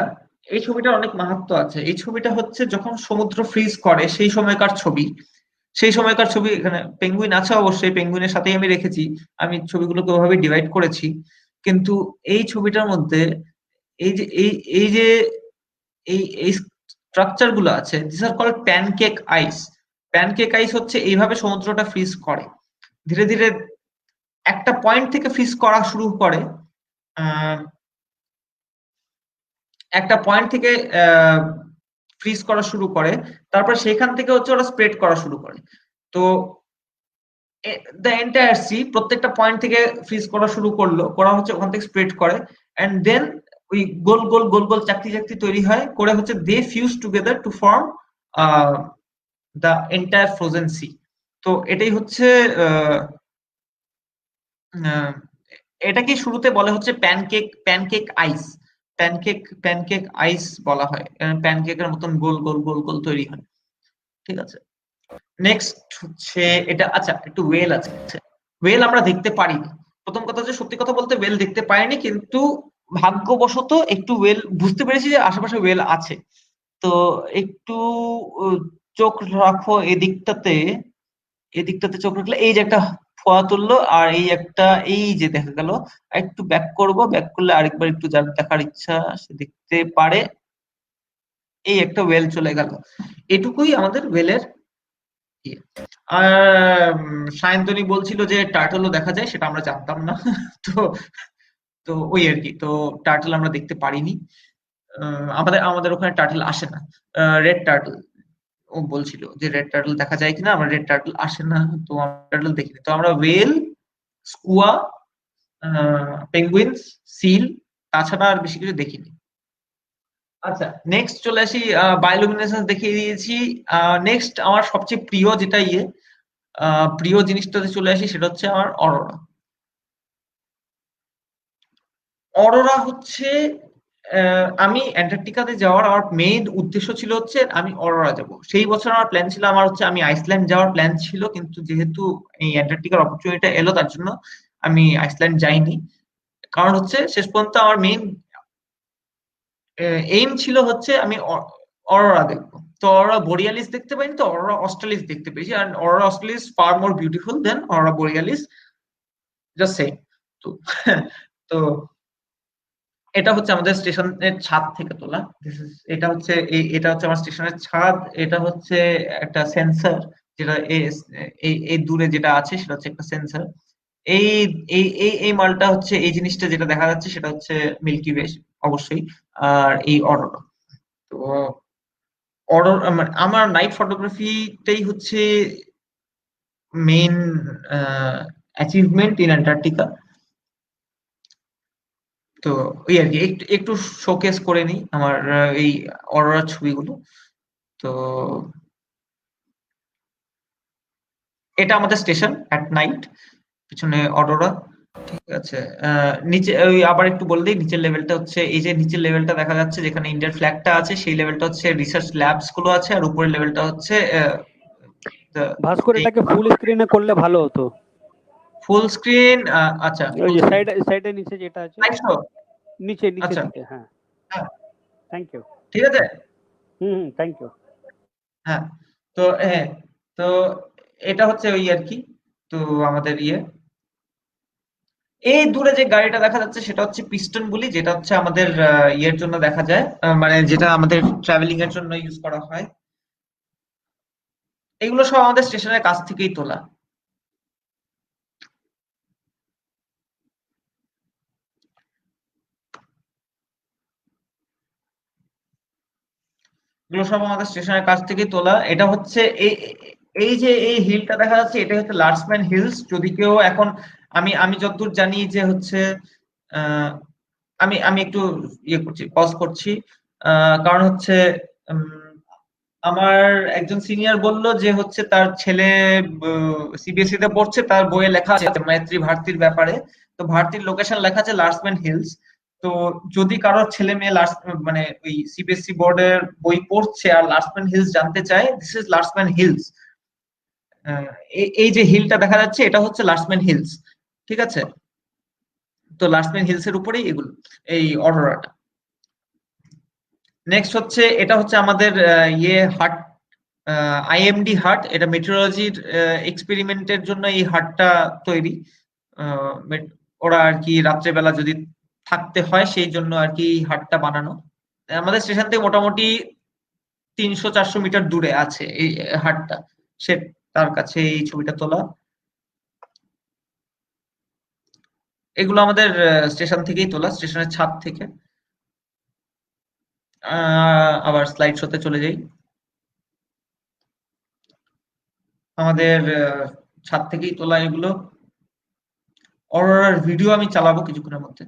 এই ছবিটার অনেক মাহাত্ম্য আছে। এই ছবিটা হচ্ছে যখন সমুদ্র ফ্রিজ করে সেই সময়কার ছবি, সেই সময়কার ছবি। এখানে পেঙ্গুইন আছে অবশ্যই, পেঙ্গুইনের সাথেই আমি রেখেছি, আমি ছবিগুলোকে ওভাবে ডিভাইড করেছি। কিন্তু এই ছবিটার মধ্যে এই যে এই যে এই স্ট্রাকচার গুলো আছে, this are called pancake ice. Pancake ice হচ্ছে এইভাবে সমুদ্রটা ফ্রিজ করে, ধীরে ধীরে একটা পয়েন্ট থেকে ফ্রিজ করা শুরু করে, একটা পয়েন্ট থেকে ফ্রিজ করা শুরু করে, তারপর সেখান থেকে হচ্ছে ওরা স্প্রেড করা শুরু করে। তো দ্য এন্টায়ার সি প্রত্যেকটা পয়েন্ট থেকে ফ্রিজ করা শুরু করলো, করা হচ্ছে ওখান থেকে স্প্রেড করে, এন্ড দেন ওই গোল গোল গোল গোল চাকতি চাকতি তৈরি হয়, করে হচ্ছে they fuse together to form the entire frozen sea. তো এটাই হচ্ছে এটাকে শুরুতে বলে হচ্ছে প্যানকেক আইস, প্যানকেক আইস বলা হয়, প্যানকেকের মতন গোল গোল গোল গোল তৈরি হয়। ঠিক আছে, নেক্সট হচ্ছে এটা। আচ্ছা, একটু ওয়েল আছে। ওয়েল আমরা দেখতে পারিনি। প্রথম কথা হচ্ছে, সত্যি কথা বলতে ওয়েল দেখতে পাইনি, কিন্তু ভাগ্যবশত একটু ওয়েল বুঝতে পেরেছি যে আশেপাশে ওয়েল আছে। তো একটু চোখ রাখো এদিকটাতে, এদিকটাতে চোখ রাখলে এই যে একটা ফোয়া তুললো, আর এই একটা এই যে দেখা গেল। একটু ব্যাক করব, ব্যাক করলে আরেকবার একটু যার দেখার ইচ্ছা সে দেখতে পারে, এই একটা ওয়েল চলে গেল। এটুকুই আমাদের ওয়েলের ইয়ে। আর সায়ন্তনী বলছিল যে টার্টলও দেখা যায়, সেটা আমরা জানতাম না। তো তো ওই আর কি, তো টার্টল আমরা দেখতে পারিনি। আমাদের আমাদের ওখানে টার্টল আসে না, রেড টার্টল। ও বলছিল যে রেড টার্টল দেখা যায় কিনা, আমরা রেড টার্টল আসে না, তো আমরা টার্টল দেখিনি। তো আমরা ওয়েল, স্কুয়া, পেঙ্গুইনস, সিল, তাছাড়া আর বেশি কিছু দেখিনি। আচ্ছা, নেক্সট চলে আসি, বায়োলুমিনেসেন্স দেখিয়ে দিয়েছি। নেক্সট আমার সবচেয়ে প্রিয় যেটা প্রিয় জিনিসটাতে চলে আসি, সেটা হচ্ছে আমার অরোরা। অরোরা হচ্ছে আমি অ্যান্টার্কটিকাতে যাওয়ার আমার মেইন উদ্দেশ্য ছিল হচ্ছে আমি অরোরা যাব। সেই বছর আমার প্ল্যান ছিল, আমার হচ্ছে আমি আইসল্যান্ড যাওয়ার প্ল্যান ছিল, কিন্তু যেহেতু এই অ্যান্টার্কটিকার অপরচুনিটিটা এলো, তার জন্য আমি আইসল্যান্ড যাইনি। কারণ হচ্ছে শেষ পর্যন্ত আমার মেইন এইম ছিল হচ্ছে আমি অরোরা দেখবো। তো অরোরা বোরিয়ালিস দেখতে পাইনি, তো অরোরা অস্ট্রালিস দেখতে পেয়েছি, আর aurora australis far more beautiful than aurora borealis, just same. তো তো এটা হচ্ছে আমাদের স্টেশনের ছাদ থেকে তোলা। এটা হচ্ছে এটা হচ্ছে আমার স্টেশনের ছাদ। এটা হচ্ছে একটা সেন্সর, যেটা এই দূরে যেটা আছে সেটা হচ্ছে একটা সেন্সর। এই এই মালটা হচ্ছে, এই জিনিসটা যেটা দেখা যাচ্ছে সেটা হচ্ছে মিল্কি ওয়ে অবশ্যই, আর এই অরোরা। তো অরোরা আমার নাইট ফটোগ্রাফিটাই হচ্ছে মেইন অ্যাচিভমেন্ট ইন অ্যান্টার্কটিকা। তো ওই আর কি, একটু একটু শোকেস করে নিই আমার এই অরোরা ছবিগুলো। তো এটা আমাদের স্টেশন অ্যাট নাইট, পিছনে অরোরা। ঠিক আছে। নিচে ওই আবার একটু বলে দিই, নিচের লেভেলটা হচ্ছে এই যে নিচের লেভেলটা দেখা যাচ্ছে যেখানে ইন্ডিয়ার ফ্ল্যাগটা আছে, সেই লেভেলটা হচ্ছে রিসার্চ ল্যাবস গুলো আছে, আর উপরের লেভেলটা হচ্ছে ভাস্কর, এটাকে ফুল স্ক্রিনে করলে ভালো হতো। Full screen. আচ্ছা, ওই ফুল যে স্ক্রিন সাইডে নিচে যেটা আছে, নিচে আচ্ছা, দিকে। হ্যাঁ, হ্যাঁ, থ্যাংক ইউ। ঠিক আছে। Thank you. হ্যাঁ, তো হ্যাঁ, তো এটা হচ্ছে ওই আর কি। তো আমাদের এই দূরে যে গাড়িটা দেখা যাচ্ছে সেটা হচ্ছে পিস্টন বুলি, যেটা হচ্ছে আমাদের ইয়ের জন্য দেখা যায়, মানে যেটা আমাদের ট্রাভেলিং এর জন্য ইউজ করা হয়। এগুলো সব আমাদের স্টেশনের কাছ থেকেই তোলা। এগুলো সব আমাদের স্টেশনের কাছ থেকেই তোলা। এটা হচ্ছে এই এই যে এই হিলটা দেখা যাচ্ছে, এটা হচ্ছে লার্সম্যান হিলস। যদি কেউ এখন, আমি আমি যতদূর জানি যে হচ্ছে, আহ, আমি আমি একটু ইয়ে করছি, পজ করছি, কারণ হচ্ছে উম, আমার একজন সিনিয়র বলল যে হচ্ছে তার ছেলে সিবিএসই তে পড়ছে, তার বইয়ে লেখা আছে মাতৃ ভারতীর ব্যাপারে। তো ভারতীর লোকেশন লেখা আছে লার্সম্যান হিলস। তো যদি কারোর ছেলে মেয়ে মানে ওই সিবিএসই বোর্ডের বই পড়ছে আর লার্সম্যান হিলস জানতে চায়, দিস ইজ লার্সম্যান হিলস। এই যে হিলটা দেখা যাচ্ছে এটা হচ্ছে লার্সম্যান হিলস, ঠিক আছে। তো লার্সম্যান হিলস এর উপরেই এগুলো, এই অরোরাটা। নেক্সট হচ্ছে এটা হচ্ছে আমাদের হাট, আইএমডি হাট। এটা মেট্রোলজির এক্সপেরিমেন্টের জন্য এই হাটটা তৈরি। ওরা আর কি রাত্রেবেলা যদি থাকতে হয় সেই জন্য আর কি এই হাটটা বানানো। আমাদের স্টেশন থেকে মোটামুটি 300-400 মিটার দূরে আছে এই হাটটা। সে তার কাছে এই ছবিটা তোলা। এগুলো আমাদের স্টেশন থেকেই তোলা, স্টেশনের ছাদ থেকে। আবার স্লাইড শোতে চলে যাই। আমাদের ছাদ থেকেই তোলা এগুলো। অরোরার ভিডিও আমি চালাবো কিছুক্ষণের মধ্যে।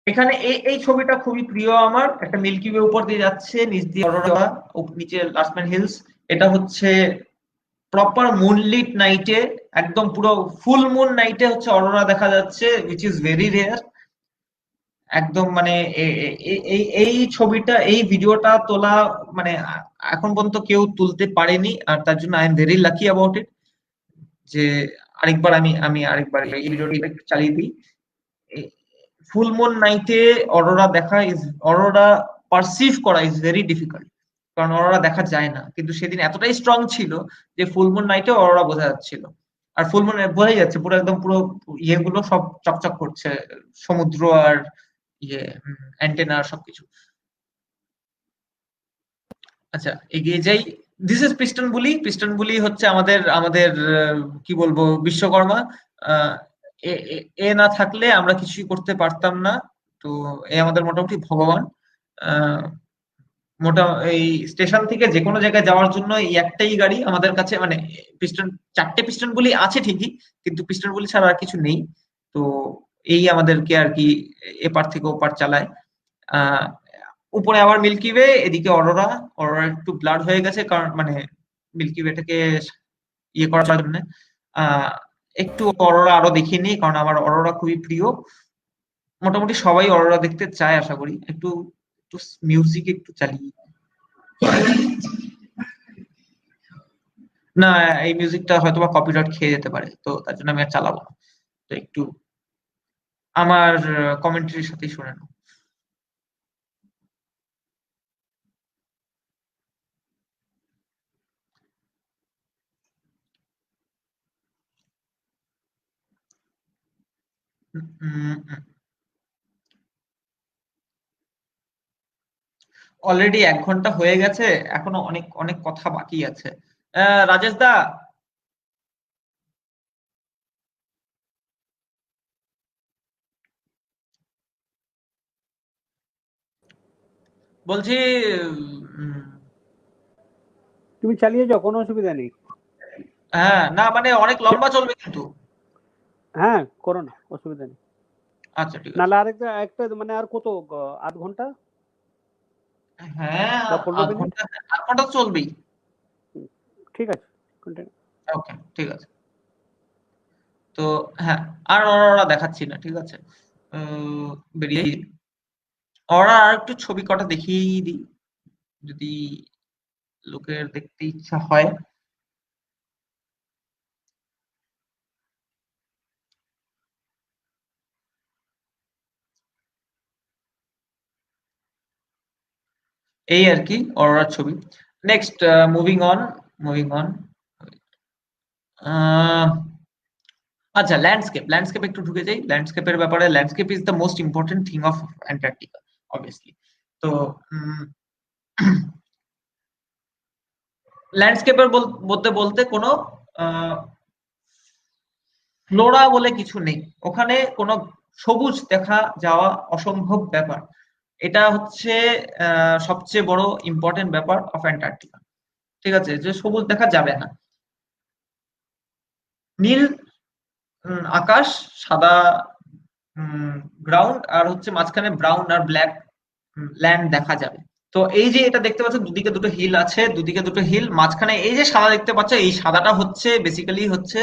এখানে এই ছবিটা খুবই প্রিয় আমার। একটা মিল্কি ওয়ে উপর দিয়ে যাচ্ছে, নিচ দিয়ে অরোরা, নিচে লার্সম্যান হিলস। এটা হচ্ছে প্রপার মুনলিট নাইটে, একদম পুরো ফুল মুন নাইটে হচ্ছে অরোরা দেখা যাচ্ছে, উইচ ইজ ভেরি রেয়ার। একদম মানে এই ছবিটা, এই ভিডিওটা তোলা মানে এখন পর্যন্ত কেউ তুলতে পারেনি, আর তার জন্য I am very lucky about it. যে আরেকবার আমি আমি আরেকবার এই ভিডিওটি একটু চালিয়ে দিই। ফুল মুন নাইটে অরোরা দেখা ইজ, অরোরা পারসিভ করা ইজ ভেরি ডিফিকাল্ট, কারণ অরোরা দেখা যায় না। কিন্তু সেদিন এতটাই স্ট্রং ছিল যে ফুল মুন নাইটে অরোরা বোঝা যাচ্ছিল। আর ফুল মুন বোঝাই যাচ্ছে, পুরো একদম পুরো ইয়েগুলো সব চকচক করছে, সমুদ্র আর অ্যান্টেনা সবকিছু। আচ্ছা, এগিয়ে যাই। This is piston bully. Piston bully হচ্ছে আমাদের আমাদের কি বলবো, বিশ্বকর্মা। আহ, এ না থাকলে আমরা কিছুই করতে পারতাম না। তো এ আমাদের মোটামুটি ভগবান। আহ, মোটা এই স্টেশন থেকে যে কোনো জায়গায় যাওয়ার জন্য এই একটাই গাড়ি আমাদের কাছে, মানে পিস্টন, চারটে পিস্টন বুলি আছে ঠিকই, কিন্তু পিস্টন বুলি ছাড়া আর কিছু নেই। তো এই আমাদেরকে আর কি এপার থেকে ওপার চালায়। আহ উপরে আবার মিল্কি ওয়ে, এদিকে অরোরা। অরোরা একটু ব্লাড হয়ে গেছে, কারণ মানে মিল্কি ওয়েটাকে ইয়ে করার জন্য। আহ একটু অরোরা আরো দেখিয়ে নিই, কারণ আমার অরোরা খুবই প্রিয়। মোটামুটি সবাই অরোরা দেখতে চায় আশা করি। একটু একটু মিউজিক একটু চালিয়ে, না এই মিউজিকটা হয়তোবা কপিরাইট খেয়ে যেতে পারে, তো তার জন্য আমি আর চালাবো না। তো একটু আমার কমেন্ট্রির সাথেই শুনে নাও। অলরেডি 1 ঘন্টা হয়ে গেছে, এখনো অনেক অনেক কথা বাকি আছে। রাজেশ দা, বলছি, উম, তুমি চালিয়ে যাও, কোনো অসুবিধা নেই। হ্যাঁ, না মানে অনেক লম্বা চলবে কিন্তু। হ্যাঁ, করো না, অসুবিধা নেই। আচ্ছা, ঠিক আছে। নাহলে আরেকটা একটা মানে আর কত, আধ ঘন্টা। হ্যাঁ, বা 15 আধ মিনিট? ঘন্টা, আধ ঘন্টা তো চলবেই। ঠিক আছে, কন্টিনিউ। ওকে, ঠিক আছে। তো হ্যাঁ, আর অরোরা দেখাচ্ছি না, ঠিক আছে। বেরিয়ে অরোরা আর একটু ছবি কটা দেখিয়েই দিই, যদি লোকের দেখতে ইচ্ছা হয়। এই আর কি অরোরার ছবি। Next, moving on, moving on. আচ্ছা, ল্যান্ডস্কেপ, ল্যান্ডস্কেপ একটু ঢুকে যাই। ল্যান্ডস্কেপের ব্যাপারে, landscape is the most important thing of Antarctica, obviously. তো ল্যান্ডস্কেপের বলতে বলতে কোনো ফ্লোরা বলে কিছু নেই ওখানে, কোনো সবুজ দেখা যাওয়া অসম্ভব ব্যাপার। এটা হচ্ছে সবচেয়ে বড় ইম্পর্টেন্ট ব্যাপার অফ অ্যান্টার্কটিকা, ঠিক আছে, যে সবুজ দেখা যাবে না। নীল আকাশ, সাদা গ্রাউন্ড, আর হচ্ছে মাঝখানে ব্রাউন আর ব্ল্যাক ল্যান্ড দেখা যাবে। তো এই যে এটা দেখতে পাচ্ছ, দুদিকে দুটো হিল আছে, দুদিকে দুটো হিল, মাঝখানে এই যে সাদা দেখতে পাচ্ছ, এই সাদাটা হচ্ছে বেসিক্যালি হচ্ছে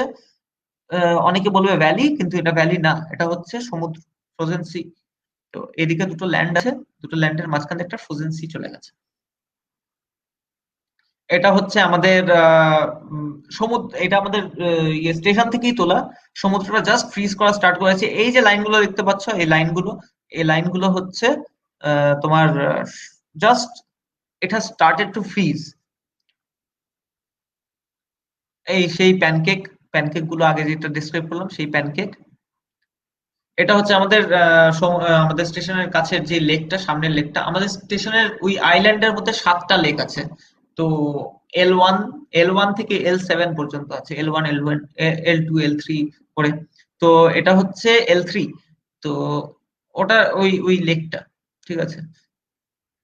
অনেকে বলবে ভ্যালি, কিন্তু এটা ভ্যালি না, এটা হচ্ছে সমুদ্র, ফ্রোজেন সি। তো এদিকে দুটো ল্যান্ড আছে, দুটো ল্যান্ডের মাঝখানে একটা ফ্রোজেন সি চলে গেছে। এটা হচ্ছে আমাদের সমুদ্র, এটা আমাদের ইয়ে স্টেশন থেকেই তোলা। সমুদ্রটা জাস্ট ফ্রিজ করা স্টার্ট করেছে। এই যে লাইনগুলো দেখতে পাচ্ছ, এই লাইনগুলো হচ্ছে তোমার জাস্ট এটা স্টার্টেড টু ফ্রিজ। এই সেই প্যানকেক, প্যানকেক গুলো আগে যেটা ডিসক্রাইব করলাম, সেই প্যানকেক। এটা হচ্ছে আমাদের আমাদের স্টেশনের কাছের যে লেকটা, সামনের লেকটা। আমাদের স্টেশনের ওই আইল্যান্ডের মধ্যে 7টা লেক আছে। তো L1, L1 থেকে L7 পর্যন্ত আছে, L1, L1, L2, L3 করে। তো এটা হচ্ছে L3। তো ওটা ওই ওই লেকটা, ঠিক আছে।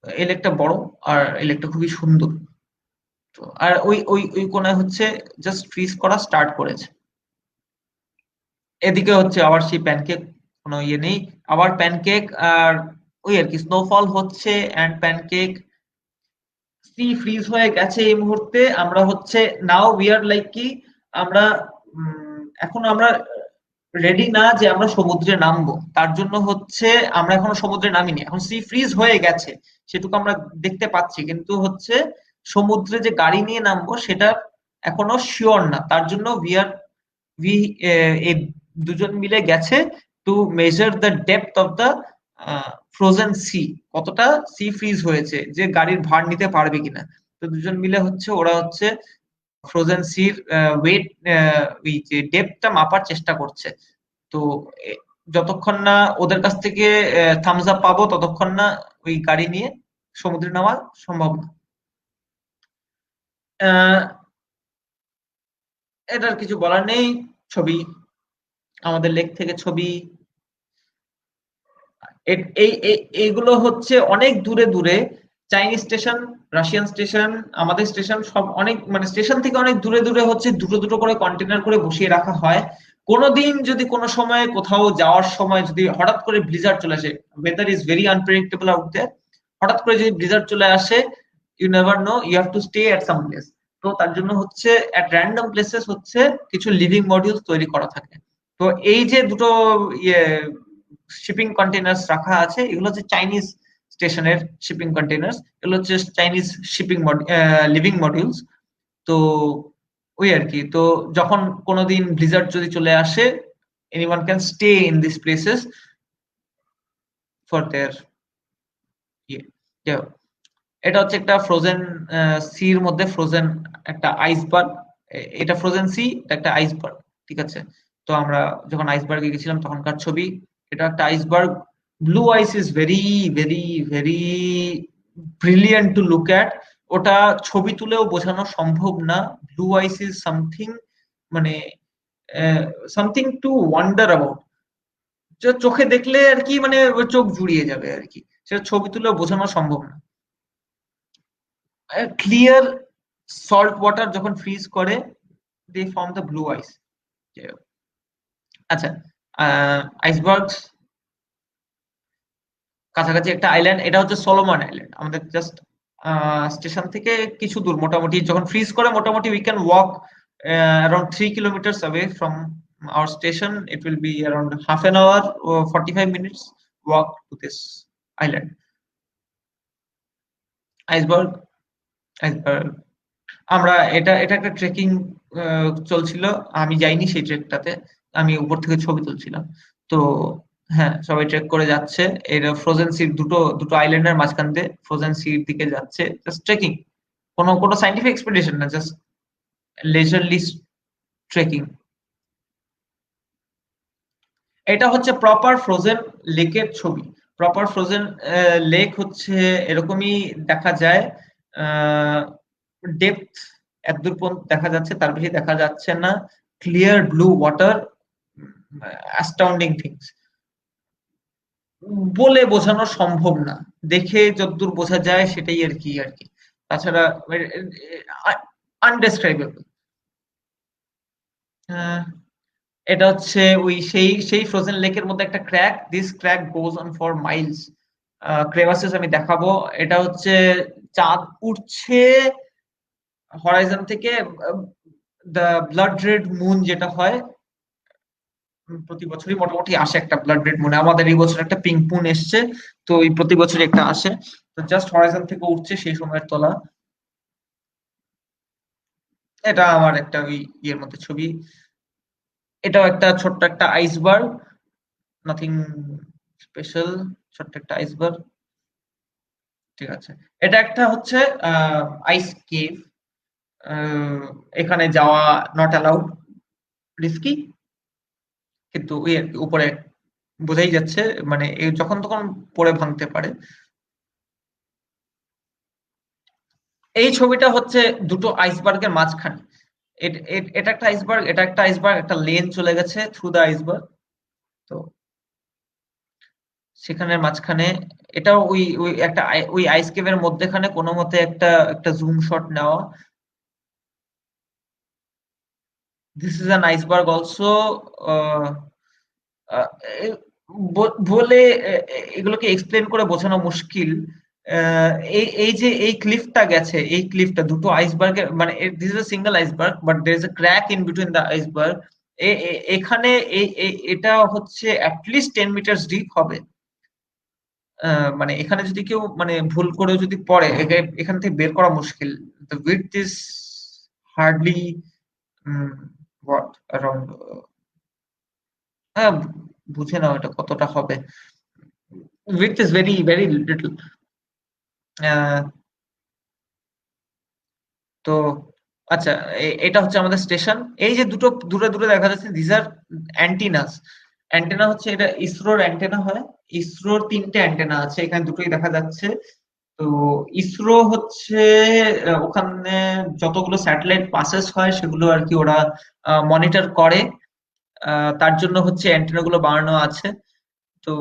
এই লেকটা বড়, আর এই লেকটা খুবই সুন্দর। তো আর ওই ওই ওই কোনায় হচ্ছে জাস্ট ফ্রিজ করা স্টার্ট করেছে। এদিকে হচ্ছে আবার সেই প্যানকেক, কোনো ইয়ে নেই, আবার প্যানকেক। আর ওই আর কি স্নোফল হচ্ছে, এন্ড প্যানকেক সি ফ্রিজ হয়ে গেছে এই মুহূর্তে। আমরা হচ্ছে নাও উই আর লাইক কি, আমরা এখন আমরা রেডি না যে আমরা সমুদ্রে নামবো, তার জন্য হচ্ছে আমরা এখনো সমুদ্রে নামিনি, এখন সি ফ্রিজ হয়ে গেছে সেটুকু আমরা দেখতে পাচ্ছি, কিন্তু হচ্ছে সমুদ্রে যে গাড়ি নিয়ে নামবো সেটা এখনো শিওর না। তার জন্য উই এই দুজন মিলে গেছে to measure the depth of the frozen sea, কতটা সি ফ্রিজ হয়েছে, যে গাড়ির ভার নিতে পারবে কিনা। তো দুজন মিলে হচ্ছে ওরা হচ্ছে ফ্রোজেন সির ওয়েট, ওই যে ডেপথটা মাপার চেষ্টা করছে। তো যতক্ষণ না ওদের কাছ থেকে থামস আপ পাবো, ততক্ষণ না ওই গাড়ি নিয়ে সমুদ্রে নামা সম্ভব না। আহ, এটার কিছু বলার নেই। ছবি, আমাদের লেক থেকে ছবি। এইগুলো হচ্ছে অনেক দূরে দূরে, চাইনিজ স্টেশন, রাশিয়ান স্টেশন, আমাদের স্টেশন, সব অনেক মানে স্টেশন থেকে অনেক দূরে দূরে হচ্ছে দুটো দুটো করে কন্টেনার করে বসিয়ে রাখা হয়। কোনোদিন যদি কোনো সময় কোথাও যাওয়ার সময় যদি হঠাৎ করে ব্লিজার্ড চলে আসে, weather is very unpredictable out there, হঠাৎ করে যদি ব্লিজার্ড চলে আসে, you never know, you have to stay at some place. তো তার জন্য হচ্ছে এট র্যান্ডম প্লেসেস হচ্ছে কিছু লিভিং মডিউলস তৈরি করা থাকে। তো এই যে দুটো ইয়ে শিপিং কন্টেনার্স রাখা আছে, এগুলো হচ্ছে চাইনিজ স্টেশনের শিপিং কন্টেনার্স, এগুলো হচ্ছে চাইনিজ শিপিং লিভিং মডিউলস। তো ওই আর কি। তো যখন কোনোদিন ব্লিজার্ড যদি চলে আসে, anyone can stay in this places for their ইয়ে। যাই হোক, এটা হচ্ছে একটা ফ্রোজেন সির মধ্যে ফ্রোজেন একটা আইসবার্গ। এটা ফ্রোজেন সি, এটা একটা আইসবার্গ, ঠিক আছে। তো আমরা যখন আইসবার্গে গেছিলাম তখনকার ছবি। এটা একটা iceberg. Blue ice is very very very brilliant to look at. ওটা ছবি তুলেও বোঝানো সম্ভব না। ব্লু আইস ইজ সামথিং, মানে সামথিং টু ওয়ান্ডার অ্যাবাউট। চোখে দেখলে আর কি, মানে চোখ জুড়িয়ে যাবে আর কি, সেটা ছবি তুলেও বোঝানো সম্ভব না। ক্লিয়ার সল্ট ওয়াটার যখন ফ্রিজ করে, দে ফর্ম দ্য ব্লু আইস। আচ্ছা, আইসবার্গস কাছাকাছি একটা আইল্যান্ড, এটা হচ্ছে সলোমন আইল্যান্ড, আমাদের জাস্ট স্টেশন থেকে কিছু দূর, মোটামুটি যখন ফ্রিজ করে মোটামুটি we can walk around 3 kilometers away from our station. It will be around half an hour or 45 minutes walk to this island. Iceberg, iceberg আমরা এটা এটা একটা ট্রেকিং চলছিল, আমি যাইনি সেই ট্রেকটাতে, আমি উপর থেকে ছবি তুলছিলাম। তো হ্যাঁ, সবাই ট্রেক করে যাচ্ছে, এটা ফ্রোজেন সির দুটো দুটো আইল্যান্ডের মাঝখান দিয়ে ফ্রোজেন সির দিকে যাচ্ছে, জাস্ট ট্রেকিং, কোনো সাইন্টিফিক এক্সপেডিশন না, জাস্ট লেজারলি ট্রেকিং। এটা হচ্ছে প্রপার ফ্রোজেন লেকের ছবি। প্রপার ফ্রোজেন লেক হচ্ছে এরকমই দেখা যায়, ডেপথ এতদূর পর্যন্ত দেখা যাচ্ছে, তার বেশি দেখা যাচ্ছে না, clear blue water, astounding things, বলে বোঝানো সম্ভব না, দেখে যতদূর বোঝা যায় সেটাই আর কি, তাছাড়া আনডেসক্রাইবেবল। এটা হচ্ছে ওই সেই ফ্রোজেন লেকের মধ্যে একটা crack, this crack goes on for miles, crevasses আমি দেখাবো। এটা হচ্ছে চাঁদ উঠছে হরাইজন থেকে, দ্য ব্লাড রেড মুন যেটা হয় প্রতি বছরই মোটামুটি আসে একটা ব্লাড রেড মুন, আমাদের এই বছর একটা পিঙ্ক মুন এসছে, তো এই প্রতি বছর একটা আসে, তো জাস্ট হরাইজন থেকে উঠছে সেই সময়ের তোলা। এটা আমার একটা ওই ইয়ের মধ্যে ছবি। এটাও একটা ছোট্ট একটা আইসবার্গ, নাথিং স্পেশাল, ছোট্ট একটা আইসবার্গ, ঠিক আছে। এটা একটা হচ্ছে আইস কেভ, এখানে যাওয়া নট অ্যালাউড, রিস্কি, কিন্তু ওই আর কি, উপরে বোঝাই যাচ্ছে মানে যখন তখন পড়ে ভাঙতে পারে। এই ছবিটা হচ্ছে দুটো আইসবার্গের মাঝখানে, এটা একটা আইসবার্গ, এটা একটা আইসবার্গ, একটা লেন চলে গেছে থ্রু দ্য আইসবার্গ, তো সেখানের মাঝখানে এটা ওই ওই একটা ওই আইস কেভের মধ্যেখানে কোনো মতে একটা একটা জুম শট নেওয়া। This is an iceberg also, বলে এগুলোকে এক্সপ্লেন করে বোঝানো মুশকিল। এই যে এই ক্লিফটা গেছে, এই ক্লিফটা দুটো আইসবার্গের মানে, this is a single iceberg but there is a crack in between the iceberg. এখানে এটা হচ্ছে অ্যাটলিস্ট 10 মিটার ডিপ হবে। মানে এখানে যদি কেউ মানে ভুল করে যদি পড়ে, এখান থেকে বের করা মুশকিল। The width is hardly what around, হ্যাঁ বুঝে নাও এটা কতটা হবে, width is very very little. তো আচ্ছা, এটা হচ্ছে আমাদের স্টেশন। এই যে দুটো দূরে দূরে দেখা যাচ্ছে, দিস আর অ্যান্টিনাস। অ্যান্টেনা হচ্ছে এটা ইসরোর অ্যান্টেনা হয়, ইসরোর 3টে অ্যান্টেনা আছে, এখানে দুটোই দেখা যাচ্ছে। তো ইসরো হচ্ছে ওখানে যতগুলো স্যাটেলাইট পাসেস হয় সেগুলো আর কি ওরা মনিটর করে, তার জন্য হচ্ছে অ্যান্টেনা গুলো বানানো আছে। তো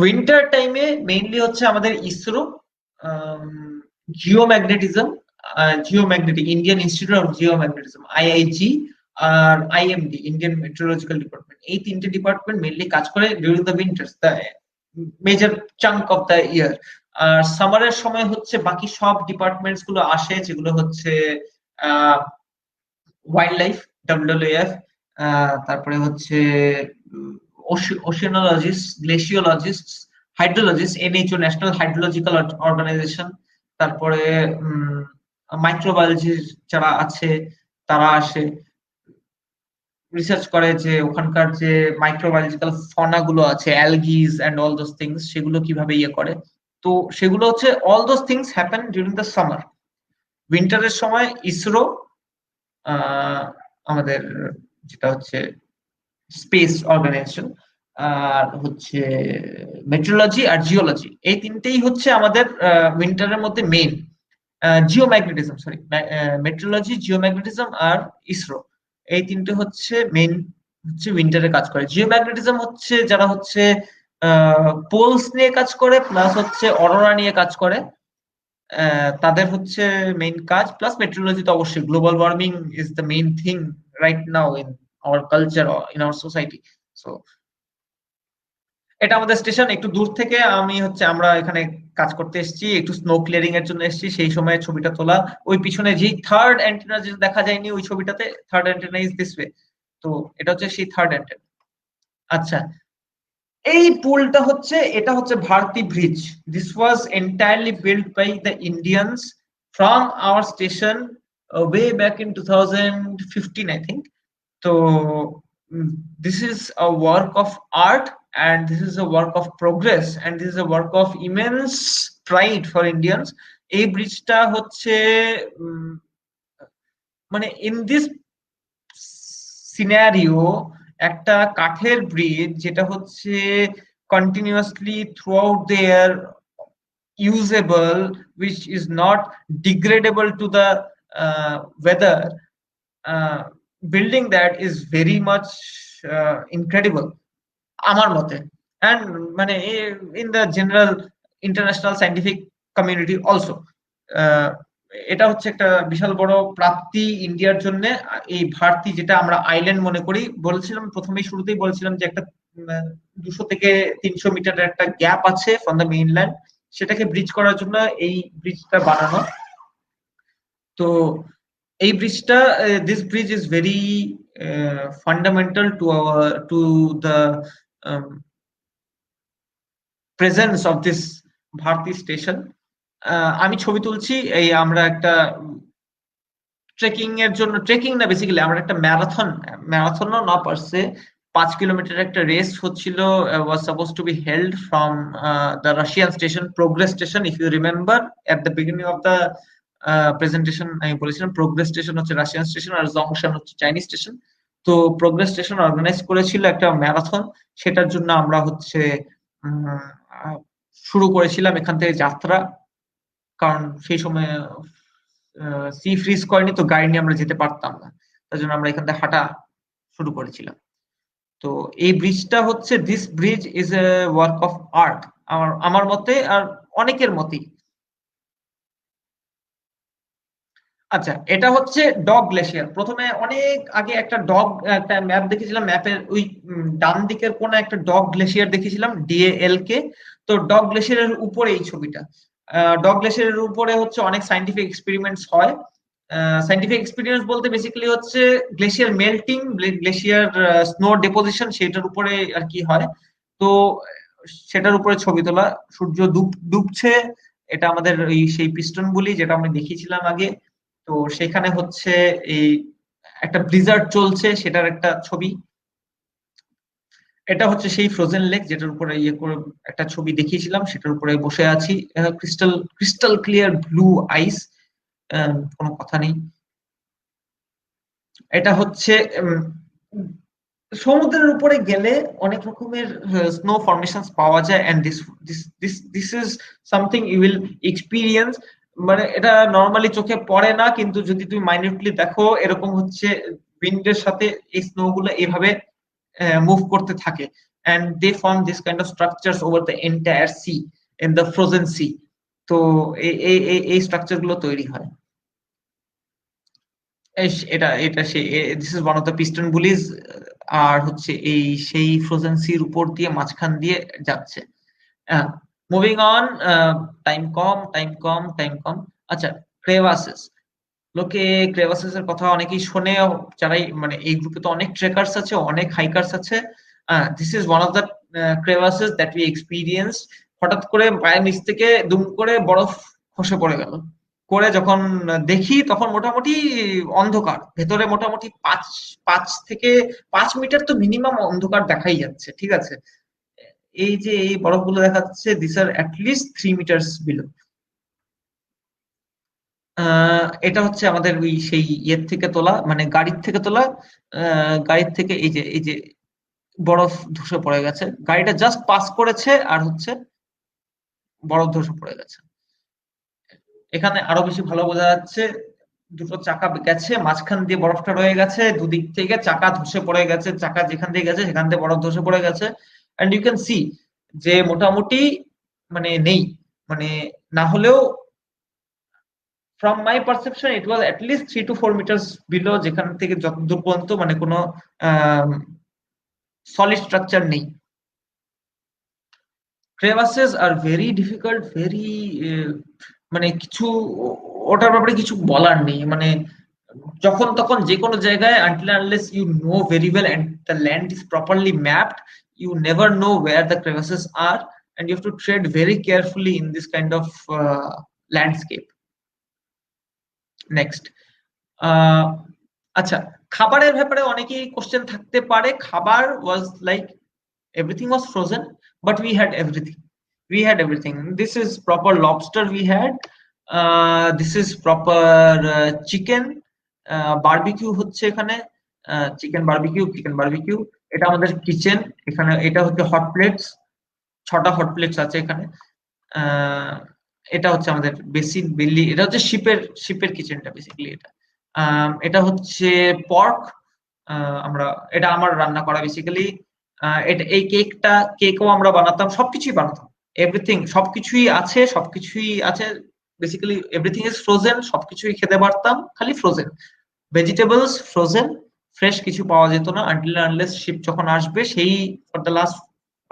উইন্টার টাইমে মেইনলি হচ্ছে আমাদের ISRO, geomagnetism, geomagnetic Indian Institute of Geomagnetism IIG, আর আইএমডি ইন্ডিয়ান মেট্রোলজিক্যাল ডিপার্টমেন্ট, এই 3টে ডিপার্টমেন্ট মেইনলি কাজ করে during the winters, the major chunk of the year. আর সামারের সময় হচ্ছে বাকি সব ডিপার্টমেন্টস গুলো আসে, যেগুলো হচ্ছে ওয়াইল্ড লাইফ, ডব্লিউডব্লিউএফ, তারপরে হচ্ছে ওশিয়ানোলজিস্ট, গ্লেসিওলজিস্ট, হাইড্রোলজিস্ট, এনএইচও ন্যাশনাল হাইড্রোলজিক্যাল অর্গানাইজেশন, তারপরে মাইক্রোবায়োলজি যারা আছে তারা আসে, রিসার্চ করে যে ওখানকার যে মাইক্রোবায়োলজিক্যাল ফনা গুলো আছে, algae and all those things, সেগুলো কিভাবে ইয়ে করে। তো সেগুলো হচ্ছে all those things happen during the summer. উইন্টারের সময় ইসরো, আমাদের যেটা হচ্ছে স্পেস অর্গানাইজেশন, আর হচ্ছে মেট্রোলজি আর জিওলজি, এই 3টেই হচ্ছে আমাদের উইন্টারের মধ্যে মেইন। জিওম্যাগনেটিজম, সরি, মেট্রোলজি, জিওম্যাগনেটিজম আর ইসরো, এই 3টে হচ্ছে মেইন, হচ্ছে উইন্টারে কাজ করে। জিওম্যাগনেটিজম হচ্ছে যারা হচ্ছে পোলস নিয়ে কাজ করে, প্লাস হচ্ছে অরোরা নিয়ে কাজ করে, তাদের হচ্ছে মেইন কাজ। প্লাস মেট্রোলজি তো অবশ্যই, global warming is the main thing right now in our culture, in our society. So এটা আমাদের স্টেশন। একটু দূর থেকে আমি হচ্ছে আমরা এখানে কাজ করতে এসেছি, একটু স্নো ক্লিয়ারিং এর জন্য এসেছি, সেই সময় ছবিটা তোলা। ওই পিছনে যে থার্ড অ্যান্টেনা যেটা দেখা যায়নি ওই ছবিটাতে, third antenna is this way. তো এটা হচ্ছে সেই থার্ড অ্যান্টেনা। আচ্ছা, এই পুলটা হচ্ছে, এটা হচ্ছে Bharati bridge. This was entirely build by the Indians from our station way back in 2015 I think. তো this is a work of art, and this is a work of progress, and this is a work of immense pride for Indians. এই ব্রিজটা হচ্ছে মানে in this scenario একটা কাঠের bridge যেটা হচ্ছে continuously through out the year usable, which is not degradable to the weather. Building that is very much incredible আমার মতে, and মানে in the general international scientific community also. এটা হচ্ছে একটা বিশাল বড় প্রাপ্তি ইন্ডিয়ার জন্য। এই ভারতী, যেটা আমরা আইল্যান্ড মনে করি, বলেছিলাম প্রথমেই শুরুতেই বলেছিলাম যে একটা 200 থেকে 300 মিটারের একটা গ্যাপ আছে ফ্রম দ্য মেইনল্যান্ড, সেটাকে ব্রিজ করার জন্য এই ব্রিজটা বানানো। তো এই ব্রিজটা, this bridge is very fundamental to the presence of this Bharati station. আমি ছবি তুলছি, এই আমরা একটা ট্রেকিং এর জন্য, ট্রেকিং না বেসিক্যালি আমরা একটা ম্যারাথনও না পারছে, 5 কিলোমিটার একটা রেস হচ্ছিল, was supposed to be held from the Russian station, Progress station. If you remember at the beginning of the presentation আমি বলেছিলাম প্রোগ্রেস স্টেশন হচ্ছে রাশিয়ান স্টেশন আর জংশন হচ্ছে চাইনিজ স্টেশন। তো প্রোগ্রেস স্টেশন অর্গানাইজ করেছিল একটা marathon, সেটার জন্য আমরা হচ্ছে শুরু করেছিলাম এখান থেকে যাত্রা, কারণ সেই সময় সি ফ্রিজ করেনি, তো গাড়ি নিয়ে আমরা যেতে পারতাম না, তার জন্য আমরা এখান থেকে হাঁটা শুরু করেছিলাম। তো এই ব্রিজটা হচ্ছে, this bridge is a work of art আমার মতে, আর অনেকের মতেই। আচ্ছা, এটা হচ্ছে ডগ গ্লেশিয়ার। প্রথমে অনেক আগে একটা ম্যাপ দেখেছিলাম, ম্যাপের ওই ডান দিকের কোণে একটা ডগ গ্লেশিয়ার দেখেছিলাম, DAL কে। তো ডগ গ্লেশিয়ারের উপরে এই ছবিটা। ডগ গ্লেশিয়ারের উপরে হচ্ছে অনেক সাইন্টিফিক এক্সপেরিমেন্টস হয়। সাইন্টিফিক এক্সপেরিমেন্টস বলতে বেসিক্যালি হচ্ছে glacier melting, glacier snow deposition, সেটার উপরে আর কি হয়। তো সেটার উপরে ছবি তোলা, সূর্য ডুবছে, এটা আমাদের সেই পিস্টন বলি যেটা আমরা দেখিয়েছিলাম আগে। তো সেখানে হচ্ছে এই একটা ব্লিজার্ড চলছে, সেটার একটা ছবি। এটা হচ্ছে সেই ফ্রোজেন লেক যেটার উপরে ইয়ে করে একটা ছবি দেখিয়েছিলাম, সেটার উপরে বসে আছি, ক্রিস্টাল ক্লিয়ার ব্লু আইস, কোনো কথা নেই। এটা হচ্ছে সমুদ্রের উপরে গেলে অনেক রকমের স্নো ফরমেশনস পাওয়া যায়, and this is something you will experience. মানে এটা নরমালি চোখে পড়ে না, কিন্তু যদি তুমি মাইনিউটলি দেখো, এরকম হচ্ছে উইন্ডের সাথে এই স্নো গুলো এইভাবে মুভ করতে থাকে, and they form this kind of structures over the entire sea in the frozen sea. তো এই স্ট্রাকচার গুলো তৈরি হয়। এটা এটা সেই, this is one of the piston bullies, আর হচ্ছে এই সেই ফ্রোজেন সির উপর দিয়ে মাঝখান দিয়ে যাচ্ছে। মুভিং অন, টাইম কম। আচ্ছা, ক্রেভাসেস। লোকে ক্রেভাসেস এর কথা অনেকেই শোনে, যারাই মানে এই গ্রুপে তো অনেক ট্রেকার্স আছে, অনেক হাইকার্স আছে। This is one of the crevasses that we experience. হঠাৎ করে পায়ের নিচ থেকে দুম করে বরফ খসে পড়ে গেল, করে যখন দেখি তখন মোটামুটি অন্ধকার, ভেতরে মোটামুটি 5 মিটার তো মিনিমাম অন্ধকার দেখাই যাচ্ছে, ঠিক আছে। এই যে এই বরফগুলো দেখাচ্ছে, দিস আর অ্যাটলিস্ট 3 মিটার্স বিলো। এটা হচ্ছে আমাদের ওই সেই ইয়ের থেকে তোলা, মানে গাড়ির থেকে তোলা। গাড়ির থেকে এই যে বরফ ধসে পড়ে গেছে, গাড়িটা জাস্ট পাস করেছে আর হচ্ছে বরফ ধসে পড়ে গেছে। এখানে আরো বেশি ভালো বোঝা যাচ্ছে, দুটো চাকা গেছে, মাঝখান দিয়ে বরফটা রয়ে গেছে, দুদিক থেকে চাকা ধসে পড়ে গেছে, চাকা যেখান দিয়ে গেছে সেখান দিয়ে বরফ ধসে পড়ে গেছে, এন্ড ইউ ক্যান সি যে মোটামুটি মানে নেই, মানে না হলেও from my perception it was at least 3 to 4 meters below, যেখান থেকে যতদূর পর্যন্ত মানে কোনো সলিড স্ট্রাকচার নেই। ক্রেভাসেস আর ভেরি ডিফিকাল্ট, ভেরি মানে কিছু ওটার ব্যাপারে কিছু বলার নেই। মানে যখন তখন যে কোনো জায়গায়, until and unless you know very well and the land is properly mapped, you never know where the crevices are, and you have to tread very carefully in this kind of landscape. Next, আচ্ছা, খাবারের ব্যাপারে অনেকেই question থাকতে পারে। খাবার was like everything was frozen, but we had everything. This is proper lobster we had. This is proper chicken barbecue হচ্ছে এখানে, chicken barbecue. এটা আমাদের কিচেন, এখানে এটা হচ্ছে হট প্লেটস, 6টা হট প্লেটস আছে এখানে। এটা হচ্ছে আমাদের বেসিন বিল্লি, এটা হচ্ছে শিপের কিচেনটা বেসিক্যালি। এটা হচ্ছে পর্ক, আমরা এটা আমার রান্না করা বেসিক্যালি। এটা এই কেকও আমরা বানাতাম, সবকিছুই বানাতাম, এভরিথিং, সবকিছুই আছে বেসিক্যালি। এভরিথিং ইজ ফ্রোজেন, সবকিছুই খেতে পারতাম, খালি ফ্রোজেন ভেজিটেবলস, ফ্রোজেন, ফ্রেশ কিছু পাওয়া যেত না আনটিল আনলেস শিপ যখন আসবে, সেই ফর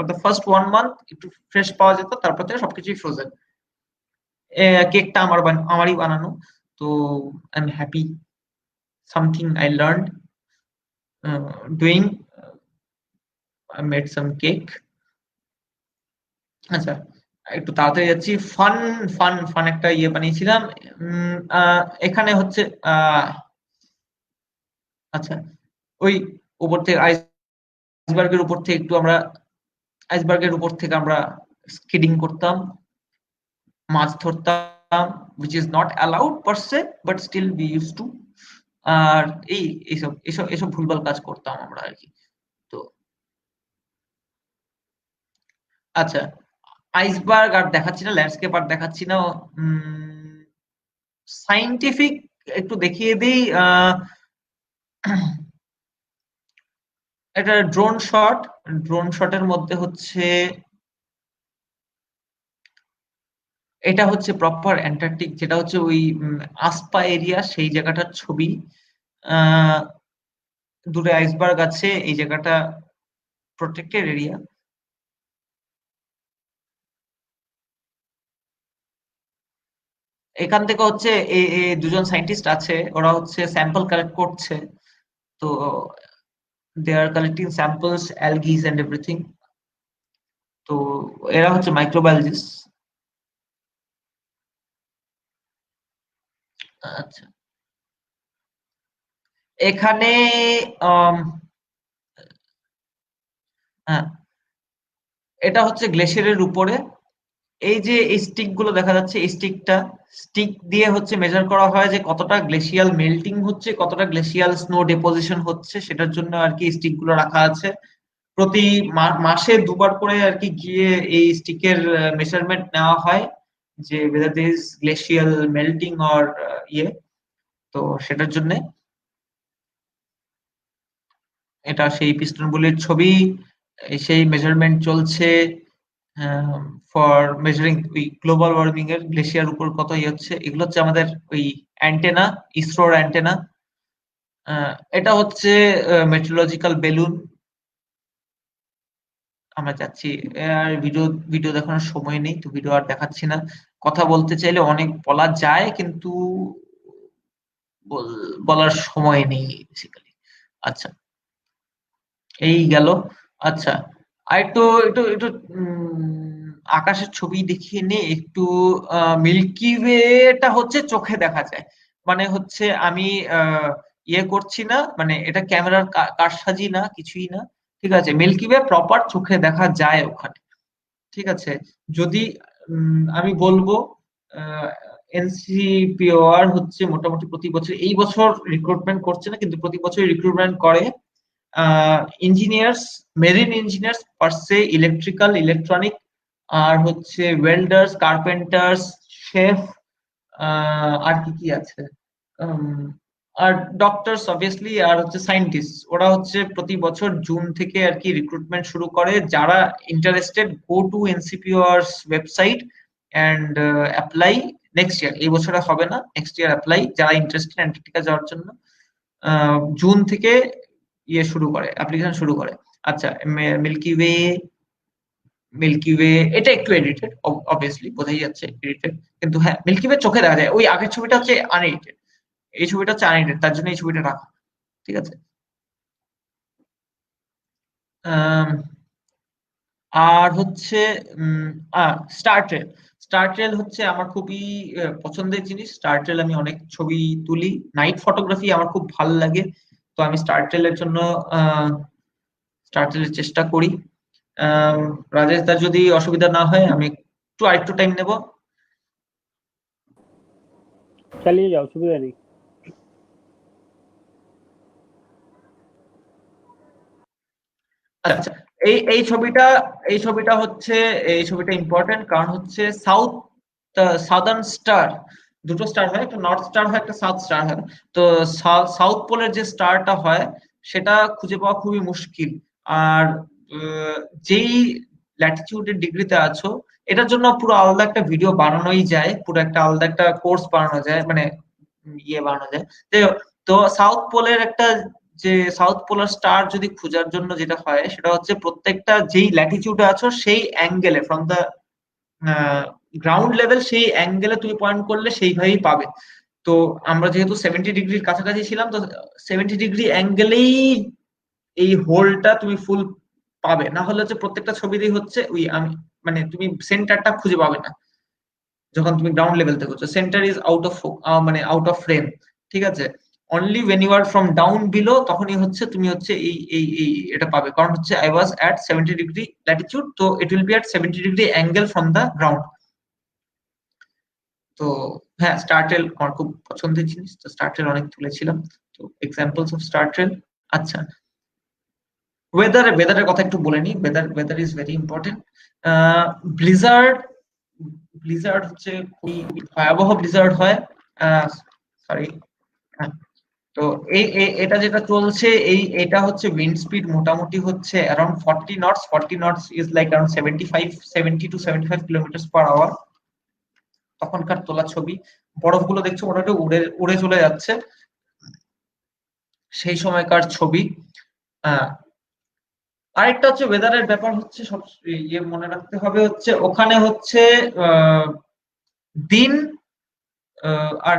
দ্য ফার্স্ট 1 মান্থ একটু ফ্রেশ পাওয়া যেত, তারপর থেকে সবকিছুই ফ্রোজেন। কেকটা আমারই বানানো, তো I am happy, something I learned doing, I made some cake. আচ্ছা, একটু তাড়াতাড়ি যাচ্ছি। ফান একটা ইয়ে বানিয়েছিলাম। এখানে হচ্ছে আচ্ছা, ওই উপর থেকে আইসবার্গের উপর থেকে আমরা স্কিডিং করতাম, মাছ ধরতাম, which is not allowed per se, but still we used to. আর এইসব ভুলভাল কাজ করতাম আমরা আর কি। তো আচ্ছা, আইসবার্গ আর দেখাচ্ছি না, ল্যান্ডস্কেপ আর দেখাচ্ছি না, সাইন্টিফিক একটু দেখিয়ে দিই। এটা ড্রোন শটের মধ্যে হচ্ছে, এটা হচ্ছে প্রপার অ্যান্টার্কটিক, যেটা হচ্ছে ওই আসপা এরিয়া, সেই জায়গাটার ছবি। দূরে আইসবার্গ আছে, এই জায়গাটা প্রোটেক্টেড এরিয়া। এখান থেকে হচ্ছে দুজন সায়েন্টিস্ট আছে, ওরা হচ্ছে স্যাম্পল কালেক্ট করছে। তো they R collecting samples, অ্যালগিস and everything. তো এরা হচ্ছে মাইক্রোবায়োলজিস্ট। আচ্ছা, এখানে হ্যাঁ, এটা হচ্ছে গ্লেশিয়ারের উপরে। এই যে এই স্টিক গুলো দেখা যাচ্ছে, এই স্টিক দিয়ে হচ্ছে মেজার করা হয় যে কতটা গ্লেশিয়াল মেল্টিং হচ্ছে, কতটা গ্লেশিয়াল স্নো ডিপোজিশন হচ্ছে, সেটার জন্য আর কি স্টিক গুলো রাখা আছে। প্রতি মাসে 2বার করে আর কি গিয়ে এই স্টিকের মেজারমেন্ট নেওয়া হয়, যে whether there is glacial melting or ইয়ে। তো সেটার জন্য এটা সেই পিস্টন বুলের ছবি, সেই মেজারমেন্ট চলছে ফর মেজারিং ওই গ্লোবাল ওয়ার্মিং এর, গ্লেশিয়ার উপর কত ইয়ে হচ্ছে। এগুলো হচ্ছে আমাদের ওই অ্যান্টেনা, ইসরোর অ্যান্টেনা। এটা হচ্ছে মেট্রোলজিক্যাল বেলুন। আমরা যাচ্ছি, আর ভিডিও দেখানোর সময় নেই, তো ভিডিও আর দেখাচ্ছি না। কথা বলতে চাইলে অনেক বলা যায়, কিন্তু বলার সময় নেই বেসিক্যালি। আচ্ছা, এই গেল। আচ্ছা, আর একটু একটু একটু আকাশের ছবি দেখিয়ে নে একটু। মিল্কি ওয়েটা হচ্ছে চোখে দেখা যায়, মানে হচ্ছে আমি ইয়ে করছি না, মানে এটা ক্যামেরার কারসাজি না, কিছুই না, ঠিক আছে। মিল্কি ওয়ে প্রপার চোখে দেখা যায় ওখানে, ঠিক আছে। যদি আমি বলবো এনসিপিওআর হচ্ছে মোটামুটি প্রতি বছর, এই বছর রিক্রুটমেন্ট করছে না, কিন্তু প্রতি বছর রিক্রুটমেন্ট করে ইঞ্জিনিয়ার্স, মেরিন ইঞ্জিনিয়ার্স পারসে, ইলেকট্রিক্যাল, ইলেকট্রনিক, আর হচ্ছে ওয়েল্ডার্স, কার্পেন্টার্স, শেফ, আর কি আছে, আর ডক্টরস অবভিয়াসলি, আর হচ্ছে সায়েন্টিস্ট। ওরা হচ্ছে প্রতি বছর জুন থেকে আর কি রিক্রুটমেন্ট শুরু করে। যারা interested, go to NCPOR's website and apply next year. এই বছরে হবে না, নেক্সট ইয়ার অ্যাপ্লাই, যারা ইন্টারেস্টেড অ্যান্টার্কটিকা যাওয়ার জন্য। জুন থেকে ইয়ে শুরু করে, অ্যাপ্লিকেশন শুরু করে। আচ্ছা, মিল্কি ওয়ে মিল্কি ওয়ে এটা একটু এডিটেড, অবভিয়াসলি বোঝাই যাচ্ছে এডিটেড, কিন্তু হ্যাঁ মিল্কি ওয়ে চোখে দেখা যায়। ওই আগের ছবিটা হচ্ছে আনএডিটেড, এই ছবিটা হচ্ছে আনএডিটেড, তার জন্য এই ছবিটা রাখা। ঠিক আছে। আম, আর হচ্ছে স্টার ট্রেল। স্টার ট্রেল হচ্ছে আমার খুবই পছন্দের জিনিস। স্টার ট্রেল আমি অনেক ছবি তুলি, নাইট ফটোগ্রাফি আমার খুব ভালো লাগে। তো আমি স্টার ট্রেলের জন্য স্টার ট্রেলের চেষ্টা করি। আম, রাজেশ দার যদি অসুবিধা না হয় আমি একটু আরেকটু টাইম নেব। चलिए जाओ, सुविधा नहीं। আচ্ছা, এই এই ছবিটা এই ছবিটা হচ্ছে এই ছবিটা ইম্পর্টেন্ট, কারণ হচ্ছে সাউদার্ন স্টার, দুটো স্টার হয়, একটা নর্থ স্টার হয়, একটা সাউথ স্টার হয়। তো সাউথ পোলের যে স্টারটা হয় সেটা খুঁজে পাওয়া খুবই মুশকিল। আর আহ, যেই ল্যাটিটিউডের ডিগ্রিতে আছো, এটার জন্য পুরো আলাদা একটা ভিডিও বানানোই যায়, পুরো একটা আলাদা একটা কোর্স বানানো যায়, মানে ইয়ে বানানো যায়। তো তো সাউথ পোলের একটা, যে সাউথ পোলার স্টার যদি খোঁজার জন্য যেটা হয় সেটা হচ্ছে প্রত্যেকটা যেই ল্যাটিটিউডে আছো সেই অ্যাঙ্গেলে, ফ্রম দ্য গ্রাউন্ড লেভেল, সেই অ্যাঙ্গেলে তুমি পয়েন্ট করলে সেইভাবেই পাবে। তো আমরা যেহেতু 70 ডিগ্রির কাছাকাছি ছিলাম, তো 70 ডিগ্রি অ্যাঙ্গেলেই এই হোলটা তুমি ফুল পাবে, না হলে হচ্ছে প্রত্যেকটা ছবিতেই হচ্ছে ওই আমি, মানে তুমি সেন্টারটা খুঁজে পাবে না। যখন তুমি গ্রাউন্ড লেভেল থেকে হচ্ছে সেন্টার ইজ আউট অফ, মানে আউট অফ ফ্রেম। ঠিক আছে। Only when you are from down below, তখনই হচ্ছে তুমি হচ্ছে এই এটা পাবে, কারণ হচ্ছে I was at 70 degree latitude, তো it will be at 70 degree angle from the ground. তো হ্যাঁ, স্টার ট্রেল আমার খুব পছন্দের জিনিস, তো স্টার ট্রেল অনেক তুলেছিলাম। তো এক্সাম্পলস অফ স্টার ট্রেল। আচ্ছা, ওয়েদারের কথা একটু বলে নি। Weather is very important. Blizzard Blizzard হচ্ছে খুবই ভয়াবহ ব্লিজার্ড হয়। সরি। তো এটা যেটা চলছে, এটা হচ্ছে উইন্ড স্পিড মোটামুটি হচ্ছে around 40 knots. 40 knots is like around 70 to 75 kilometre per hour. তখনকার তোলা ছবি, বরফগুলো দেখছো মোটামুটি উড়ে উড়ে চলে যাচ্ছে, সেই সময়কার ছবি। আহ আরেকটা হচ্ছে ওয়েদারের ব্যাপার হচ্ছে সব ইয়ে মনে রাখতে হবে, হচ্ছে ওখানে হচ্ছে আহ দিন আর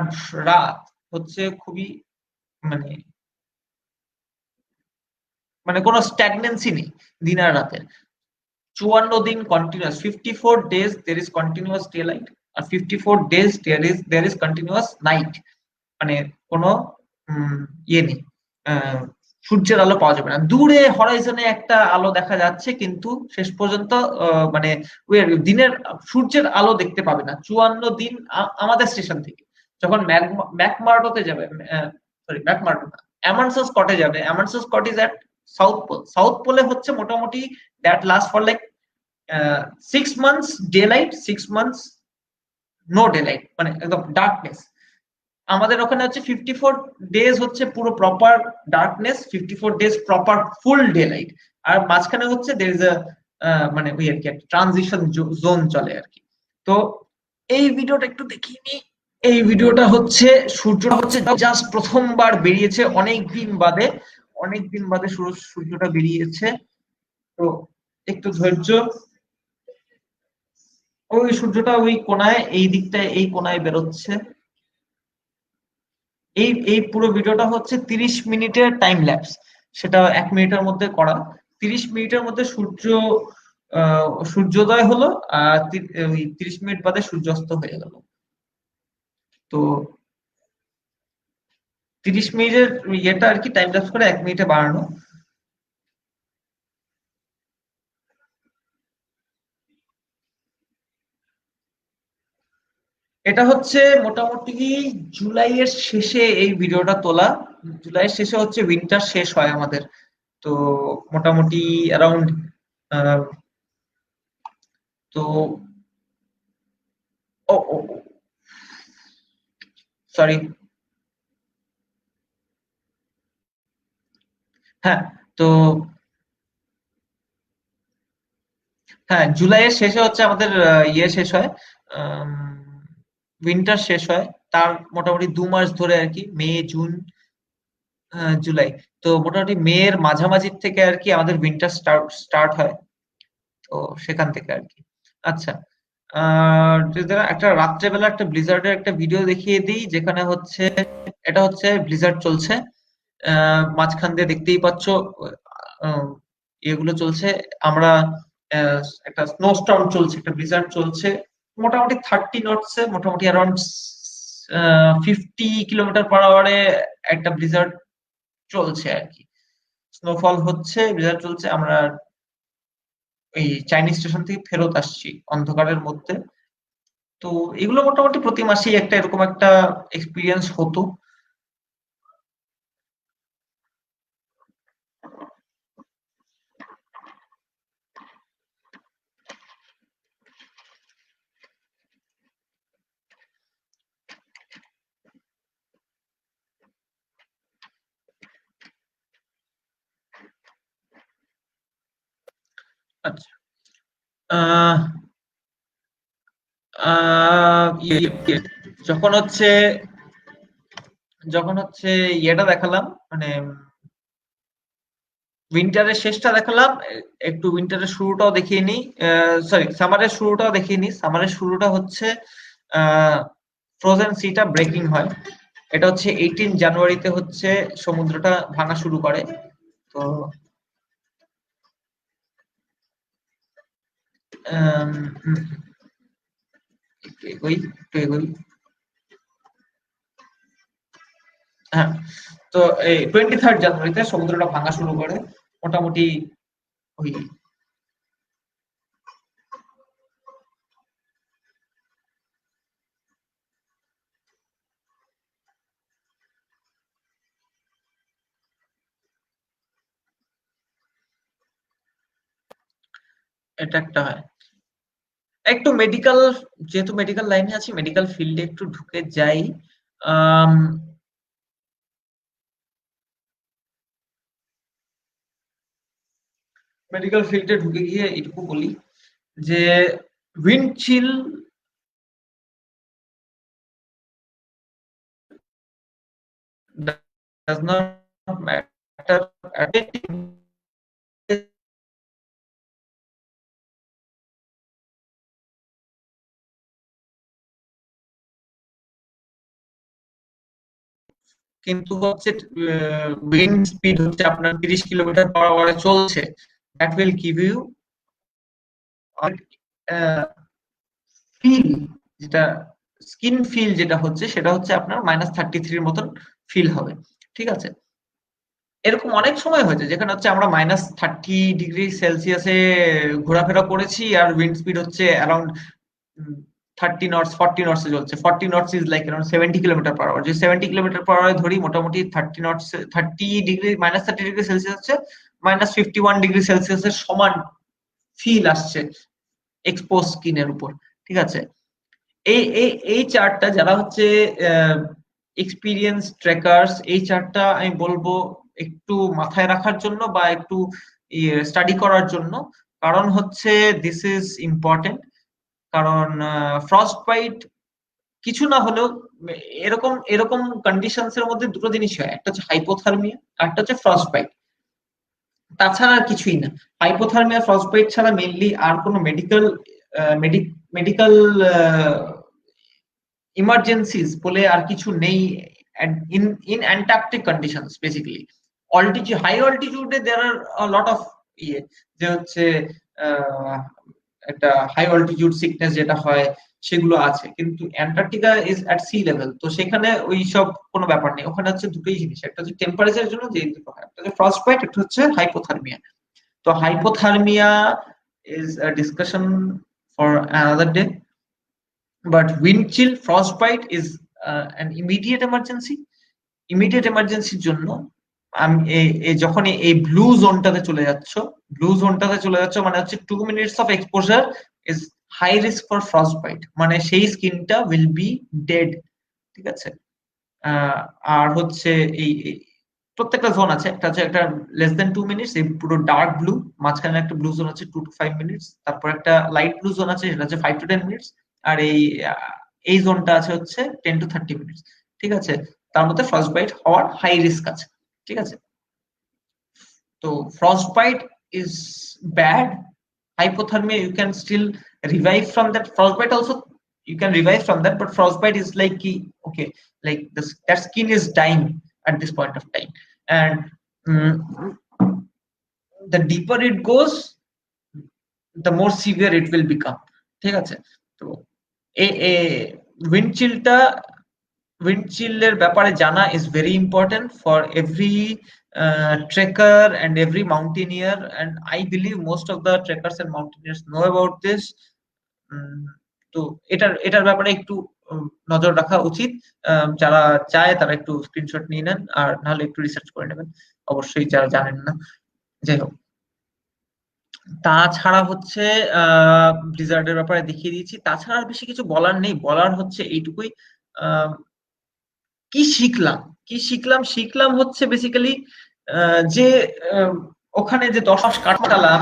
রাত হচ্ছে খুবই, মানে মানে কোনো স্ট্যাগনেন্সি নেই দিন আর রাতের। 54 দিন continuous, 54 days there is continuous day light, আর 54 days there is continuous night. মানে কোনো ইয়ে নেই, সূর্যের আলো পাওয়া যাবে না। দূরে হরাইজনে একটা আলো দেখা যাচ্ছে, কিন্তু শেষ পর্যন্ত মানে ওই আর কি, দিনের সূর্যের আলো দেখতে পাবে না 54 দিন। আমাদের স্টেশন থেকে যখন ম্যাকমার্ডোতে যাবে, সরি ম্যাকমার্ডো না, অ্যামান্ডসেস স্কটে যাবে। Amundsen Scott is at south pole. South পোলে হচ্ছে মোটামুটি that last for like 6 months daylight, 6 months no daylight, মানে একদম ডার্কনেস। আমাদের ওখানে হচ্ছে 54 ডেজ হচ্ছে পুরো প্রপার ডার্কনেস, 54 ডেজ প্রপার ফুল ডে লাইট। আর মাঝখানে হচ্ছে দের ইজ মানে ওই আর কি একটা ট্রানজিশন জোন চলে আর কি। তো এই ভিডিওটা একটু দেখিয়ে নি। এই ভিডিওটা হচ্ছে সূর্যটা হচ্ছে জাস্ট প্রথমবার বেরিয়েছে অনেক দিন বাদে সূর্যটা বেরিয়েছে। তো একটু ধৈর্য। ওই সূর্যটা ওই কোনায়, এই দিকটায়, এই কোনায় বেরোচ্ছে। এই এই পুরো ভিডিওটা হচ্ছে 30 মিনিটের টাইম ল্যাপস, সেটা 1 মিনিটের মধ্যে করা। 30 মিনিটের মধ্যে সূর্যোদয় হলো, আর ওই 30 মিনিট বাদে সূর্যাস্ত হয়ে গেল। তো 30 মিনিটের ইয়েটা আর কি টাইম ল্যাপস করে 1 মিনিটে বাড়ানো। এটা হচ্ছে মোটামুটি জুলাইয়ের শেষে এই ভিডিওটা তোলা। জুলাইয়ের শেষে হচ্ছে উইন্টার শেষ হয় আমাদের। তো মোটামুটি অ্যারাউন্ড, তো ও সরি, হ্যাঁ। তো হ্যাঁ, জুলাইয়ের শেষে হচ্ছে আমাদের ইয়ে শেষ হয়, উইন্টার শেষ হয়। তার মোটামুটি 2 মাস ধরে আর কি, মে জুন জুলাই। তো মোটামুটি মে এর মাঝামাঝি থেকে আর কি আমাদের উইন্টার স্টার্ট হয়। তো সেখান থেকে আর কি। আচ্ছা, যদি একটা রাত্রেবেলা একটা ব্লিজার্ডের একটা ভিডিও দেখিয়ে দিই, যেখানে হচ্ছে এটা হচ্ছে ব্লিজার্ড চলছে, মাঝখান দিয়ে দেখতেই পাচ্ছ আহ, এগুলো চলছে। আমরা একটা স্নোস্টর্ম চলছে, একটা ব্লিজার্ড চলছে মোটামুটি 30 নটসে, মোটামুটি অ্যারাউন্ড 50 কিলোমিটার/আওয়ারে একটা ব্লিজার্ড চলছে আর কি। স্নোফল হচ্ছে, ব্লিজার্ড চলছে। আমরা এই চাইনিজ স্টেশন থেকে ফেরত আসছি অন্ধকারের মধ্যে। তো এগুলো মোটামুটি প্রতি মাসেই একটা এরকম একটা এক্সপিরিয়েন্স হতো। আচ্ছা, আহ যখন হচ্ছে ইয়েটা দেখালাম, মানে উইন্টারের শেষটা দেখালাম, একটু উইন্টারের শুরুটাও দেখিয়ে নিই। সরি, সামারের শুরুটাও দেখিয়ে নিই। সামারের শুরুটা হচ্ছে ফ্রোজেন সিটা ব্রেকিং হয়। এটা হচ্ছে 18 জানুয়ারিতে হচ্ছে সমুদ্রটা ভাঙা শুরু করে। তো আম, উম, একটু এগোই, একটু এগোই। হ্যাঁ, তো এই 23 জানুয়ারিতে সমুদ্রটা ভাঙা শুরু করে মোটামুটি। ওই এটা একটা হয়। একটু মেডিকেল, যেহেতু মেডিকেল লাইনে আছি, মেডিকেল ফিল্ডে একটু ঢুকে যাই। আম, মেডিকেল ফিল্ডে ঢুকে গিয়ে এটুকু বলি যে wind chill does not matter at all, কিন্তু হচ্ছে উইন্ড স্পিড হচ্ছে আপনার 30 কিলোমিটার/আওয়ারে চলছে, that will give you feel, যেটা স্কিন ফিল যেটা হচ্ছে সেটা হচ্ছে আপনার -33 মতন ফিল হবে। ঠিক আছে, এরকম অনেক সময় হয়েছে যেখানে হচ্ছে আমরা -30 ডিগ্রি সেলসিয়াসে ঘোরাফেরা করেছি আর উইন্ড স্পিড হচ্ছে অ্যারাউন্ড 30 নটস, 40 নটসে চলছে। 40 নটস ইজ লাইক অ্যারাউন্ড 70 কিলোমিটার/আওয়ার। যে 70 কিলোমিটার/আওয়ারে ধরি, মোটামুটি 30 নটস, 30 ডিগ্রি, -30 ডিগ্রি সেলসিয়াস হচ্ছে -51 ডিগ্রি সেলসিয়াসের সমান ফিল আসছে এক্সপোজ স্কিনের উপর। ঠিক আছে, এই চার্টটা যারা হচ্ছে এক্সপিরিয়েন্স ট্রেকার্স, এই চার্টটা আমি বলবো একটু মাথায় রাখার জন্য বা একটু স্টাডি করার জন্য। কারণ হচ্ছে দিস ইজ ইম্পর্টেন্ট। কারণ ফ্রস্ট বাইট কিছু না হলেও এরকম এরকম কন্ডিশনস এর মধ্যে দুটো জিনিস হয়, একটা হচ্ছে হাইপোথার্মিয়া আর একটা হচ্ছে ফ্রস্ট বাইট। তাছাড়া আর কিছুই না। হাইপোথার্মিয়া, ফ্রস্ট বাইট ছাড়া মেইনলি আর কোনো মেডিকেল মেডিকেল ইমার্জেন্সিস বলে আর কিছু নেই in in Antarctic conditions. Basically high অল্টিটিউডে দেয়ার আর লট অফ ইয়ে, যে হচ্ছে আহ, একটা হাই অল্টিটিউড সিকনেস যেটা হয় সেগুলো আছে, কিন্তু Antarctica is at sea level, তো সেখানে ওই সব কোনো ব্যাপার নেই। ওখানে হচ্ছে দুটোই জিনিস, একটা হচ্ছে টেম্পারেচারের জন্য যে দুটো হয়, একটা হচ্ছে ফ্রস্ট বাইট, একটা হচ্ছে হাইপোথার্মিয়া। তো hypothermia is a discussion for another day, but wind chill, frost byte is an immediate emergency. Immediate এমার্জেন্সির জন্য যখন এই ব্লু জোনটাতে চলে যাচ্ছ মানে হচ্ছে 2 minutes of exposure is high risk for frost bite, মানে সেই স্কিনটা উইল বি ডেড। ঠিক আছে, আর হচ্ছে প্রত্যেকটা জোন আছে, একটা হচ্ছে একটা লেস দেন 2 মিনিটস, এই পুরো ডার্ক ব্লু, মাঝখানে একটা ব্লু জোন আছে 2 to 5 মিনিটস, তারপর একটা লাইট ব্লু জোন আছে সেটা হচ্ছে 5 to 10 মিনিটস, আর এই জোনটা আছে হচ্ছে 10 to 30 মিনিটস। ঠিক আছে, তার মধ্যে ফ্রস্ট বাইট হওয়ার হাই রিস্ক আছে। ঠিক আছে, তো frost byte is bad, hypothermia you can still revive from that. Frostbite also you can revive from that, but frostbite is like okay, like this, that skin is dying at this point of time, and mm, the deeper it goes, the more severe it will become. ঠিক আছে? তো এ উইন্ডচিলটা উইন্ডচিলের ব্যাপারে জানা is very important for every trekker and every mountaineer, and I believe most of the trekkers and mountaineers know about this. তো এটার ব্যাপারে একটু নজর রাখা উচিত। যারা চায় তারা একটু স্ক্রিনশট নিয়ে নেন, আর নাহলে একটু রিসার্চ করে নেবেন অবশ্যই যারা জানেন না। যাই হোক, তাছাড়া হচ্ছে ব্লিজার্ডের ব্যাপারে দেখিয়ে দিয়েছি। তাছাড়া আর বেশি কিছু বলার নেই, বলার হচ্ছে এইটুকুই। কি শিখলাম শিখলাম হচ্ছে বেসিক্যালি যে ওখানে যে 10 মাস কাটালাম,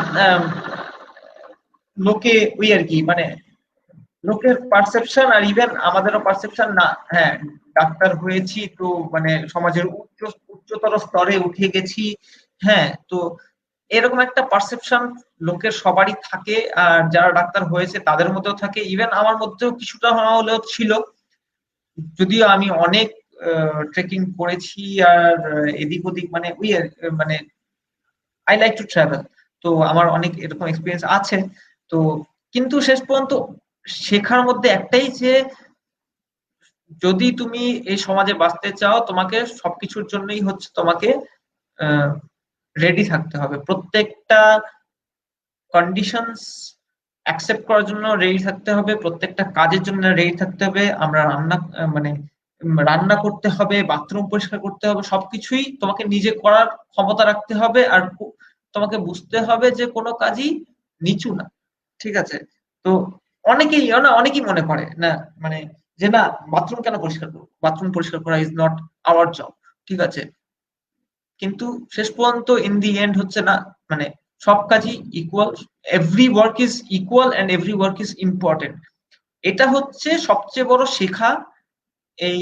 লোকে ওই আর কি, মানে লোকের পারসেপশন আর ইভেন আমাদেরও পারসেপশন না, হ্যাঁ ডাক্তার হয়েছি তো মানে সমাজের উচ্চতর স্তরে উঠে গেছি, হ্যাঁ তো এরকম একটা পারসেপশন লোকের সবারই থাকে, আর যারা ডাক্তার হয়েছে তাদের মধ্যেও থাকে, ইভেন আমার মধ্যেও কিছুটা হলেও ছিল। যদিও আমি অনেক ট্রেকিং করেছি আর এদিক ওদিক মানে মানে আই লাইক টু ট্রাভেল, তো আমার অনেক এরকম এক্সপিরিয়েন্স আছে। তো কিন্তু শেষ পর্যন্ত শেখার মধ্যে একটাই, যে যদি তুমি এই সমাজে বাঁচতে চাও তোমাকে সবকিছুর জন্যই হচ্ছে তোমাকে রেডি থাকতে হবে, প্রত্যেকটা কন্ডিশনস অ্যাকসেপ্ট করার জন্য রেডি থাকতে হবে, প্রত্যেকটা কাজের জন্য রেডি থাকতে হবে। আমরা রান্না করতে হবে, বাথরুম পরিষ্কার করতে হবে, সবকিছুই তোমাকে নিজে করার ক্ষমতা রাখতে হবে, আর তোমাকে বুঝতে হবে যে কোনো কাজই নিচু না। ঠিক আছে? তো অনেকেই মনে করে না, মানে যে না বাথরুম কেন পরিষ্কার করবো, বাথরুম পরিষ্কার করা ইজ নট আওয়ার জব। ঠিক আছে? কিন্তু শেষ পর্যন্ত ইন দি এন্ড হচ্ছে না, মানে সব কাজই equal, every work is equal and every work is important. এটা হচ্ছে সবচেয়ে বড় শেখা এই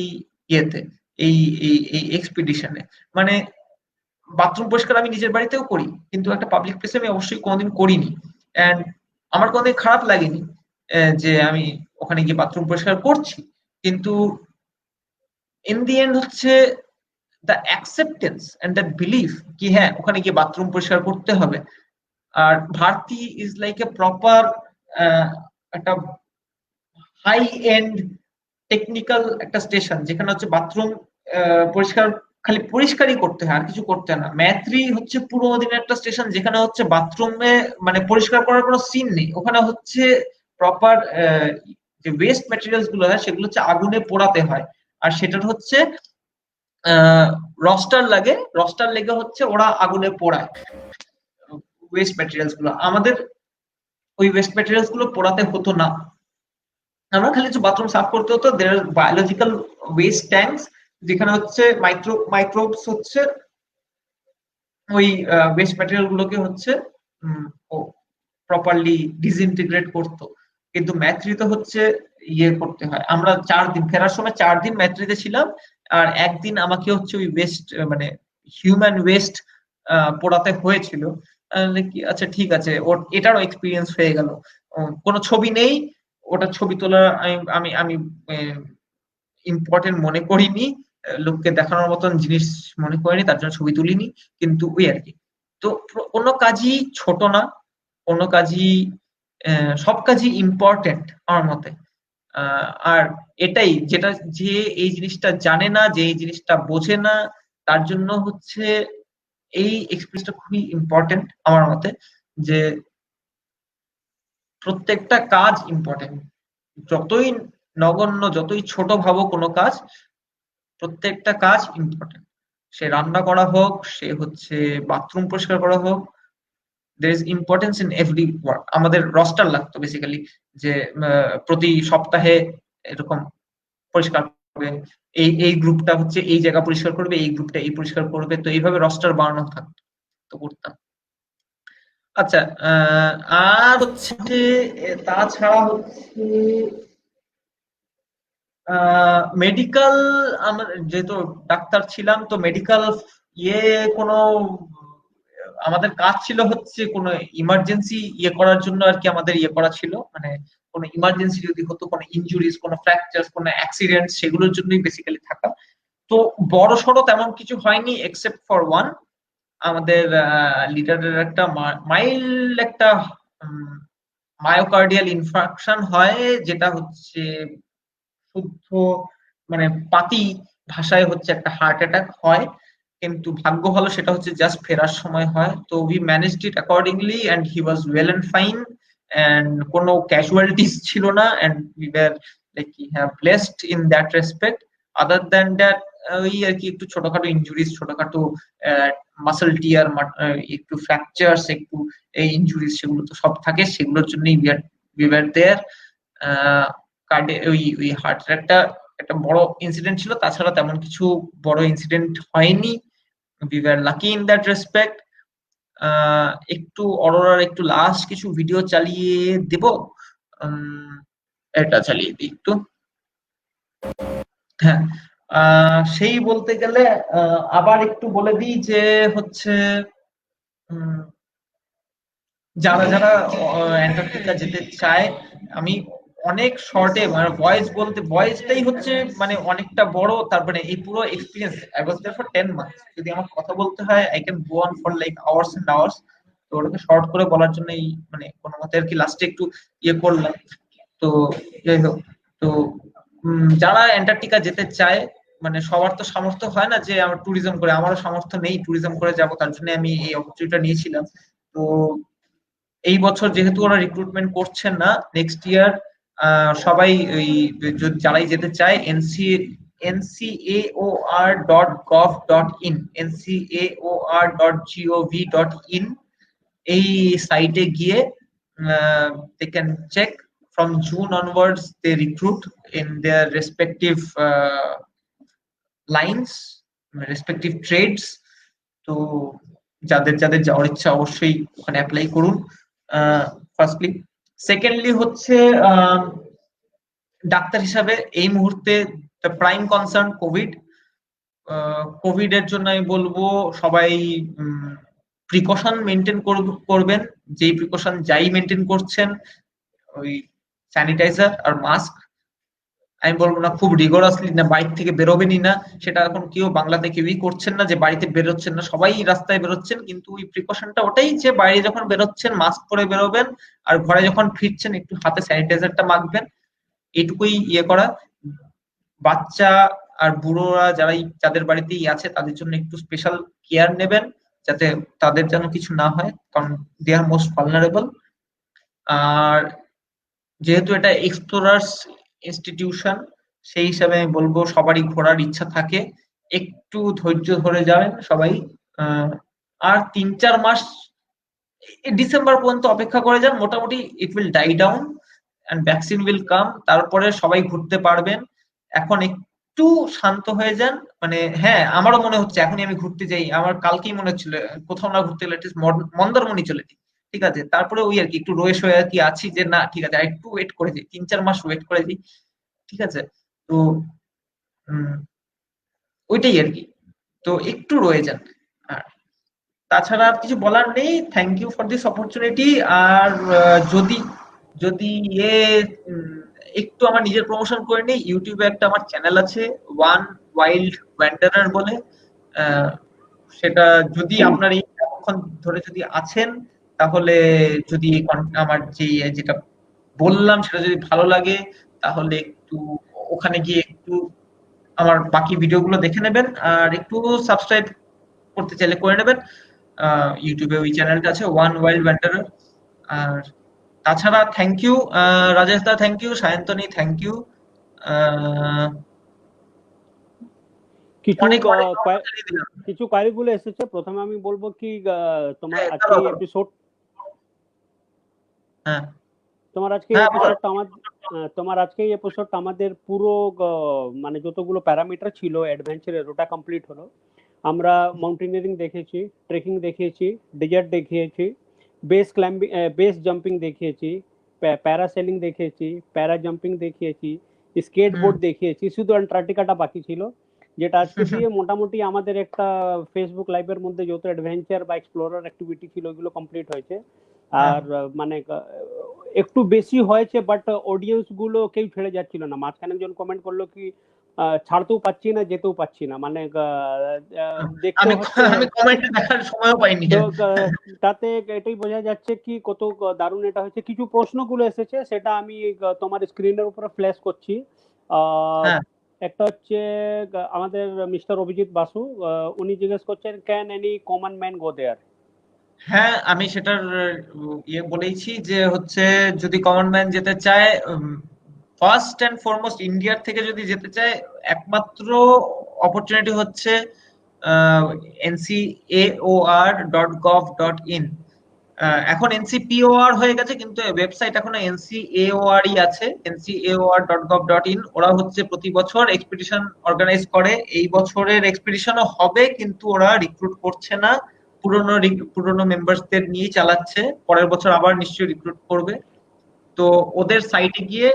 ইয়েতে, এই এই এক্সপিডিশনে। মানে বাথরুম পরিষ্কার আমি নিজের বাড়িতেও করি, কিন্তু একটা পাবলিক প্লেসে আমি অবশ্যই কোনোদিন করিনি, এন্ড আমার কোনোদিন খারাপ লাগেনি যে আমি ওখানে গিয়ে বাথরুম পরিষ্কার করছি। কিন্তু ইন দি এন্ড হচ্ছে the acceptance and that belief কি হ্যাঁ ওখানে গিয়ে বাথরুম পরিষ্কার করতে হবে। আর Bharati is like a proper একটা হাই এন্ড টেকনিক্যাল একটা স্টেশন, যেখানে হচ্ছে বাথরুম পরিষ্কার খালি পরিষ্কারই করতে হয়, আর কিছু করতে হয় না। ম্যাথ্রি হচ্ছে পুরোনো দিনের একটা স্টেশন, যেখানে হচ্ছে বাথরুমে মানে পরিষ্কার করার কোনো সিন নেই, ওখানে হচ্ছে প্রপার যে ওয়েস্ট ম্যাটেরিয়ালস গুলো হয় সেগুলো হচ্ছে আগুনে পোড়াতে হয়, আর সেটার হচ্ছে রস্টার লেগে হচ্ছে ওরা আগুনে পোড়ায় ওয়েস্ট ম্যাটেরিয়ালস গুলো। আমাদের ওই ওয়েস্ট ম্যাটেরিয়ালস গুলো পোড়াতে হতো না, আমরা খালি বাথরুম সাফ করতে হতো। দের বায়োলজিক্যাল ওয়েস্ট ট্যাঙ্কস, যেখানে হচ্ছে মাইক্রোবস হচ্ছে ওই ওয়েস্ট ম্যাটেরিয়াল গুলোকে হচ্ছে প্রপারলি ডিসইন্টিগ্রেট করতো। কিন্তু ম্যাথ্রিতে হচ্ছে ইয়ে করতে হয়। আমরা 4 দিন ফেরার সময় 4 দিন ম্যাথ্রিতে ছিলাম, আর একদিন আমাকে হচ্ছে ওই ওয়েস্ট মানে হিউম্যান ওয়েস্ট পোড়াতে হয়েছিল। আচ্ছা ঠিক আছে, ওর এটারও এক্সপিরিয়েন্স হয়ে গেল। কোনো ছবি নেই, ওটা ছবি তোলা আমি আমি ইম্পর্টেন্ট মনে করিনি, লোককে দেখানোর মতন জিনিস মনে করিনি, তার জন্য ছবি তুলিনি। কিন্তু ওই আর কি। তো কোনো কাজই ছোট না, কোনো কাজই সব কাজই ইম্পর্টেন্ট আমার মতে। আর এটাই যেটা, যে এই জিনিসটা জানে না, যে এই জিনিসটা বোঝে না, তার জন্য হচ্ছে এই এক্সপিরিয়েন্সটা খুবই ইম্পর্টেন্ট আমার মতে, যে প্রত্যেকটা কাজ ইম্পর্টেন্ট, যতই নগণ্য যতই ছোট ভাবো কোনো কাজ, প্রত্যেকটা কাজ ইম্পর্টেন্ট। সে রান্না করা হোক, সে হচ্ছে বাথরুম পরিষ্কার করা হোক, there is importance in every work. আমাদের রস্টার লাগতো বেসিক্যালি, যে প্রতি সপ্তাহে এরকম পরিষ্কার করবে, এই গ্রুপটা হচ্ছে এই জায়গা পরিষ্কার করবে, এই গ্রুপটা এই পরিষ্কার করবে, তো এইভাবে রস্টার বানানো থাকতো, তো করতাম। আচ্ছা, আর হচ্ছে যে তাছাড়া হচ্ছে মেডিকেল, আমার যেহেতু ডাক্তার ছিলাম তো মেডিকেল ইয়ে কোনো আমাদের কাজ ছিল হচ্ছে কোনো ইমার্জেন্সি ইয়ে করার জন্য আর কি, আমাদের ইয়ে করা ছিল, মানে কোনো ইমার্জেন্সি যদি হতো, কোনো ইনজুরিজ, কোনো ফ্র্যাকচার, কোনো অ্যাক্সিডেন্ট, সেগুলোর জন্যই বেসিক্যালি থাকা। তো বড় সড়ো তেমন কিছু হয়নি এক্সেপ্ট ফর ওয়ান, আমাদের লিডারের একটা মাইল্ড একটা মায়োকার্ডিয়াল ইনফার্কশন হয়, যেটা হচ্ছে শুদ্ধ মানে পাতি ভাষায় হচ্ছে একটা হার্ট অ্যাটাক হয়। কিন্তু ভাগ্য ভালো সেটা হচ্ছে জাস্ট ফেরার সময় হয়। তো we managed it accordingly and he was well and fine, and কোনো ক্যাজুয়ালিটিস ছিল না, and we were like blessed in that respect. Other than that ওই আর কি একটু ছোটখাটো ইনজুরিজ, ছোটখাটো মাসল টিয়ার, একটু ফ্র্যাকচারস, একটু এই ইনজুরিজ, সেগুলো তো সব থাকে, সেগুলোর জন্যই উই ওয়্যার দেয়ার। ওই ওই হার্ট অ্যাটাকটা একটা বড় ইনসিডেন্ট ছিল, তাছাড়া তেমন কিছু বড় ইনসিডেন্ট হয়নি। We were lucky in that respect. একটু অরোরার একটু লাস্ট কিছু ভিডিও চালিয়ে দেব, এটা চালিয়ে দিই একটু। হ্যাঁ, সেই বলতে গেলে আবার একটু বলে দিই যে হচ্ছে যারা যারা অ্যান্টার্কটিকা যেতে চায়, আমি অনেক শর্টে মানে ভয়েস বলতে, ভয়েসটাই হচ্ছে মানে অনেকটা বড়, তারপরে এই পুরো experience I was there for 10 months. যদি আমার কথা বলতে হয় I can go on for like hours and hours. তো ওটাকে শর্ট করে বলার জন্য এই মানে কোনো মতে আর কি লাস্টে একটু ইয়ে করলাম। তো যাই হোক, তো যারা অ্যান্টার্কটিকা যেতে চায়, মানে সবার তো সামর্থ্য হয় না যে আমার ট্যুরিজম করে, আমারও সামর্থ্য নেই ট্যুরিজম করে যাব, তার জন্য আমি এই অপরচুনিটিটা নিয়েছিলাম। তো এই বছর যেহেতু ওরা রিক্রুটমেন্ট করছেন না, নেক্সট ইয়ার সবাই ওই যারাই যেতে চায় ncaor.gov.in ncaor.gov.in এই সাইটে গিয়ে they can check from June onwards they recruit in their respective lines, respective trades. তো যাদের যাদের যাওয়ার ইচ্ছা অবশ্যই ওখানে অ্যাপ্লাই করুন, ফার্স্টলি। সেকেন্ডলি হচ্ছে ডাক্তার হিসাবে এই মুহূর্তে the prime concern Covid. Covid এর জন্য আমি বলবো সবাই প্রিকশন মেনটেন করবেন, যেই প্রিকশন যাই মেনটেন করছেন, ওই স্যানিটাইজার আর মাস্ক। আমি বলবো না খুব রিগোরাসলি না বাড়ি থেকে বেরোবেনই না, সেটা এখন কেউ বাংলাতে কেউই করছেন না যে বাড়িতে বেরোচ্ছেন না, সবাই রাস্তায় বেরোচ্ছেন, কিন্তু ওই প্রিকশনটা ওটাই যে বাইরে যখন বেরোচ্ছেন মাস্ক পরে বেরোবেন, আর ঘরে যখন ফিরছেন একটু হাতে স্যানিটাইজারটা মাখবেন, এটুকুই ইয়ে করা। বাচ্চা আর বুড়োরা যাদের বাড়িতেই আছে তাদের জন্য একটু স্পেশাল কেয়ার নেবেন, যাতে তাদের যেন কিছু না হয়, কারণ দে আর মোস্ট ভালনারেবল। আর যেহেতু এটা এক্সপ্লোরার্স ইনস্টিটিউশন, সেই হিসাবে আমি বলবো সবারই ঘোরার ইচ্ছা থাকে, একটু ধৈর্য ধরে যাবেন সবাই। আর 3-4 মাস ডিসেম্বর পর্যন্ত অপেক্ষা করে যান, মোটামুটি it will die down and vaccine will come, তারপরে সবাই ঘুরতে পারবেন। এখন একটু শান্ত হয়ে যান। মানে হ্যাঁ, আমারও মনে হচ্ছে এখনই আমি ঘুরতে যাই, আমার কালকেই মনে হচ্ছিল কোথাও না ঘুরতে গেলে মন্দারমণি চলে যাই, ঠিক আছে। তারপরে ওই আর কি একটু রয়ে সয়ে আর কি আছি যে না ঠিক আছে, আর একটু ওয়েট করে যাই, 3-4 মাস ওয়েট করে যাই, ঠিক আছে। তো ওইটাই আর কি, তো একটু রয়ে যান। আর তাছাড়া আর কিছু বলার নেই। Thank you for this opportunity. আর যদি যদি একটু আমার নিজের প্রমোশন করে নিই, ইউটিউবে একটা আমার চ্যানেল আছে ওয়ান ওয়াইল্ড ওয়ান্ডারার বলে। সেটা যদি আপনার এই এতক্ষণ ধরে যদি আছেন, তাহলে যদি আমার যেটা বললাম সেটা যদি ভালো লাগে, তাহলে একটু ওখানে গিয়ে একটু আমার বাকি ভিডিওগুলো দেখে নেবেন, আর একটু সাবস্ক্রাইব করতে চাইলে করে নেবেন। ইউটিউবে ওই চ্যানেলটা আছে ওয়ান ওয়াইল্ড ওয়ান্ডারার। আর তাছাড়া thank you Rajesh da, thank you Sayantani, thank you. কিছু অনেক অনেক ধন্যবাদ জানিয়ে দিলাম। কিছু কোয়ারিগুলো এসেছে, প্রথমে আমি বলবো কি তোমার হ্যাঁ, আজকে দাঁড়াও। এপিসোড হ্যাঁ তোমার আজকে হ্যাঁ, বলো। এপিসোডটা তোমার আজকে এই এপিসোডটা আমাদের পুরো মানে যতগুলো প্যারামিটার ছিল অ্যাডভেঞ্চারের ওটা কমপ্লিট হলো। আমরা মাউন্টেনিয়ারিং দেখেছি, ট্রেকিং দেখিয়েছি, ডেজার্ট দেখিয়েছি, বেস ক্লাইম্বিং, বেস জাম্পিং দেখিয়েছি, প্যারাসেলিং দেখিয়েছি, প্যারা জাম্পিং দেখিয়েছি, স্কেট বোর্ড দেখিয়েছি, শুধু অ্যান্টার্কটিকাটা বাকি ছিল। যেটা আজকে দিয়ে মোটামুটি আমাদের একটা ফেসবুক লাইভের মধ্যে যত অ্যাডভেঞ্চার বা এক্সপ্লোরার অ্যাক্টিভিটি ছিল ওইগুলো কমপ্লিট হয়েছে। হ্যাঁ আর মানে একটু বেশি হয়েছে, বাট অডিয়েন্স গুলো কেউ ছেড়ে যাচ্ছিল না। মাঝখানে একজন কমেন্ট করলো কি ছাড়তেও পাচ্ছি না, যেতেও পাচ্ছি না, মানে দেখতে আমি হচ্ছে। আমি কমেন্টে দেখার সময়ও পাইনি। তো তাতে এটাই বোঝা যাচ্ছে কি কত দারুণ এটা হচ্ছে। কিছু প্রশ্নগুলো এসেছে, সেটা আমি তোমার স্ক্রিনের উপরে ফ্ল্যাশ করছি। আহ, হ্যাঁ একটা হচ্ছে আমাদের মিস্টার অভিজিৎ বাসু, উনি জিজ্ঞেস করছেন ক্যান এনি কমন ম্যান গো দেয়ার। হ্যাঁ, আমি সেটার ইয়ে বলেইছি যে হচ্ছে যদি কমন ম্যান যেতে চায়, ফার্স্ট অ্যান্ড ফরমোস্ট ইন্ডিয়ার থেকে যদি যেতে চায়, একমাত্র অপরচুনিটি হচ্ছে ncAOR.gov.in। এখন এনসিপিওআর হয়ে গেছে, কিন্তু ওয়েবসাইট এখনো এনসিএওআরই আছে, ncAOR.gov.in। ওরা হচ্ছে প্রতি বছর এক্সপিডিশন অর্গানাইজ করে। এই বছরের এক্সপিডিশনও হবে, কিন্তু ওরা রিক্রুট করছে না, পুরনো মেম্বারসদের নিয়েই চালাচ্ছে। পরের বছর আবার নিশ্চয়ই রিক্রুট করবে। তো ওদের সাইটে গিয়ে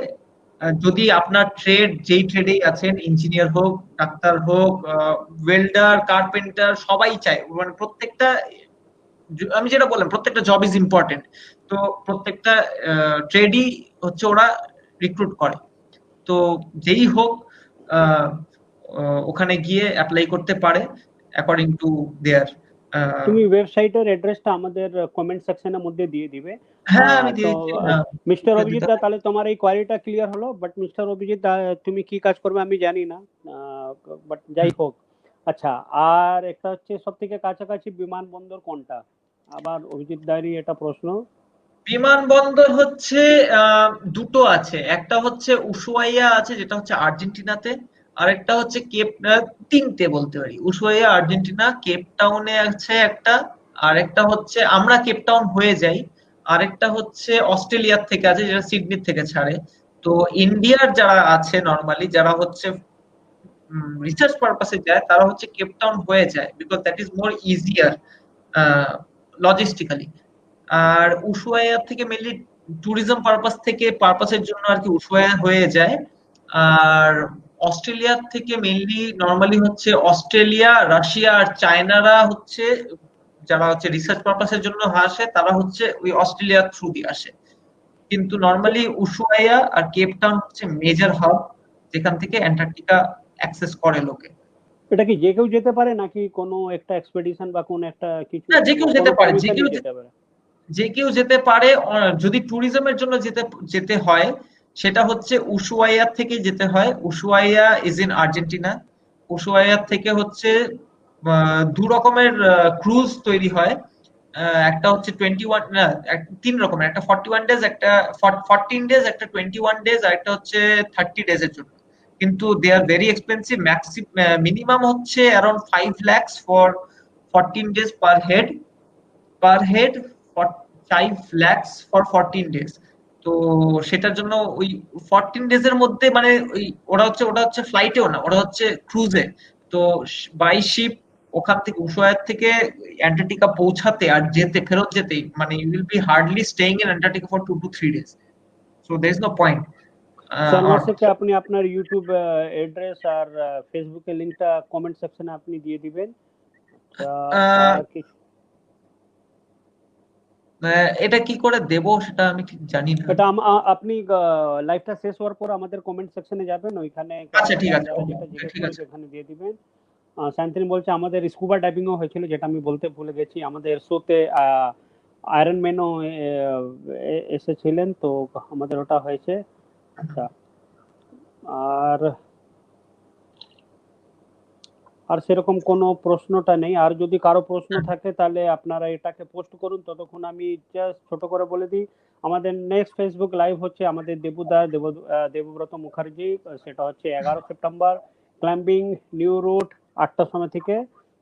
যদি আপনার ট্রেড, যেই ট্রেডেই আছেন, ইঞ্জিনিয়ার হোক, ডাক্তার হোক, ওয়েল্ডার, কার্পেন্টার, সবাই চায়, মানে প্রত্যেকটা, আমি যেটা বললাম, প্রত্যেকটা জব ইজ ইম্পর্টেন্ট। তো প্রত্যেকটা ট্রেডই হচ্ছে ওরা রিক্রুট করে। তো যেই হোক আহ, ওখানে গিয়ে অ্যাপ্লাই করতে পারে অ্যাকর্ডিং টু দেয়ার। তুমি ওয়েবসাইটের অ্যাড্রেসটা আমাদের কমেন্ট সেকশনের মধ্যে দিয়ে দিবে। হ্যাঁ আমি তো দিয়ে দিচ্ছি। হ্যাঁ, মিস্টার করে অভিজিৎ দিতে দা, হবে। তাহলে তোমার এই কোয়ারিটা ক্লিয়ার হলো। বাট মিস্টার অভিজিৎ দা, তুমি কি কাজ করবে আমি জানি না, বাট যাই হুম। হোক। আচ্ছা, আর একটা হচ্ছে সব থেকে কাছাকাছি বিমানবন্দর কোনটা? আবার অভিজিৎ দাঁড়ি এটা প্রশ্ন। বিমানবন্দর হচ্ছে দুটো আছে। একটা হচ্ছে উশুয়াইয়া আছে, যেটা হচ্ছে আর্জেন্টিনাতে। আরেকটা হচ্ছে তিনটে বলতে পারি। উশুয়াইয়া আর্জেন্টিনা, কেপ টাউনে আছে একটা, আরেকটা হচ্ছে আমরা কেপ টাউন হয়ে যাই, আরেকটা হচ্ছে অস্ট্রেলিয়ার থেকে আছে, যেটা সিডনি থেকে ছাড়ে। তো ইন্ডিয়ার যারা আছে নর্মালি, যারা হচ্ছে রিসার্চ পারপাসে যায়, তারা হচ্ছে কেপ টাউন হয়ে যায়, because that is more easier logistically. আর উশুয়াইয়া থেকে মেনলি ট্যুরিজম পারপাসের জন্য আর কি উশুয়াইয়া হয়ে যায়। আর অস্ট্রেলিয়া থেকে মেনলি নরমালি হচ্ছে অস্ট্রেলিয়া, রাশিয়া আর চায়নারা হচ্ছে, যারা হচ্ছে রিসার্চ পারপাসের জন্য আসে, তারা হচ্ছে ওই অস্ট্রেলিয়ার থ্রু দিয়ে আসে। কিন্তু নরমালি উশুয়াইয়া আর কেপ টাউন হচ্ছে মেজর হাব, যেখান থেকে অ্যান্টার্কটিকা অ্যাক্সেস করে লোকে। এটা কি যে কেউ যেতে পারে, নাকি কোনো একটা এক্সপেডিশন বা কোনো একটা কিছু না, যে কেউ কোনো যেতে পারে, পারমিশন নিয়ে যেতে পারে? যে কেউ যেতে পারে। যদি ট্যুরিজমের জন্য যেতে যেতে হয়, সেটা হচ্ছে উশুয়াইয়া থেকে যেতে হয়। Ushuaia is in Argentina. Ushuaia থেকে হচ্ছে দু রকমের ক্রুজ তৈরি হয়। একটা হচ্ছে 21, না, তিন রকমের, একটা 41 ডেজ, একটা 14 ডেজ, একটা 21 ডেজ, আর একটা হচ্ছে 30 ডেজ এর জন্য। কিন্তু দে আর ভেরি এক্সপেন্সিভ। মিনিমাম হচ্ছে around 5 lakhs for 14 days per head, 5 lakhs for 14 days. তো সেটার জন্য ওই 14 ডেজ এর মধ্যে, মানে ওই ওটা হচ্ছে ফ্লাইটেও না, ওটা হচ্ছে ক্রুজে। তো বাই শিপ ওখান থেকে উশুয়ার থেকে অ্যান্টার্কটিকা পৌঁছাতে আর ফেরত যেতে, মানে you will be hardly staying in Antarctica for 2 to 3 days। So there is no point. Sharma থেকে আপনি আপনার ইউটিউব অ্যাড্রেস আর ফেসবুকের লিংকটা কমেন্ট সেকশনে আপনি দিয়ে দিবেন। আর কি? এটা কি করে দেব সেটা আমি ঠিক জানি না। এটা আপনি লাইভটা শেষ হওয়ার পর আমাদের কমেন্ট সেকশনে যাবেন, ওইখানে আচ্ছা ঠিক আছে, আপনারা যেটা ওকে, জিজ্ঞেস ঠিক আছে। করেছে এখানে দিয়ে দিবেন। শান্তিনী বলছে আমাদের স্কুবা ডাইভিংও হয়েছিল, যেটা আমি বলতে ভুলে গেছি। আমাদের শোতে আয়রন ম্যানও এসেছিলেন, তো আমাদের ওটা হয়েছে। আচ্ছা, আর আর সেরকম কোনো প্রশ্নটা নেই। আর যদি কারো প্রশ্ন থাকে তাহলে আপনারা এটাকে পোস্ট করুন। ততক্ষণ আমি জাস্ট ছোট করে বলে দিই, আমাদের নেক্সট ফেসবুক লাইভ হচ্ছে আমাদের দেবব্রত মুখার্জি। সেটা হচ্ছে 11 সেপ্টেম্বর, ক্লাইম্বিং নিউ রুট, 8টার সময় থেকে।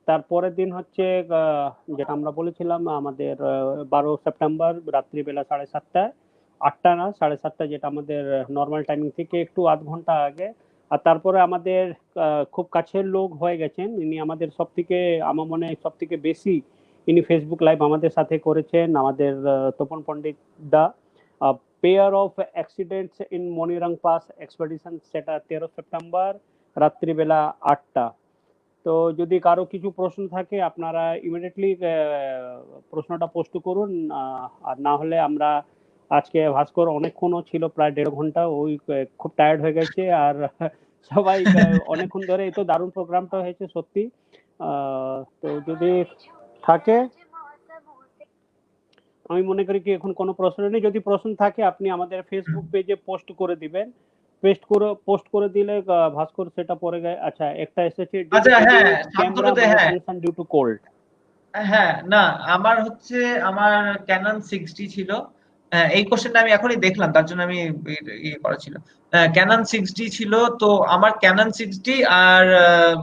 তারপরের দিন হচ্ছে যেটা আমরা বলেছিলাম আমাদের 12 সেপ্টেম্বর রাত্রিবেলা 7:30, 8টা না 7:30, যেটা আমাদের নর্মাল টাইমিং থেকে একটু আধ ঘন্টা আগে। আর তারপরে আমাদের খুব কাছের লোক হয়ে গেছেন, ইনি আমাদের সব থেকে, আমার মনে হয় সব থেকে বেশি ইনি ফেসবুক লাইভ আমাদের সাথে করেছেন, আমাদের Tapan Pandit da. Pair of accidents in Manirang pass expedition, সেটা 13 সেপ্টেম্বর রাত্রিবেলা 8টা। তো যদি কারো কিছু প্রশ্ন থাকে আপনারা ইমিডিয়েটলি প্রশ্নটা পোস্ট করুন, আর না হলে আমরা আজকে ভাস্কর অনেকক্ষণও ছিল, প্রায় 1.5 ঘন্টা, ওই খুব টায়ার্ড হয়ে গেছে। আর সবাই অনেকক্ষণ ধরে, এই তো দারুণ প্রোগ্রামটা হয়েছে সত্যি। তো যদি থাকে, আমি মনে করি কি এখন কোনো প্রশ্ন নেই। যদি প্রশ্ন থাকে আপনি আমাদের ফেসবুক পেজে পোস্ট করে দিবেন, পোস্ট করে দিলে ভাস্কর সেটা পরে আচ্ছা একটা এসেছে, আচ্ছা, হ্যাঁ, ক্যামেরা শান্তনুতে, হ্যাঁ, malfunction ডিউ টু কোল্ড। হ্যাঁ, না, আমার ক্যানন 60 ছিল। এই কোশ্চেনটা আমি এখনই দেখলাম, তার জন্য আমি ইয়ে করা ছিল। ক্যানন 60 ছিল, তো আমার ক্যানন 60 আর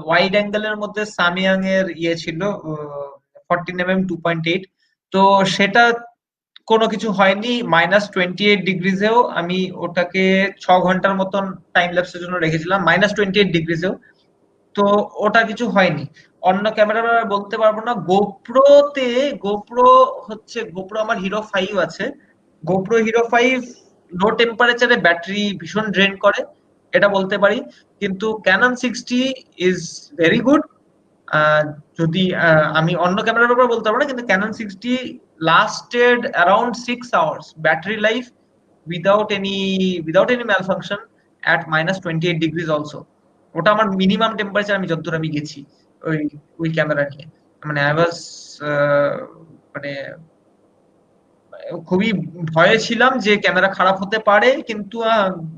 ওয়াইড অ্যাঙ্গেলের মধ্যে সামিয়াং এর ইয়ে ছিল 14mm 2.8। তো সেটা কোনো কিছু হয়নি। -28 ডিগ্রিজেও আমি ওটাকে 6 ঘন্টার মতন টাইম ল্যাপসের জন্য রেখেছিলাম, -28 ডিগ্রিজেও। তো ওটা কিছু হয়নি। অন্য ক্যামেরা বলতে পারবো না। গোপ্রো আমার হিরো 5 আছে। গোপ্রো হিরো 5 লো টেম্পারেচারে ব্যাটারি ভীষণ ড্রেন করে, এটা বলতে পারি। কিন্তু ক্যানন 60 ইজ ভেরি গুড। যদি আমি অন্য ক্যামেরার ব্যাপারে বলতে পারবো না, কিন্তু Canon 60 lasted around 6 hours battery life without any malfunction at -28 degrees also. ওটা আমার মিনিমাম টেম্পারেচার, আমি যতদূর আমি গেছি ওই ওই ক্যামেরা নিয়ে। মানে আই ওয়াজ মানে খুবই ভয়ে ছিলাম যে ক্যামেরা খারাপ হতে পারে, কিন্তু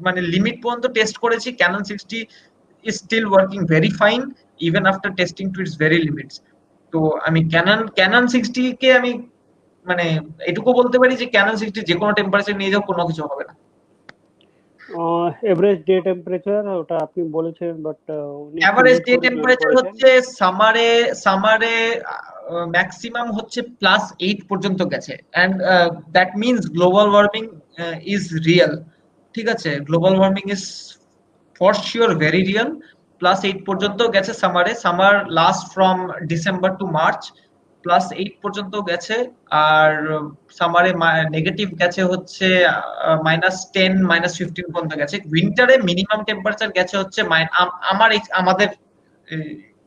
মানে লিমিট পর্যন্ত টেস্ট করেছি। Canon 60 is still working very fine even after testing to its very limits. তো আমি ক্যানন 60 কে আমি মানে এটুকু বলতে পারি যে ক্যানন 60 যে কোনো টেম্পারেচার নিয়ে যাও, কোনো কিছু হবে না। এভারেজ ডে টেম্পারেচার ওটা আপনি বলেছেন, বাট এভারেজ ডে টেম্পারেচার হচ্ছে সামারে ম্যাক্সিমাম হচ্ছে +8 পর্যন্ত গেছে। And that means global warming is real. ঠিক আছে, global warming is for sure very real. +8 পর্যন্ত গেছে সামারে। Summer last from December to March, +8 পর্যন্ত গেছে। আর সামারে নেগেটিভ গেছে হচ্ছে -10 -15 পর্যন্ত গেছে। উইন্টারে মিনিমাম টেম্পারেচার গেছে হচ্ছে আমাদের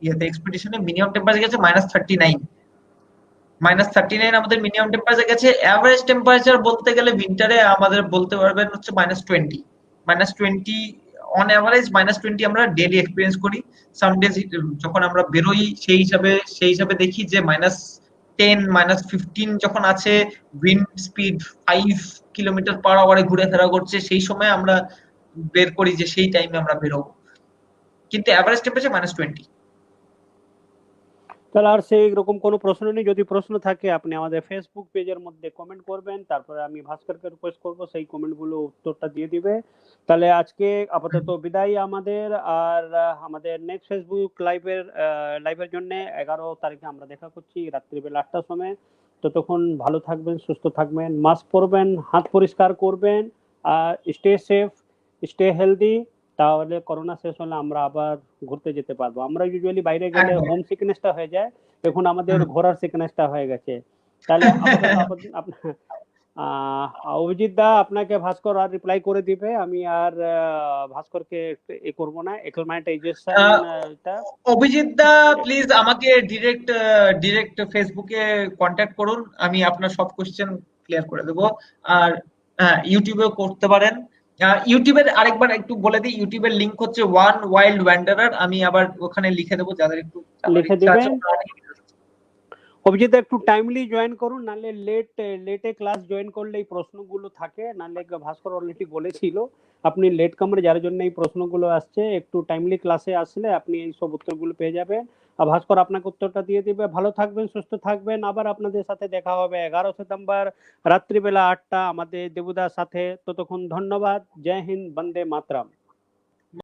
ইয়েতে এক্সপেডিশনে মিনিমাম টেম্পারেচার গেছে -39। -39 আমাদের মিনিমাম টেম্পারেচার গেছে। অ্যাভারেজ টেম্পারেচার বলতে গেলে উইন্টারে আমাদের বলতে পারবেন হচ্ছে -20। -20 অন অ্যাভারেজ -20 আমরা ডেইলি এক্সপেরিয়েন্স করি। সাম ডেজ যখন আমরা বেরোই সেই হিসাবে দেখি যে -10 -15 যখন আছে, উইন্ড স্পিড 5 কিলোমিটার/আওয়ারে ঘুরে-ফেরা করছে, সেই সময় আমরা বের করি যে সেই টাইমে আমরা বেরোবো। কিন্তু অ্যাভারেজ টেম্পারেচার -20। তাহলে আর সেই রকম কোনো প্রশ্ন নেই। যদি প্রশ্ন থাকে আপনি আমাদের ফেসবুক পেজের মধ্যে কমেন্ট করবেন, তারপরে আমি ভাস্করকে রিকোয়েস্ট করব সেই কমেন্টগুলো উত্তরটা দিয়ে দিবে। তাহলে আজকে আপাতত বিদায় আমাদের। আর আমাদের নেক্সট ফেসবুক লাইভের জন্য 11 তারিখে আমরা দেখা করছি রাত্রিবেলা 8টার সময়। ততক্ষণ ভালো থাকবেন, সুস্থ থাকবেন, মাস্ক পরবেন, হাত পরিষ্কার করবেন, আর স্টে সেফ, স্টে হেলদি। তাহলে করোনা শেষ হলে আমরা আবার ঘুরতে যেতে পারবো। আমরা ইউজুয়ালি বাইরে গেলে হোম সিকনেসটা হয়ে যায়, এখন আমাদের ঘোরার সিকনেসটা হয়ে গেছে। তাহলে অভিজিৎ দা আপনাকে ভাস্কর আর রিপ্লাই করে দিবে, আমি আর ভাস্করকে এ করবো না, এক্সক্লামেটাইজেশনটা। অভিজিৎ দা প্লিজ আমাকে ডিরেক্ট ফেসবুকে কন্ট্যাক্ট করুন, আমি আপনার সব কোশ্চেন ক্লিয়ার করে দেবো। আর ইউটিউবেও করতে পারেন। ইউটিউবের আরেকবার একটু বলে দিই, ইউটিউবের লিংক হচ্ছে ওয়ান ওয়াইল্ড ওয়ান্ডারার। আমি আবার ওখানে লিখে দেবো, যাদের একটু লিখে দিবেন। অভিজিৎ একটু টাইমলি জয়েন করুন, নাহলে লেটে ক্লাস জয়েন করলে এই প্রশ্নগুলো থাকে, নাহলে ভাস্কর অলরেডি বলেছিল আপনি লেট কামার, যার জন্য এই প্রশ্নগুলো আসছে। একটু টাইমলি ক্লাসে আসলে আপনি এই সব উত্তরগুলো পেয়ে যাবেন, আর ভাস্কর আপনাকে উত্তরটা দিয়ে দিবে। ভালো থাকবেন, সুস্থ থাকবেন। আবার আপনাদের সাথে দেখা হবে 11 সেপ্টেম্বর রাত্রিবেলা 8টা আমাদের দেবুদার সাথে। ততক্ষণ ধন্যবাদ। জয় হিন্দ, বন্দে মাতরম।